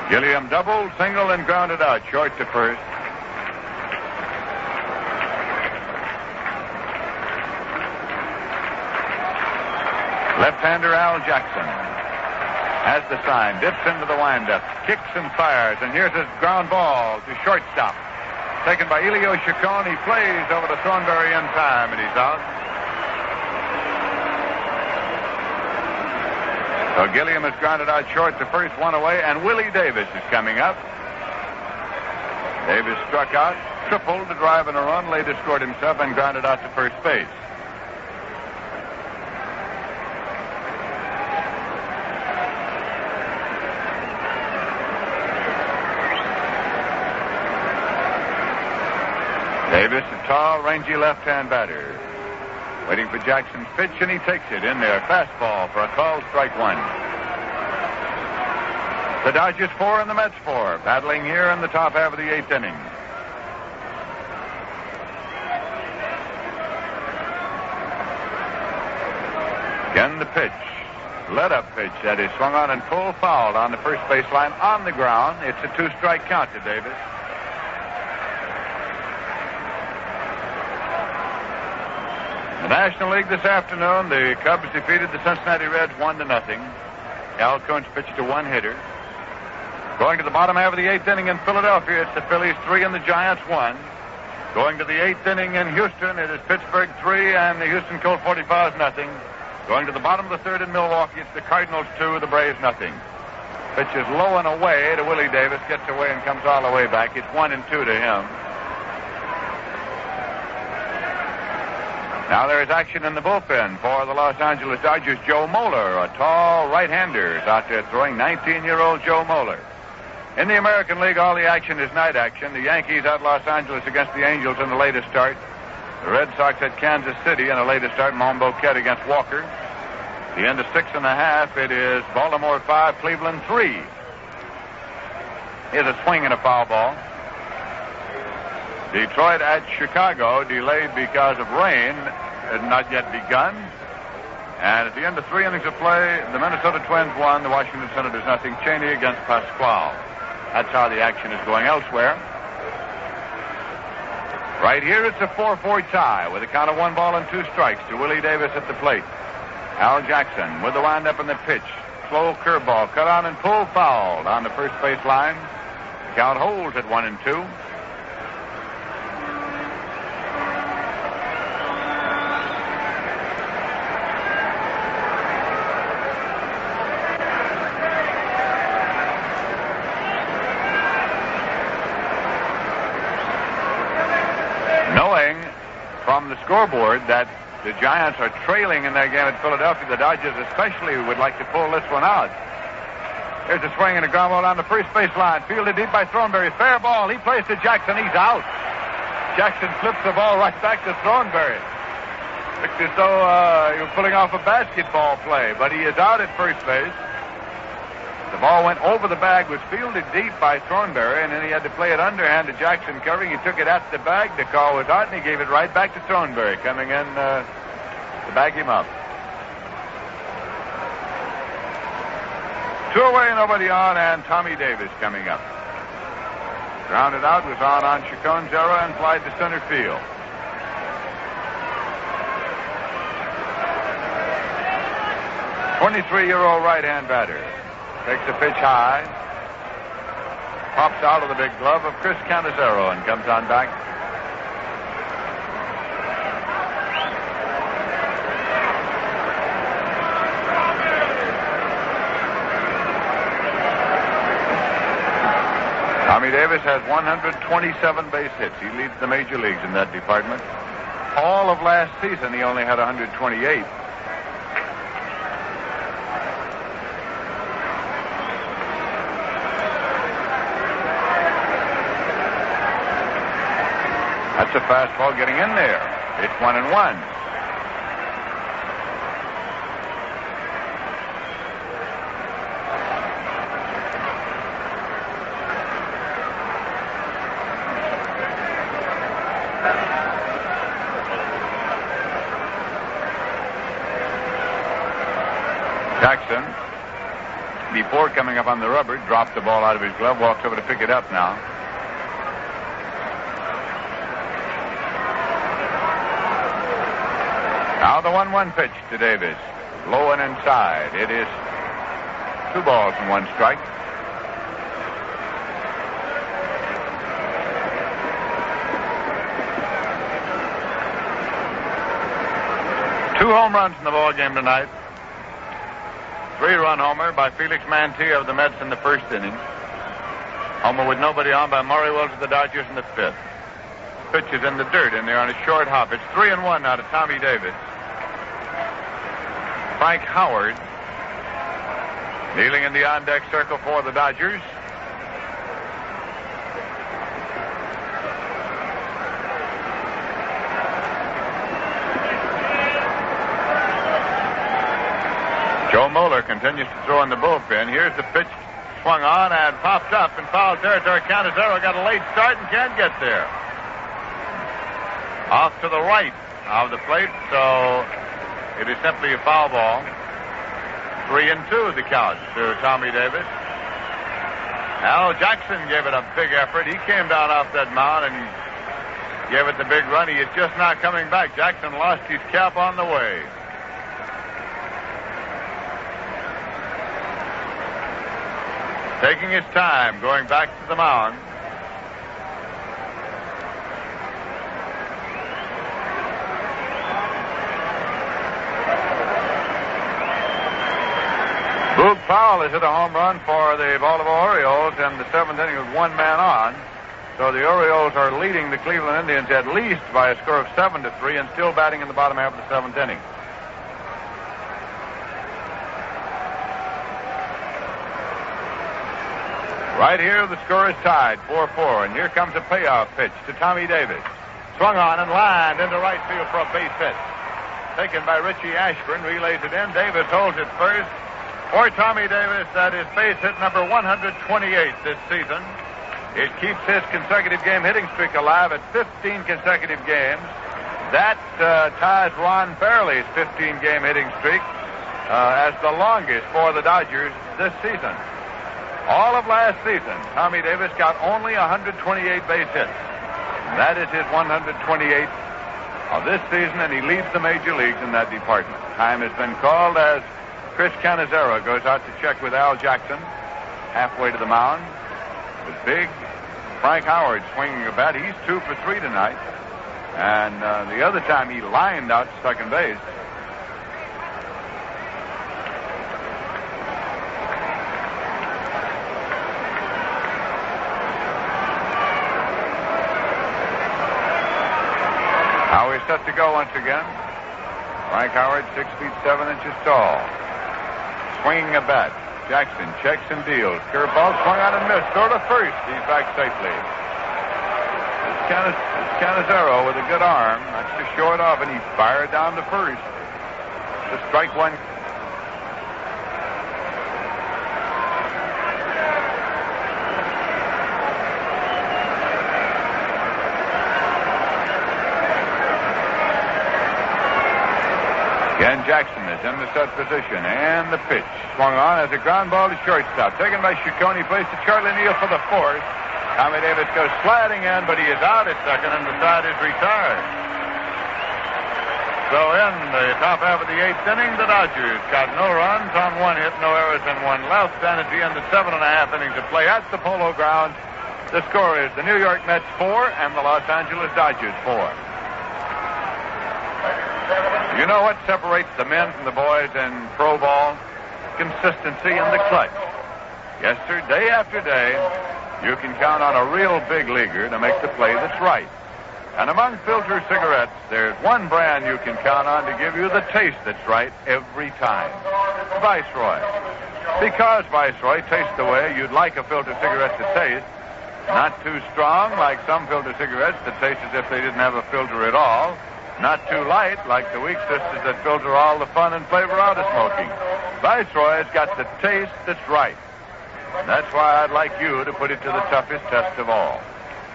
Gilliam doubled, single, and grounded out, short to first. Left-hander Al Jackson has the sign, dips into the windup, kicks and fires, and here's his ground ball to shortstop. Taken by Elio Chacon. He plays over to Thornberry in time, and he's out. So Gilliam has grounded out short to first, one away, and Willie Davis is coming up. Davis struck out, tripled to drive in a run, later scored himself and grounded out to first base. Davis, a tall, rangy left-hand batter. Waiting for Jackson's pitch, and he takes it in there. Fastball for a call, strike one. The Dodgers 4 and the Mets 4, battling here in the top half of the 8th inning. Again, the pitch. Let-up pitch that is swung on and full foul on the first baseline on the ground. It's a 2-strike count to Davis. The National League this afternoon, the Cubs defeated the Cincinnati Reds 1-0. Al Kuntz pitched a one-hitter. Going to the bottom half of the 8th inning in Philadelphia, it's the Phillies 3 and the Giants 1. Going to the 8th inning in Houston, it is Pittsburgh 3 and the Houston Colt 45s 0. Going to the bottom of the 3rd in Milwaukee, it's the Cardinals 2, the Braves 0. Pitch is low and away to Willie Davis, gets away and comes all the way back. It's 1-2 to him. Now there is action in the bullpen for the Los Angeles Dodgers. Joe Moeller, a tall right-hander, is out there throwing. 19-year-old Joe Moeller. In the American League, all the action is night action. The Yankees at Los Angeles against the Angels in the latest start. The Red Sox at Kansas City in the latest start. Monboquette against Walker. The end of 6.5. It is Baltimore 5, Cleveland 3. Here's a swing and a foul ball. Detroit at Chicago, delayed because of rain, had not yet begun. And at the end of 3 innings of play, the Minnesota Twins won, the Washington Senators 0. Cheney against Pasquale. That's how the action is going elsewhere. Right here, it's a 4-4 tie with a count of 1 ball and 2 strikes to Willie Davis at the plate. Al Jackson with the windup and the pitch. Slow curveball, cut on and pulled foul on the first base line. The count holds at 1-2. From the scoreboard that the Giants are trailing in their game at Philadelphia, the Dodgers especially would like to pull this one out. Here's a swing and a ground ball down the first base line. Fielded deep by Thornberry. Fair ball. He plays to Jackson. He's out. Jackson flips the ball right back to Thornberry. Looked as though he was pulling off a basketball play, but he is out at first base. The ball went over the bag, was fielded deep by Thornberry, and then he had to play it underhand to Jackson covering. He took it at the bag. The call was out, and he gave it right back to Thornberry, coming in to bag him up. 2 away, nobody on, and Tommy Davis coming up. Grounded out was on Chacon's error and flied to center field. "23-year-old right-hand batter. Takes a pitch high. Pops out of the big glove of Chris Canizero and comes on back. Tommy Davis has 127 base hits. He leads the major leagues in that department. All of last season, he only had 128. That's a fastball getting in there. It's 1-1. Jackson, before coming up on the rubber, dropped the ball out of his glove, walks over to pick it up now. Now the 1-1 pitch to Davis. Low and inside. It is 2 balls and 1 strike. Two home runs in the ball game tonight. 3-run homer by Felix Mantilla of the Mets in the first inning. Homer with nobody on by Maury Wells of the Dodgers in the 5th. Pitch is in the dirt in there on a short hop. It's 3-1 now to Tommy Davis. Frank Howard kneeling in the on-deck circle for the Dodgers. Joe Moeller continues to throw in the bullpen. Here's the pitch swung on and popped up in foul territory. Canizero got a late start and can't get there. Off to the right of the plate, so it is simply a foul ball. 3-2 the count to Tommy Davis. Al Jackson gave it a big effort. He came down off that mound and gave it the big run. He is just not coming back. Jackson lost his cap on the way. Taking his time, going back to the mound. Boog Powell has hit a home run for the Baltimore Orioles in the 7th inning with 1 man on. So the Orioles are leading the Cleveland Indians at least by a score of 7-3 and still batting in the bottom half of the 7th inning. Right here, the score is tied, 4-4, and here comes a payoff pitch to Tommy Davis. Swung on and lined into right field for a base hit. Taken by Richie Ashburn, relays it in. Davis holds it first. For Tommy Davis, that is base hit number 128 this season. It keeps his consecutive game hitting streak alive at 15 consecutive games. That ties Ron Fairley's 15-game hitting streak as the longest for the Dodgers this season. All of last season, Tommy Davis got only 128 base hits. That is his 128th of this season, and he leads the major leagues in that department. Time has been called as Chris Canizero goes out to check with Al Jackson halfway to the mound. The big Frank Howard swinging a bat. He's 2 for 3 tonight. And the other time he lined out to second base. Now he's set to go once again. Frank Howard, 6 feet 7 inches tall. Swinging a bat. Jackson checks and deals. Curveball swung on and missed. Throw to first. He's back safely. Canizero with a good arm. That's to show it off, and he fired down to first. To strike one. Again, Jackson is in the set position, and the pitch swung on as a ground ball to shortstop. Taken by Ciccone, placed to Charlie Neal for the fourth. Tommy Davis goes sliding in, but he is out at second, and the side is retired. So in the top half of the eighth inning, the Dodgers got no runs on one hit, no errors, and one left. And at the end of 7.5 innings of play at the Polo Grounds, the score is the New York Mets 4 and the Los Angeles Dodgers 4. You know what separates the men from the boys in pro ball? Consistency in the clutch. Yes, sir, day after day, you can count on a real big leaguer to make the play that's right. And among filter cigarettes, there's one brand you can count on to give you the taste that's right every time. Viceroy. Because Viceroy tastes the way you'd like a filter cigarette to taste. Not too strong like some filter cigarettes that taste as if they didn't have a filter at all. Not too light like the weak sisters that filter all the fun and flavor out of smoking. Viceroy's got the taste that's right. And that's why I'd like you to put it to the toughest test of all.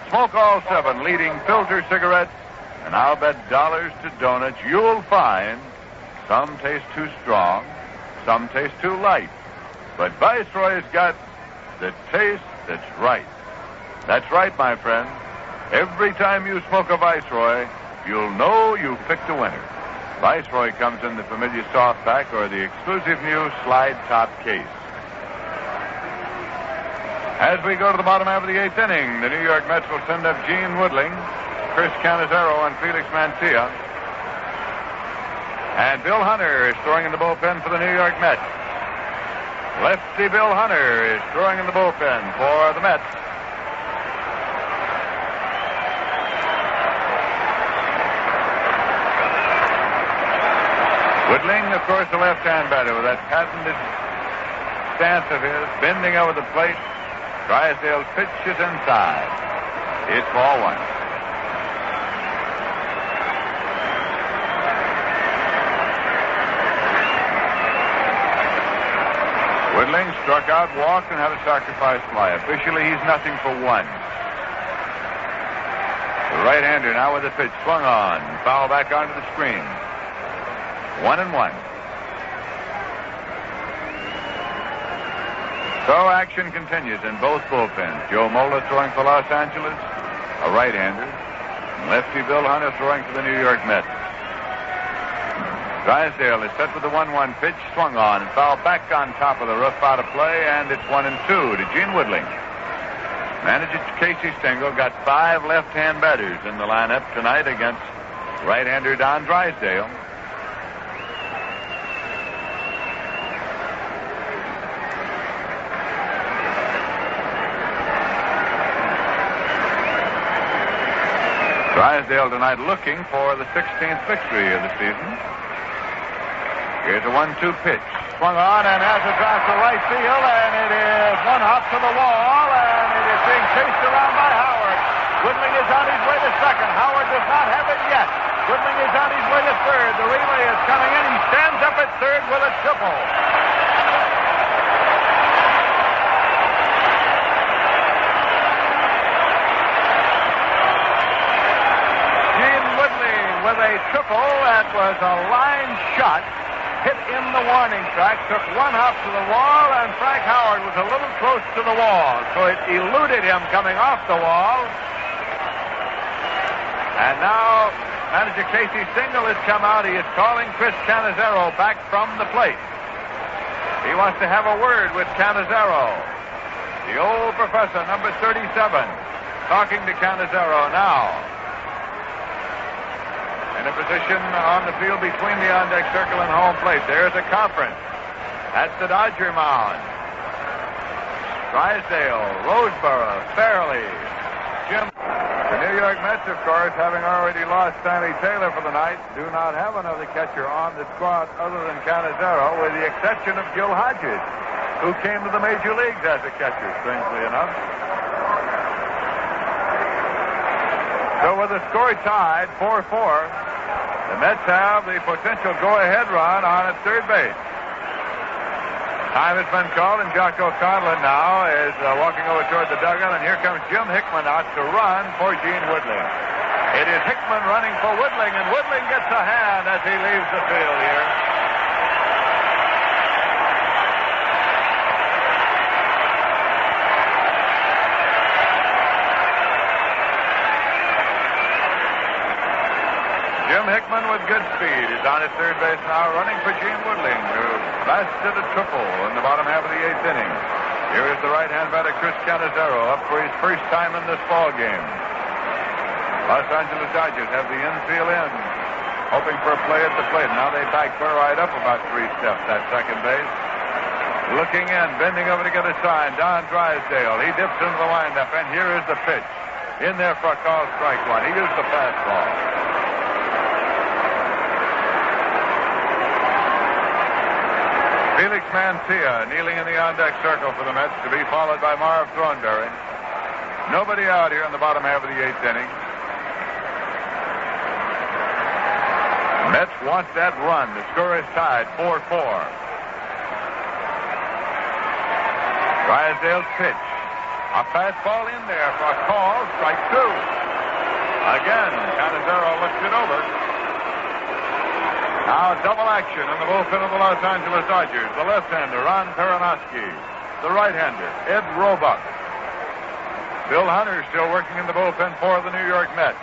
Smoke all 7 leading filter cigarettes, and I'll bet dollars to donuts you'll find some taste too strong, some taste too light. But Viceroy's got the taste that's right. That's right, my friend. Every time you smoke a Viceroy, you'll know you've picked a winner. Viceroy comes in the familiar soft pack or the exclusive new slide top case. As we go to the bottom half of the eighth inning, the New York Mets will send up Gene Woodling, Chris Canizero, and Felix Mancia. And Bill Hunter is throwing in the bullpen for the New York Mets. Lefty Bill Hunter is throwing in the bullpen for the Mets. Woodling, of course, the left-hand batter with that patented stance of his, bending over the plate. Drysdale's pitch is inside. It's ball 1. Woodling struck out, walked, and had a sacrifice fly. Officially, he's nothing for 1. The right-hander now with the pitch swung on. Foul back onto the screen. 1-1. So action continues in both bullpens. Joe Mola throwing for Los Angeles, a right-hander. And lefty Bill Hunter throwing for the New York Mets. Drysdale is set with the 1-1 pitch, swung on, and fouled back on top of the roof out of play, and it's 1-2 to Gene Woodling. Manager Casey Stengel got 5 left-hand batters in the lineup tonight against right-hander Don Drysdale. Drysdale tonight looking for the 16th victory of the season. Here's a 1-2 pitch. Swung on and has a drive to right field, and it is one hop to the wall, and it is being chased around by Howard. Woodling is on his way to second. Howard does not have it yet. Woodling is on his way to third. The relay is coming in. He stands up at third with a triple. With a triple that was a line shot, hit in the warning track, took one hop to the wall, and Frank Howard was a little close to the wall, so it eluded him coming off the wall. And now manager Casey Stengel has come out. He is calling Chris Canizero back from the plate. He wants to have a word with Canizero. The old professor, number 37, talking to Canizero now. In a position on the field between the on-deck circle and home plate. There's a conference. That's the Dodger mound. Drysdale, Roseboro, Fairley, Jim. The New York Mets, of course, having already lost Stanley Taylor for the night, do not have another catcher on the squad other than Canizero, with the exception of Gil Hodges. who came to the major leagues as a catcher, strangely enough. So with the score tied, 4-4, the Mets have the potential go-ahead run on at third base. Time has been called, and Jocko Conlon now is walking over toward the dugout, and here comes Jim Hickman out to run for Gene Woodling. It is Hickman running for Woodling, and Woodling gets a hand as he leaves the field here. Jim Hickman with good speed is on at third base now, running for Gene Woodling, who blasted a triple in the bottom half of the eighth inning. Here is the right-hand batter, Chris Cannizzaro, up for his first time in this ball game. Los Angeles Dodgers have the infield in, hoping for a play at the plate. Now they back clear right up about 3 steps at second base. Looking in, bending over to get a sign, Don Drysdale. He dips into the windup, and here is the pitch. In there for a call, strike one. He used the fastball. Felix Mantilla kneeling in the on-deck circle for the Mets, to be followed by Marv Thornberry. Nobody out here in the bottom half of the eighth inning. Mets want that run. The score is tied 4-4. Drysdale's pitch. A fastball in there for a call. Strike two. Again, Cannizzaro looks it over. Now double action in the bullpen of the Los Angeles Dodgers. The left-hander, Ron Peronoski. The right-hander, Ed Roebuck. Bill Hunter still working in the bullpen for the New York Mets.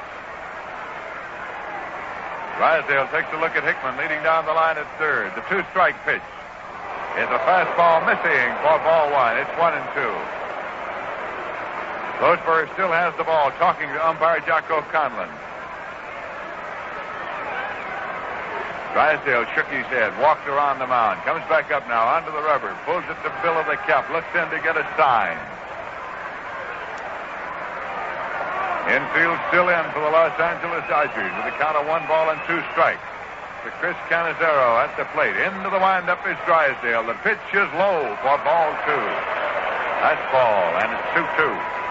Drysdale takes a look at Hickman leading down the line at third. The two-strike pitch is a fastball missing for ball one. It's 1-2. Losberg still has the ball, talking to umpire Jocko Conlon. Drysdale shook his head, walked around the mound, comes back up now onto the rubber, pulls at the bill of the cap, looks in to get a sign. Infield still in for the Los Angeles Dodgers with a count of 1 ball and 2 strikes. To Chris Cannizzaro at the plate. Into the windup is Drysdale. The pitch is low for ball 2. That's ball, and it's 2-2.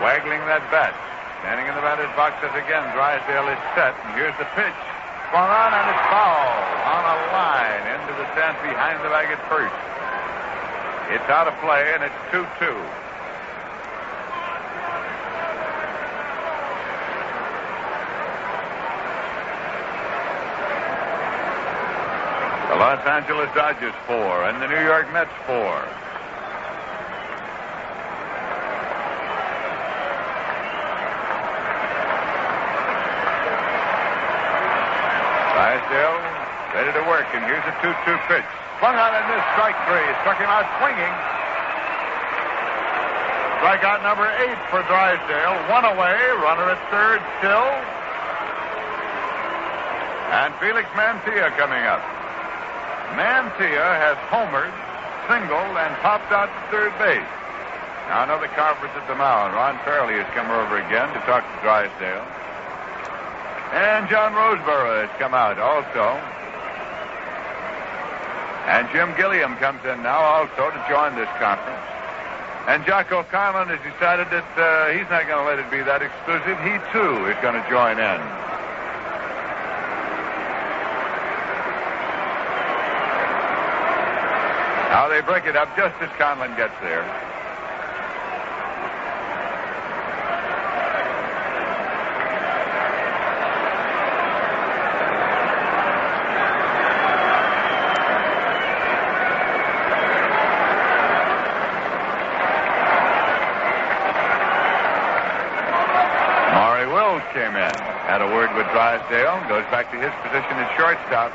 Waggling that bat. Standing in the batter's box as again Drysdale is set. And here's the pitch. Swung on, and it's foul. On a line into the stand behind the bag at first. It's out of play, and it's 2-2. The Los Angeles Dodgers 4 and the New York Mets 4. Drysdale ready to work, and here's a 2-2 pitch. Swung on and missed, strike 3. Struck him out swinging. Strikeout number 8 for Drysdale. 1 away, runner at third still. And Felix Mantilla coming up. Mantilla has homered, singled, and popped out to third base. Now another conference at the mound. Ron Fairley has come over again to talk to Drysdale. And John Roseborough has come out also. And Jim Gilliam comes in now also to join this conference. And Jocko Conlon has decided that he's not going to let it be that exclusive. He, too, is going to join in. Now they break it up just as Conlon gets there. Came in, had a word with Drysdale, goes back to his position at shortstop.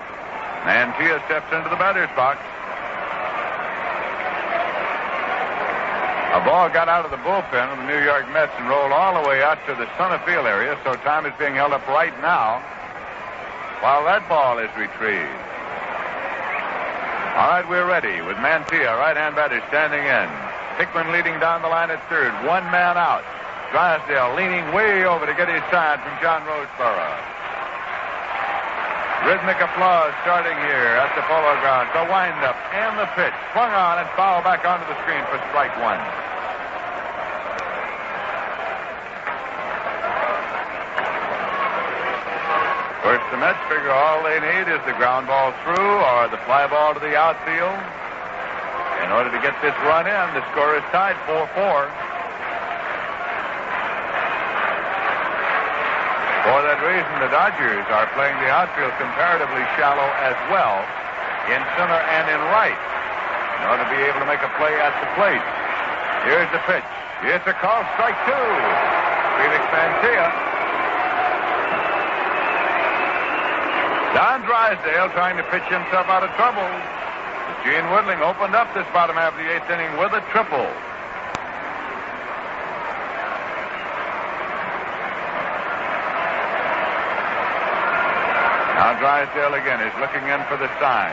Mantilla steps into the batter's box. A ball got out of the bullpen of the New York Mets and rolled all the way out to the center field area, so time is being held up right now while that ball is retrieved. All right, we're ready with Mantilla, right-hand batter, standing in. Hickman leading down the line at third. One man out. Drysdale leaning way over to get his sign from John Roseboro. Rhythmic applause starting here at the Polo Grounds. The windup and the pitch. Swung on and foul back onto the screen for strike one. Of course, the Mets figure all they need is the ground ball through or the fly ball to the outfield. In order to get this run in, the score is tied 4-4. For that reason, the Dodgers are playing the outfield comparatively shallow as well, in center and in right, in order to be able to make a play at the plate. Here's the pitch. It's a call, strike two. Felix Mantilla. Don Drysdale trying to pitch himself out of trouble. Gene Woodling opened up this bottom half of the eighth inning with a triple. Now Drysdale again is looking in for the sign.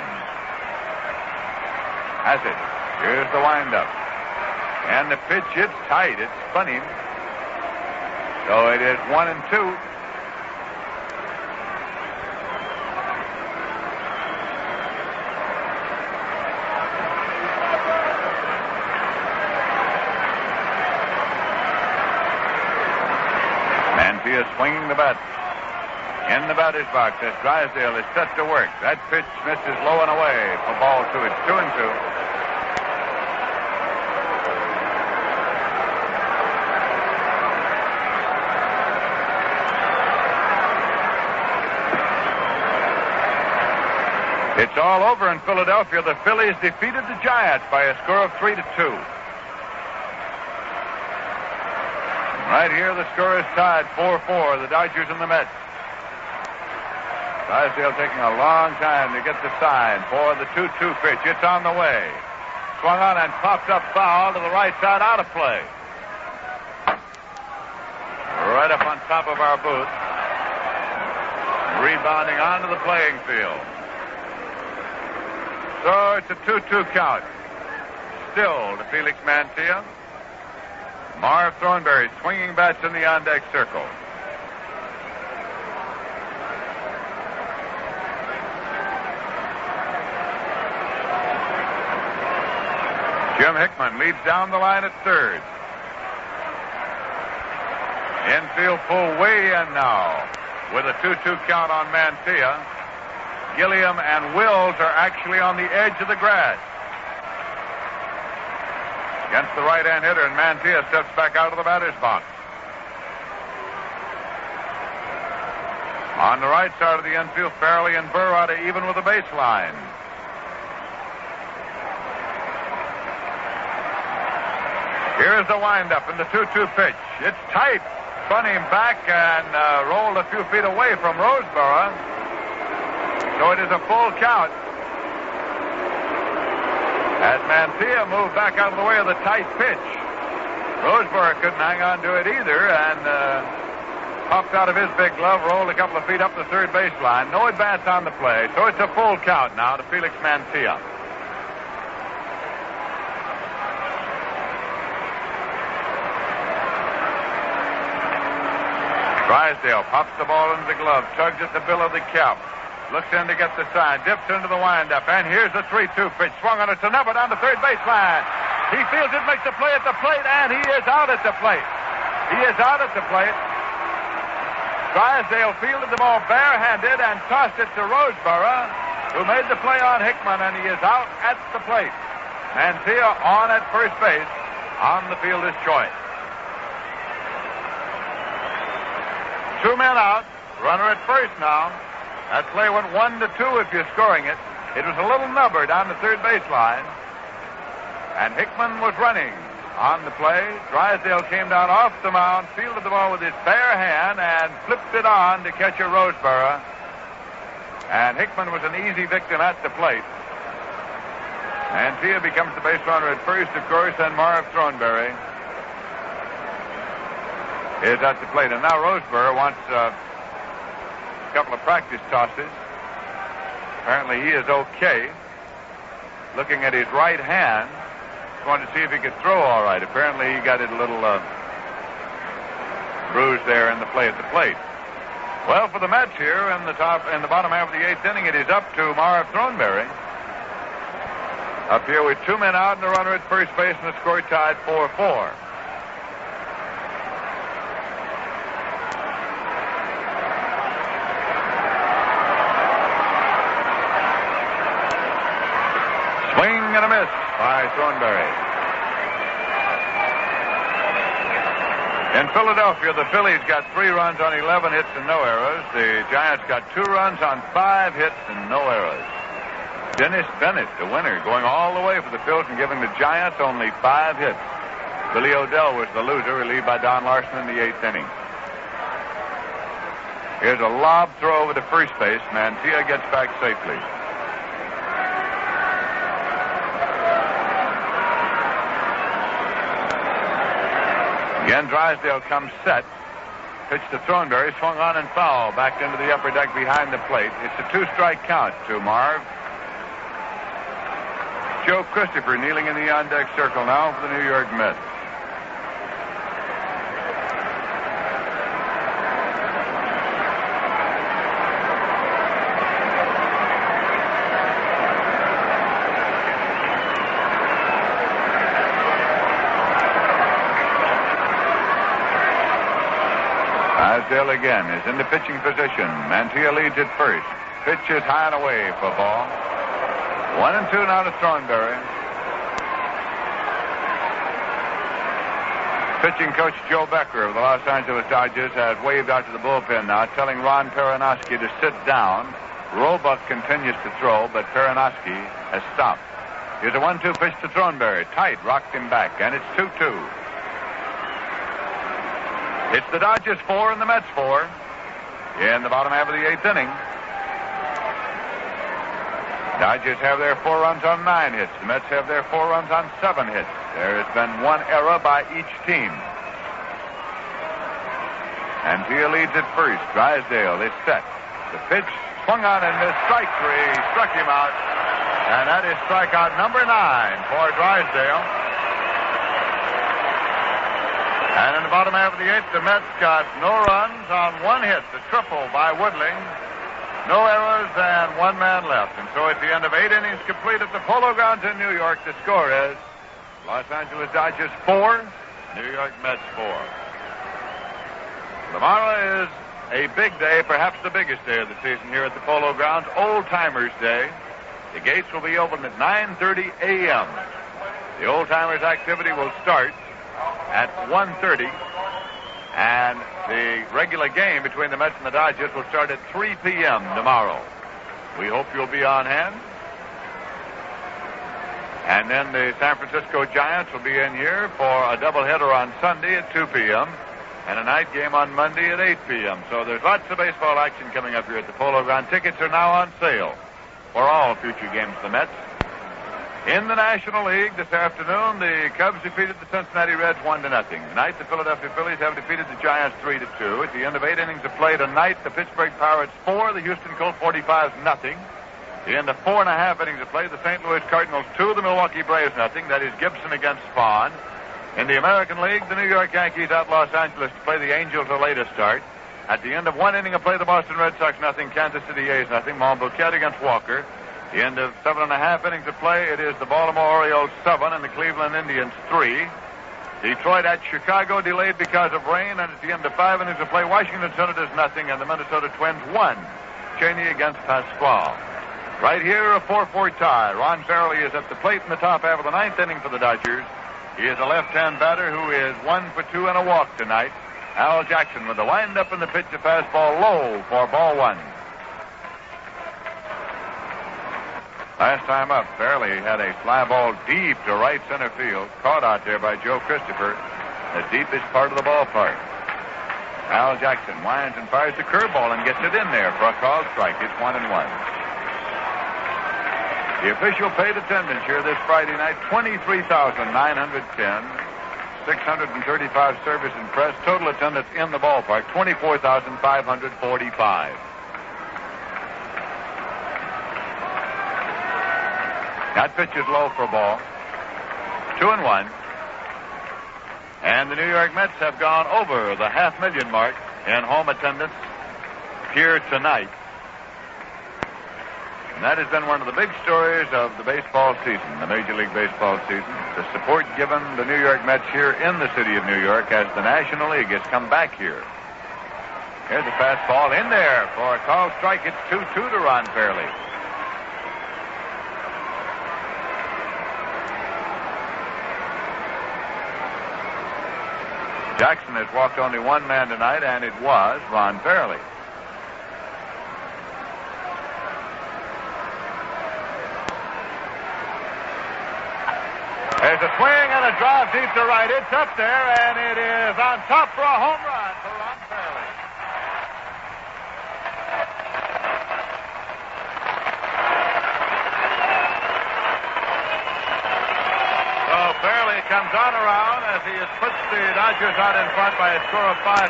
Has it. Here's the windup. And the pitch, it's tight. It's funny. So it is 1-2. Mantilla swinging the bat. In the batter's box as Drysdale is set to work. That pitch misses low and away for ball two. It's 2-2. It's all over in Philadelphia. The Phillies defeated the Giants by a score of 3-2. Right here, the score is tied 4-4. The Dodgers and the Mets. Drysdale taking a long time to get the sign for the 2-2 pitch. It's on the way. Swung on and popped up foul to the right side, out of play. Right up on top of our booth. Rebounding onto the playing field. So it's a 2-2 count. Still to Felix Mantilla. Marv Thornberry swinging bats in the on-deck circle. Jim Hickman leads down the line at third. Infield pull way in now with a 2-2 count on Mantilla. Gilliam and Wills are actually on the edge of the grass. Against the right-hand hitter, and Mantilla steps back out of the batter's box. On the right side of the infield, Farrelly and Burr are even with the baseline. Here's the windup and the 2-2 pitch. It's tight. Spun him back and rolled a few feet away from Roseboro. So it is a full count. As Mantilla moved back out of the way of the tight pitch. Roseboro couldn't hang on to it either and popped out of his big glove, rolled a couple of feet up the third baseline. No advance on the play. So it's a full count now to Felix Mantilla. Drysdale pops the ball into the glove, tugs at the bill of the cap, looks in to get the sign, dips into the windup, and here's the 3-2 pitch. Swung on it to Never down the third baseline. He feels it, makes the play at the plate, and he is out at the plate. He is out at the plate. Drysdale fielded the ball barehanded and tossed it to Roseboro, who made the play on Hickman, and he is out at the plate. Mantilla on at first base on the fielder's choice. 2 men out, runner at first now. That play went 1-2 if you're scoring it. It was a little nubber down the third baseline. And Hickman was running on the play. Drysdale came down off the mound, fielded the ball with his bare hand, and flipped it on to catcher Roseboro. And Hickman was an easy victim at the plate. Mantilla becomes the base runner at first, of course, and Marv Thornberry is at the plate. And now Roseborough wants a couple of practice tosses. Apparently he is okay. Looking at his right hand, wanted to see if he could throw all right. Apparently he got it a little bruised there in the play at the plate. Well, for the Mets here in the bottom half of the eighth inning, it is up to Marv Thornberry. Up here with 2 men out and a runner at first base, and the score tied 4-4. Swing and a miss by Thornberry. In Philadelphia, the Phillies got 3 runs on 11 hits and no errors. The Giants got 2 runs on 5 hits and no errors. Dennis Bennett, the winner, going all the way for the Phils and giving the Giants only 5 hits. Billy O'Dell was the loser, relieved by Don Larson in the 8th inning. Here's a lob throw over to first base. Mantilla gets back safely. Again, Drysdale comes set. Pitch to Thornberry, swung on and foul. Back into the upper deck behind the plate. It's a 2-strike count to Marv. Joe Christopher kneeling in the on-deck circle now for the New York Mets. Drysdale again is in the pitching position. Mantilla leads at first. Pitch is high and away for ball. 1-2 now to Thornberry. Pitching coach Joe Becker of the Los Angeles Dodgers has waved out to the bullpen now, telling Ron Perinoski to sit down. Roebuck continues to throw, but Perinoski has stopped. Here's a 1-2 pitch to Thornberry. Tight, rocked him back, and it's 2-2. It's the Dodgers 4 and the Mets 4 in the bottom half of the 8th inning. Dodgers have their 4 runs on 9 hits. The Mets have their 4 runs on 7 hits. There has been 1 error by each team. Mantilla leads at first. Drysdale is set. The pitch swung on and missed. Strike 3. Struck him out. And that is strikeout number 9 for Drysdale. And in the bottom half of the 8th, the Mets got no runs on 1 hit. The triple by Woodling. No errors and 1 man left. And so at the end of 8 innings complete at the Polo Grounds in New York, the score is Los Angeles Dodgers 4, New York Mets 4. Tomorrow is a big day, perhaps the biggest day of the season here at the Polo Grounds, Old Timers Day. The gates will be open at 9:30 a.m. The Old Timers activity will start at 1:30, and the regular game between the Mets and the Dodgers will start at 3 p.m. tomorrow. We hope you'll be on hand. And then the San Francisco Giants will be in here for a doubleheader on Sunday at 2 p.m. and a night game on Monday at 8 p.m. So there's lots of baseball action coming up here at the Polo Ground. Tickets are now on sale for all future games of the Mets. In the National League this afternoon, the Cubs defeated the Cincinnati Reds 1-0. Tonight, the Philadelphia Phillies have defeated the Giants 3-2. At the end of 8 innings of play tonight, the Pittsburgh Pirates 4, the Houston Colts 45-0. At the end of 4.5 innings of play, the St. Louis Cardinals 2, the Milwaukee Braves 0. That is Gibson against Spahn. In the American League, the New York Yankees out Los Angeles to play the Angels a later start. At the end of 1 inning of play, the Boston Red Sox 0, Kansas City A's 0. Monbouquet against Walker. At the end of 7.5 innings of play, it is the Baltimore Orioles 7 and the Cleveland Indians 3. Detroit at Chicago delayed because of rain, and at the end of 5 innings of play, Washington Senators 0 and the Minnesota Twins 1. Cheney against Pasquale. Right here, a 4-4 tie. Ron Farrelly is at the plate in the top half of the 9th inning for the Dodgers. He is a left-hand batter who is 1 for 2 and a walk tonight. Al Jackson with the wind-up in the pitch, a fastball low for ball 1. Last time up, Farrelly had a fly ball deep to right center field, caught out there by Joe Christopher, the deepest part of the ballpark. Al Jackson winds and fires the curveball and gets it in there for a called strike. It's 1-1. The official paid attendance here this Friday night, 23,910. 635 service and press. Total attendance in the ballpark, 24,545. That pitch is low for a ball. 2-1. And the New York Mets have gone over the 500,000 mark in home attendance here tonight. And that has been one of the big stories of the baseball season, the Major League Baseball season. The support given the New York Mets here in the city of New York as the National League has come back here. Here's a fastball in there for a called strike. It's 2-2 to Ron Fairley. Jackson has walked only one man tonight, and it was Ron Fairley. There's a swing and a drive deep to right. It's up there, and it is on top for a home run for Ron Fairley. So Fairley comes on around as he has put the Dodgers out in front by a score of 5-4.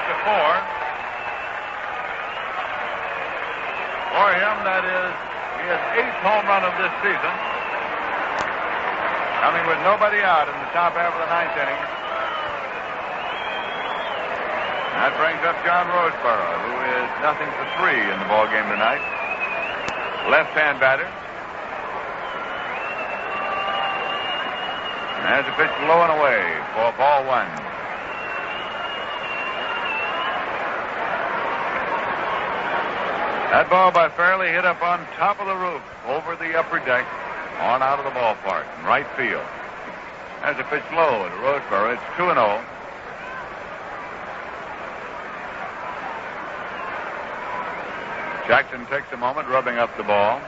For him, that is his 8th home run of this season. Coming with nobody out in the top half of the 9th inning. That brings up John Roseboro, who is 0 for 3 in the ball game tonight. Left-hand batter. And has a pitch low and away for ball 1. That ball by Fairley hit up on top of the roof, over the upper deck. On out of the ballpark in right field. As a pitch low to Roseboro. It's 2-0. Jackson takes a moment rubbing up the ball.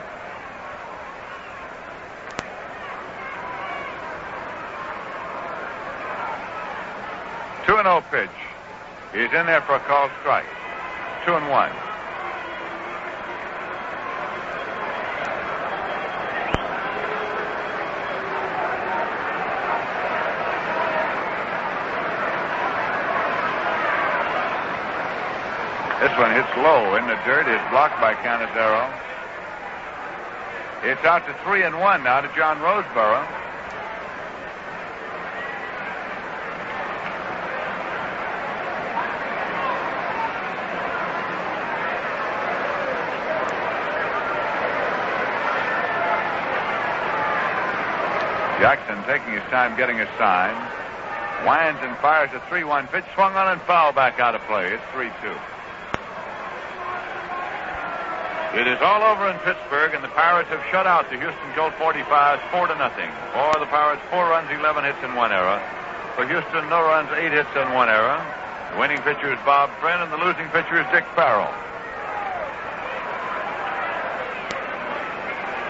Two 2-0 pitch. He's in there for a called strike. 2-1. This one hits low in the dirt. It's blocked by Canizero. It's out to 3-1 now to John Roseboro. Jackson taking his time getting a sign. Winds and fires a 3-1 pitch. Swung on and foul back out of play. It's 3-2. It is all over in Pittsburgh, and the Pirates have shut out the Houston Colt 45s 4-0. For the Pirates, 4 runs, 11 hits, and 1 error. For Houston, no runs, 8 hits, and 1 error. The winning pitcher is Bob Friend, and the losing pitcher is Dick Farrell.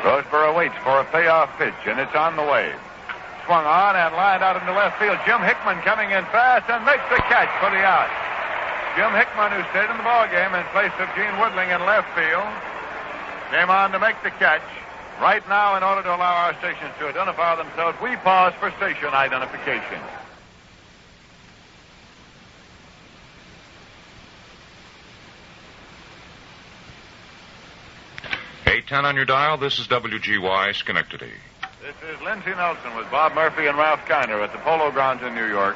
Roseboro waits for a payoff pitch, and it's on the way. Swung on and lined out into left field. Jim Hickman coming in fast and makes the catch for the out. Jim Hickman, who stayed in the ballgame in place of Gene Woodling in left field, came on to make the catch. Right now, in order to allow our stations to identify themselves, we pause for station identification. 810 on your dial. This is WGY Schenectady. This is Lindsey Nelson with Bob Murphy and Ralph Kiner at the Polo Grounds in New York,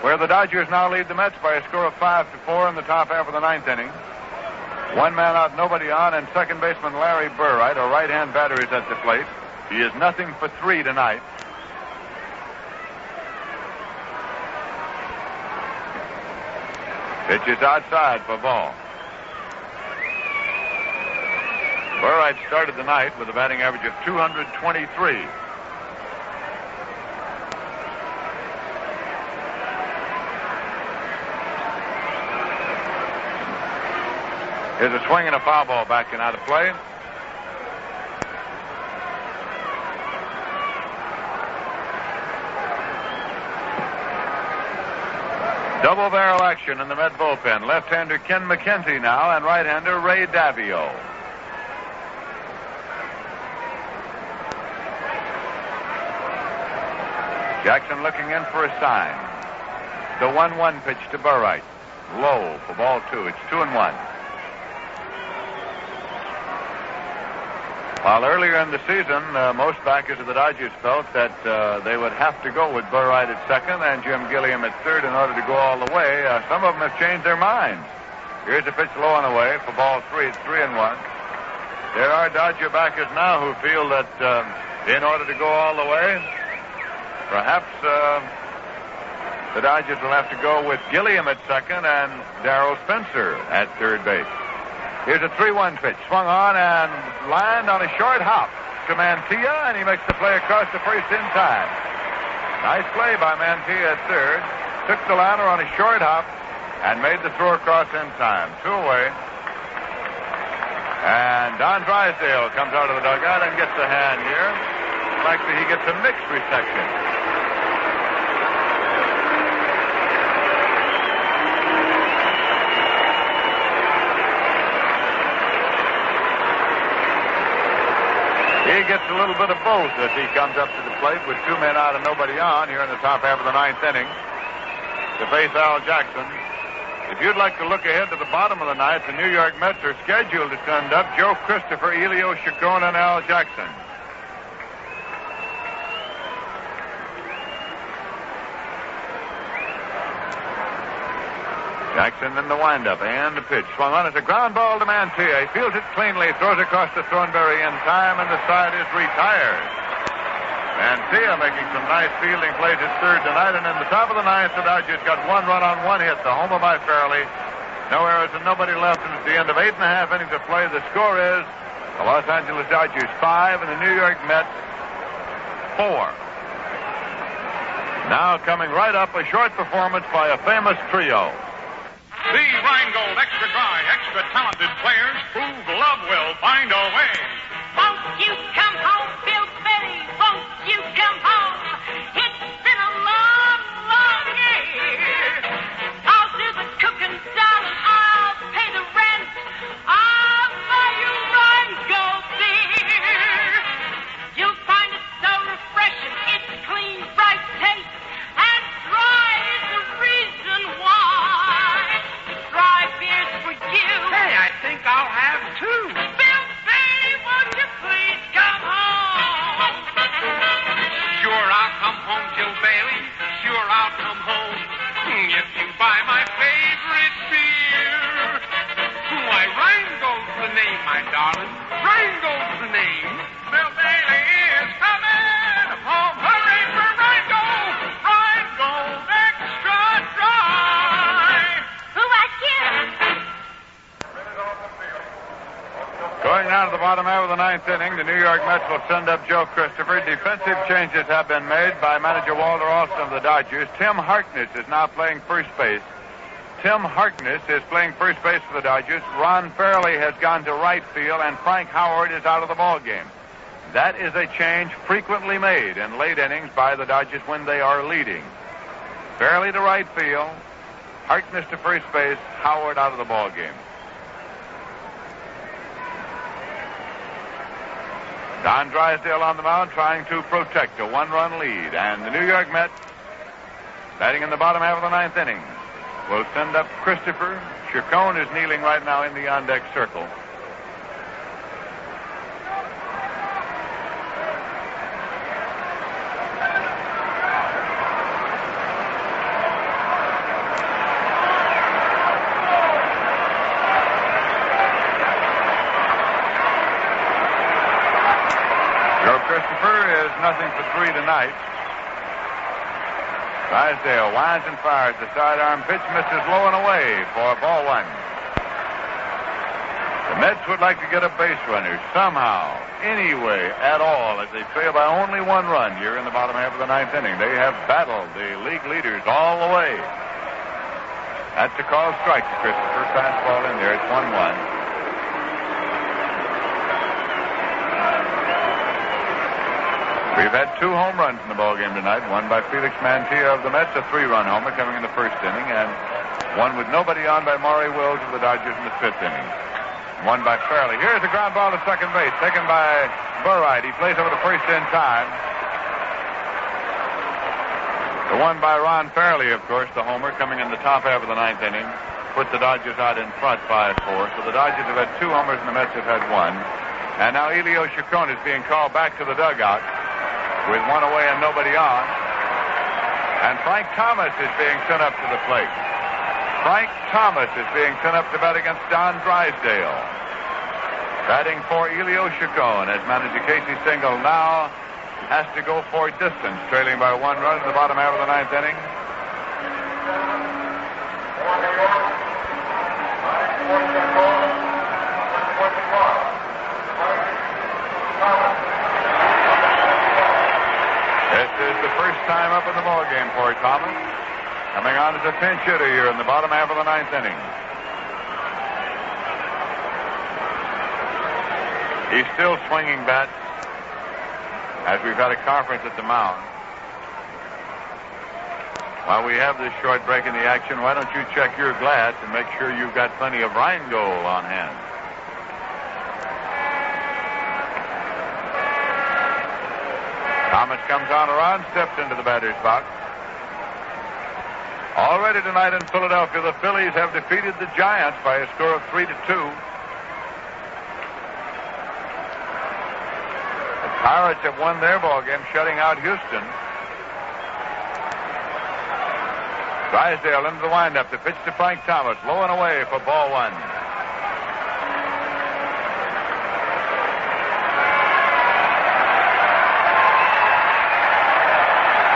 where the Dodgers now lead the Mets by a score of 5-4 in the top half of the 9th inning. One man out, nobody on, and second baseman Larry Burright, a right-hand batter, is at the plate. He is 0 for 3 tonight. Pitch is outside for ball. Burright started the night with a batting average of 223. Here's a swing and a foul ball back and out of play. Double barrel action in the Met bullpen. Left-hander Ken McKenzie now, and right-hander Ray Davio. Jackson looking in for a sign. The 1-1 pitch to Burright. Low for ball 2. It's 2-1. While earlier in the season, most backers of the Dodgers felt that they would have to go with Burright at second and Jim Gilliam at third in order to go all the way. Some of them have changed their minds. Here's a pitch low and away for ball 3. It's 3-1. There are Dodger backers now who feel that in order to go all the way, perhaps the Dodgers will have to go with Gilliam at second and Darrell Spencer at third base. Here's a 3-1 pitch. Swung on and lined on a short hop to Mantilla, and he makes the play across the first in time. Nice play by Mantilla at third. Took the liner on a short hop and made the throw across in time. 2 away. And Don Drysdale comes out of the dugout and gets a hand here. Likely he gets a mixed reception. He gets a little bit of both as he comes up to the plate with 2 men out and nobody on here in the top half of the 9th inning to face Al Jackson. If you'd like to look ahead to the bottom of the 9th, the New York Mets are scheduled to send up Joe Christopher, Elio Chacon, and Al Jackson. Jackson in the windup and the pitch. Swung on. It's a ground ball to Mantilla. He fields it cleanly, throws across to Thornberry in time, and the side is retired. Mantilla making some nice fielding plays at third tonight, and in the top of the 9th, the Dodgers got 1 run on 1 hit. The homer by Fairley. No errors and nobody left, and at the end of 8.5 innings of play, the score is the Los Angeles Dodgers 5 and the New York Mets 4. Now coming right up, a short performance by a famous trio. The Rheingold Extra Dry, extra talented players prove love will find a way. Won't you come home, Bill Betty? Won't you come home? It's been a long, long year. I'll do the cooking, darling. I'll pay the rent. I'll buy you Rheingold beer. You'll find it so refreshing. It's clean, bright taste, and dry is the reason why. Dry beers for you. Hey, I think I'll have 2. Bill Betty, won't you please come home? Sure, I'll come home, Joe Bailey. Sure, I'll come home. If you buy my favorite beer. Why, Rheingold's the name, my darling. Rheingold's the name. Bill Bailey is coming home. Hurry for Rheingold. Rheingold Extra Dry. Who was you? Going now to the bottom half of the 9th inning, the New York Mets will send up Joe Christopher. Defensive changes have been made by manager Walter Alston of the Dodgers. Tim Harkness is now playing first base. Tim Harkness is playing first base for the Dodgers. Ron Fairley has gone to right field, and Frank Howard is out of the ball game. That is a change frequently made in late innings by the Dodgers when they are leading. Fairley to right field, Harkness to first base, Howard out of the ball game. Don Drysdale on the mound trying to protect a 1-run lead. And the New York Mets, batting in the bottom half of the 9th inning, will send up Christopher. Chacon is kneeling right now in the on-deck circle. Nothing for 3 tonight. Drysdale winds and fires. The sidearm pitch misses low and away for ball 1. The Mets would like to get a base runner somehow, anyway, at all, as they trail by only 1 run here in the bottom half of the 9th inning. They have battled the league leaders all the way. That's a called strike to Christopher. Fastball in there. It's 1-1. We've had 2 home runs in the ballgame tonight. One by Felix Mantilla of the Mets, a 3-run homer coming in the first inning, and one with nobody on by Maury Wills of the Dodgers in the 5th inning. One by Fairley. Here's a ground ball to second base, taken by Burright. He plays over to first in time. The one by Ron Fairley, of course, the homer, coming in the top half of the ninth inning, put the Dodgers out in front 5-4. So the Dodgers have had 2 homers and the Mets have had 1. And now Elio Chacon is being called back to the dugout with 1 away and nobody on. And Frank Thomas is being sent up to the plate. Frank Thomas is being sent up to bat against Don Drysdale. Batting for Elio Chacon as manager Casey Stengel now has to go for distance, trailing by 1 run in the bottom half of the ninth inning. This is the first time up in the ball game for Thomas, coming on as a pinch hitter here in the bottom half of the ninth inning. He's still swinging bats as we've had a conference at the mound. While we have this short break in the action, why don't you check your glass and make sure you've got plenty of Rheingold on hand. Thomas comes on around, steps into the batter's box. Already tonight in Philadelphia, the Phillies have defeated the Giants by a score of 3-2. Pirates have won their ball game, shutting out Houston. Drysdale into the windup. The pitch to Frank Thomas. Low and away for ball 1.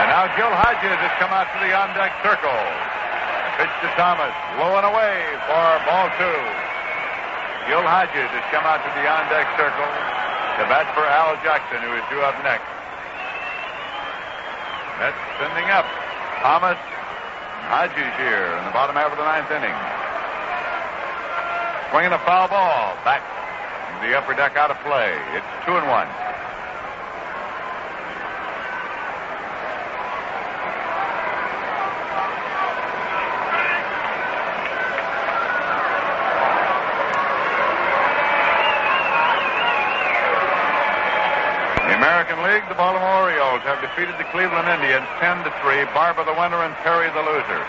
And now Gil Hodges has come out to the on-deck circle. The pitch to Thomas. Low and away for ball 2. Gil Hodges has come out to the on-deck circle to bat for Al Jackson, who is due up next. Mets sending up Thomas, Hodges here in the bottom half of the ninth inning. Swinging a foul ball back into the upper deck, out of play. It's 2-1. League, the Baltimore Orioles have defeated the Cleveland Indians 10-3. Barber the winner and Perry the loser.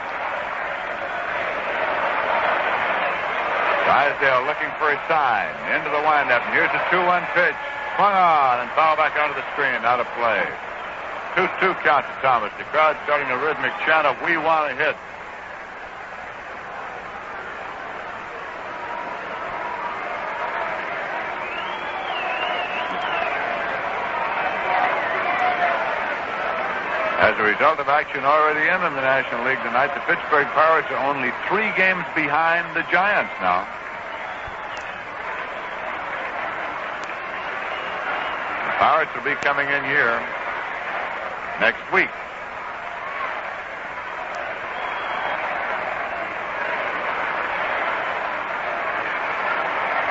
Drysdale looking for a sign. Into the windup. And here's a 2-1 pitch. Swung on and foul back onto the screen. Out of play. 2-2 count to Thomas. The crowd starting a rhythmic chant of "We want to hit." As a result of action already in the National League tonight, the Pittsburgh Pirates are only 3 games behind the Giants now. The Pirates will be coming in here next week.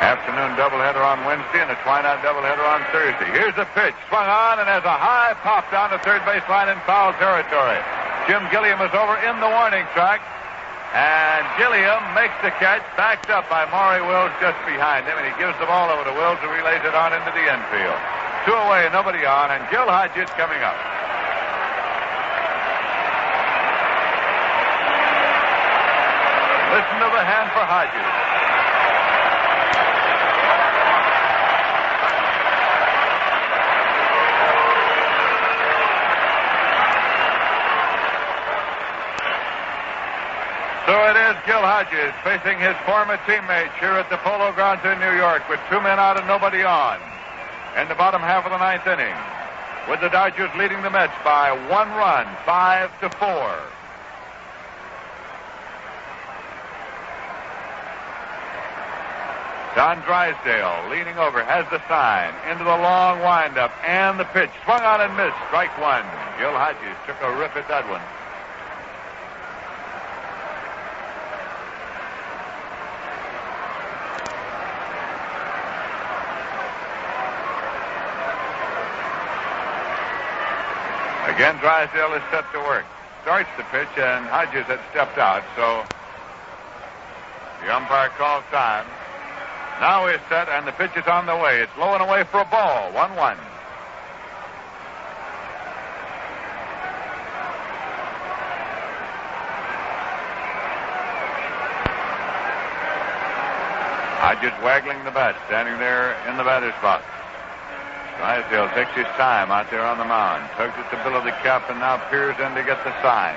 Afternoon doubleheader on Wednesday and a twilight doubleheader on Thursday. Here's a pitch. Swung on and has a high pop down the third base line in foul territory. Jim Gilliam is over in the warning track. And Gilliam makes the catch, backed up by Maury Wills just behind him. And he gives the ball over to Wills, who relays it on into the infield. 2 away, nobody on, and Gil Hodges coming up. Listen to the hand for Hodges. So it is Gil Hodges facing his former teammates here at the Polo Grounds in New York with 2 men out and nobody on in the bottom half of the ninth inning, with the Dodgers leading the Mets by 1 run, 5-4. Don Drysdale leaning over, has the sign, into the long windup, and the pitch. Swung on and missed, strike 1. Gil Hodges took a rip at that one. Again, Drysdale is set to work. Starts the pitch, and Hodges had stepped out, so the umpire calls time. Now he's set, and the pitch is on the way. It's low and away for a ball. 1-1. Hodges waggling the bat, standing there in the batter's box. Drysdale takes his time out there on the mound. Tugs at the bill of the cap and now peers in to get the sign.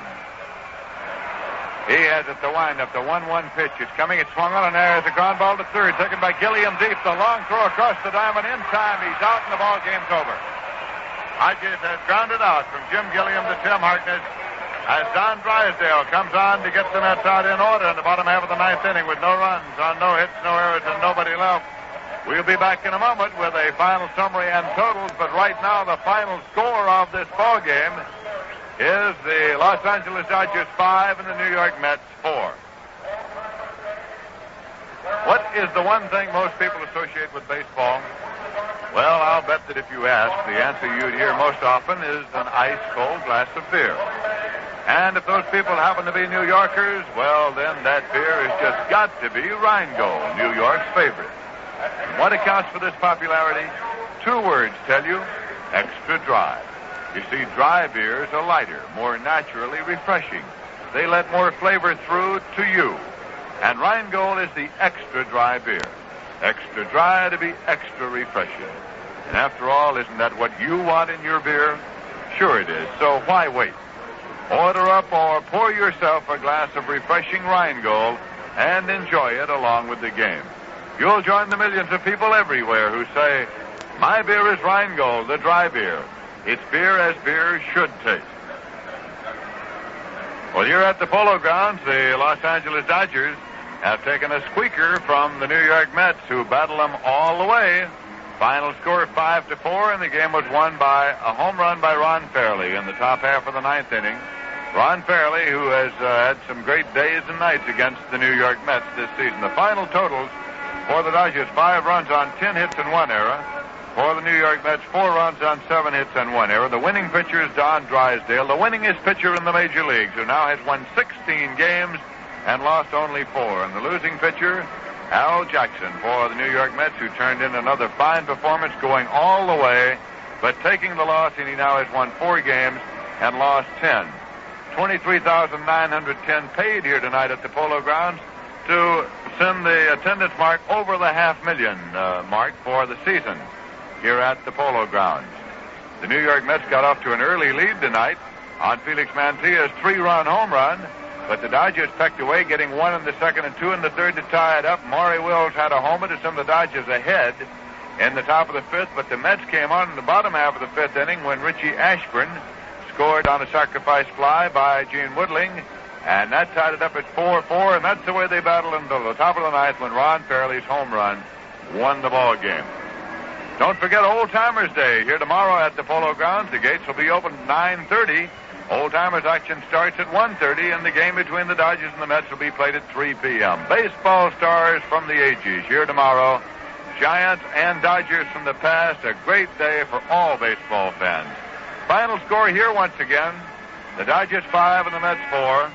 He has it to wind up. The 1-1 pitch is coming. It's swung on and there is a ground ball to third. Taken by Gilliam deep. The long throw across the diamond in time. He's out and the ball game's over. Hodges has grounded out from Jim Gilliam to Tim Harkness as Don Drysdale comes on to get the Mets out in order in the bottom half of the ninth inning with no runs on no hits, no errors, and nobody left. We'll be back in a moment with a final summary and totals, but right now the final score of this ball game is the Los Angeles Dodgers 5 and the New York Mets 4. What is the one thing most people associate with baseball? Well, I'll bet that if you ask, the answer you'd hear most often is an ice-cold glass of beer. And if those people happen to be New Yorkers, well, then that beer has just got to be Rheingold, New York's favorite. And what accounts for this popularity? Two words tell you: extra dry. You see, dry beers are lighter, more naturally refreshing. They let more flavor through to you. And Rheingold is the extra dry beer. Extra dry to be extra refreshing. And after all, isn't that what you want in your beer? Sure it is, so why wait? Order up or pour yourself a glass of refreshing Rheingold and enjoy it along with the game. You'll join the millions of people everywhere who say, my beer is Rheingold, the dry beer. It's beer as beer should taste. Well, here at the Polo Grounds, the Los Angeles Dodgers have taken a squeaker from the New York Mets, who battle them all the way. Final score 5-4, and the game was won by a home run by Ron Fairley in the top half of the ninth inning. Ron Fairley, who has had some great days and nights against the New York Mets this season. The final totals for the Dodgers: 5 runs on 10 hits and 1 error. For the New York Mets, 4 runs on 7 hits and 1 error. The winning pitcher is Don Drysdale, the winningest pitcher in the major leagues, who now has won 16 games and lost only 4. And the losing pitcher, Al Jackson, for the New York Mets, who turned in another fine performance, going all the way, but taking the loss, and he now has won 4 games and lost 10. 23,910 paid here tonight at the Polo Grounds to send the attendance mark over the 500,000 mark for the season here at the Polo Grounds. The New York Mets got off to an early lead tonight on Felix Mantilla's 3-run home run, but the Dodgers pecked away, getting 1 in the second and 2 in the third to tie it up. Maury Wills had a homer to send the Dodgers ahead in the top of the fifth, but the Mets came on in the bottom half of the fifth inning when Richie Ashburn scored on a sacrifice fly by Gene Woodling, and that tied it up at 4-4, and that's the way they battled until the top of the ninth when Ron Fairley's home run won the ball game. Don't forget Old Timers Day here tomorrow at the Polo Grounds. The gates will be open at 9:30. Old Timers action starts at 1:30, and the game between the Dodgers and the Mets will be played at 3 p.m. Baseball stars from the ages here tomorrow. Giants and Dodgers from the past. A great day for all baseball fans. Final score here once again: the Dodgers 5 and the Mets 4.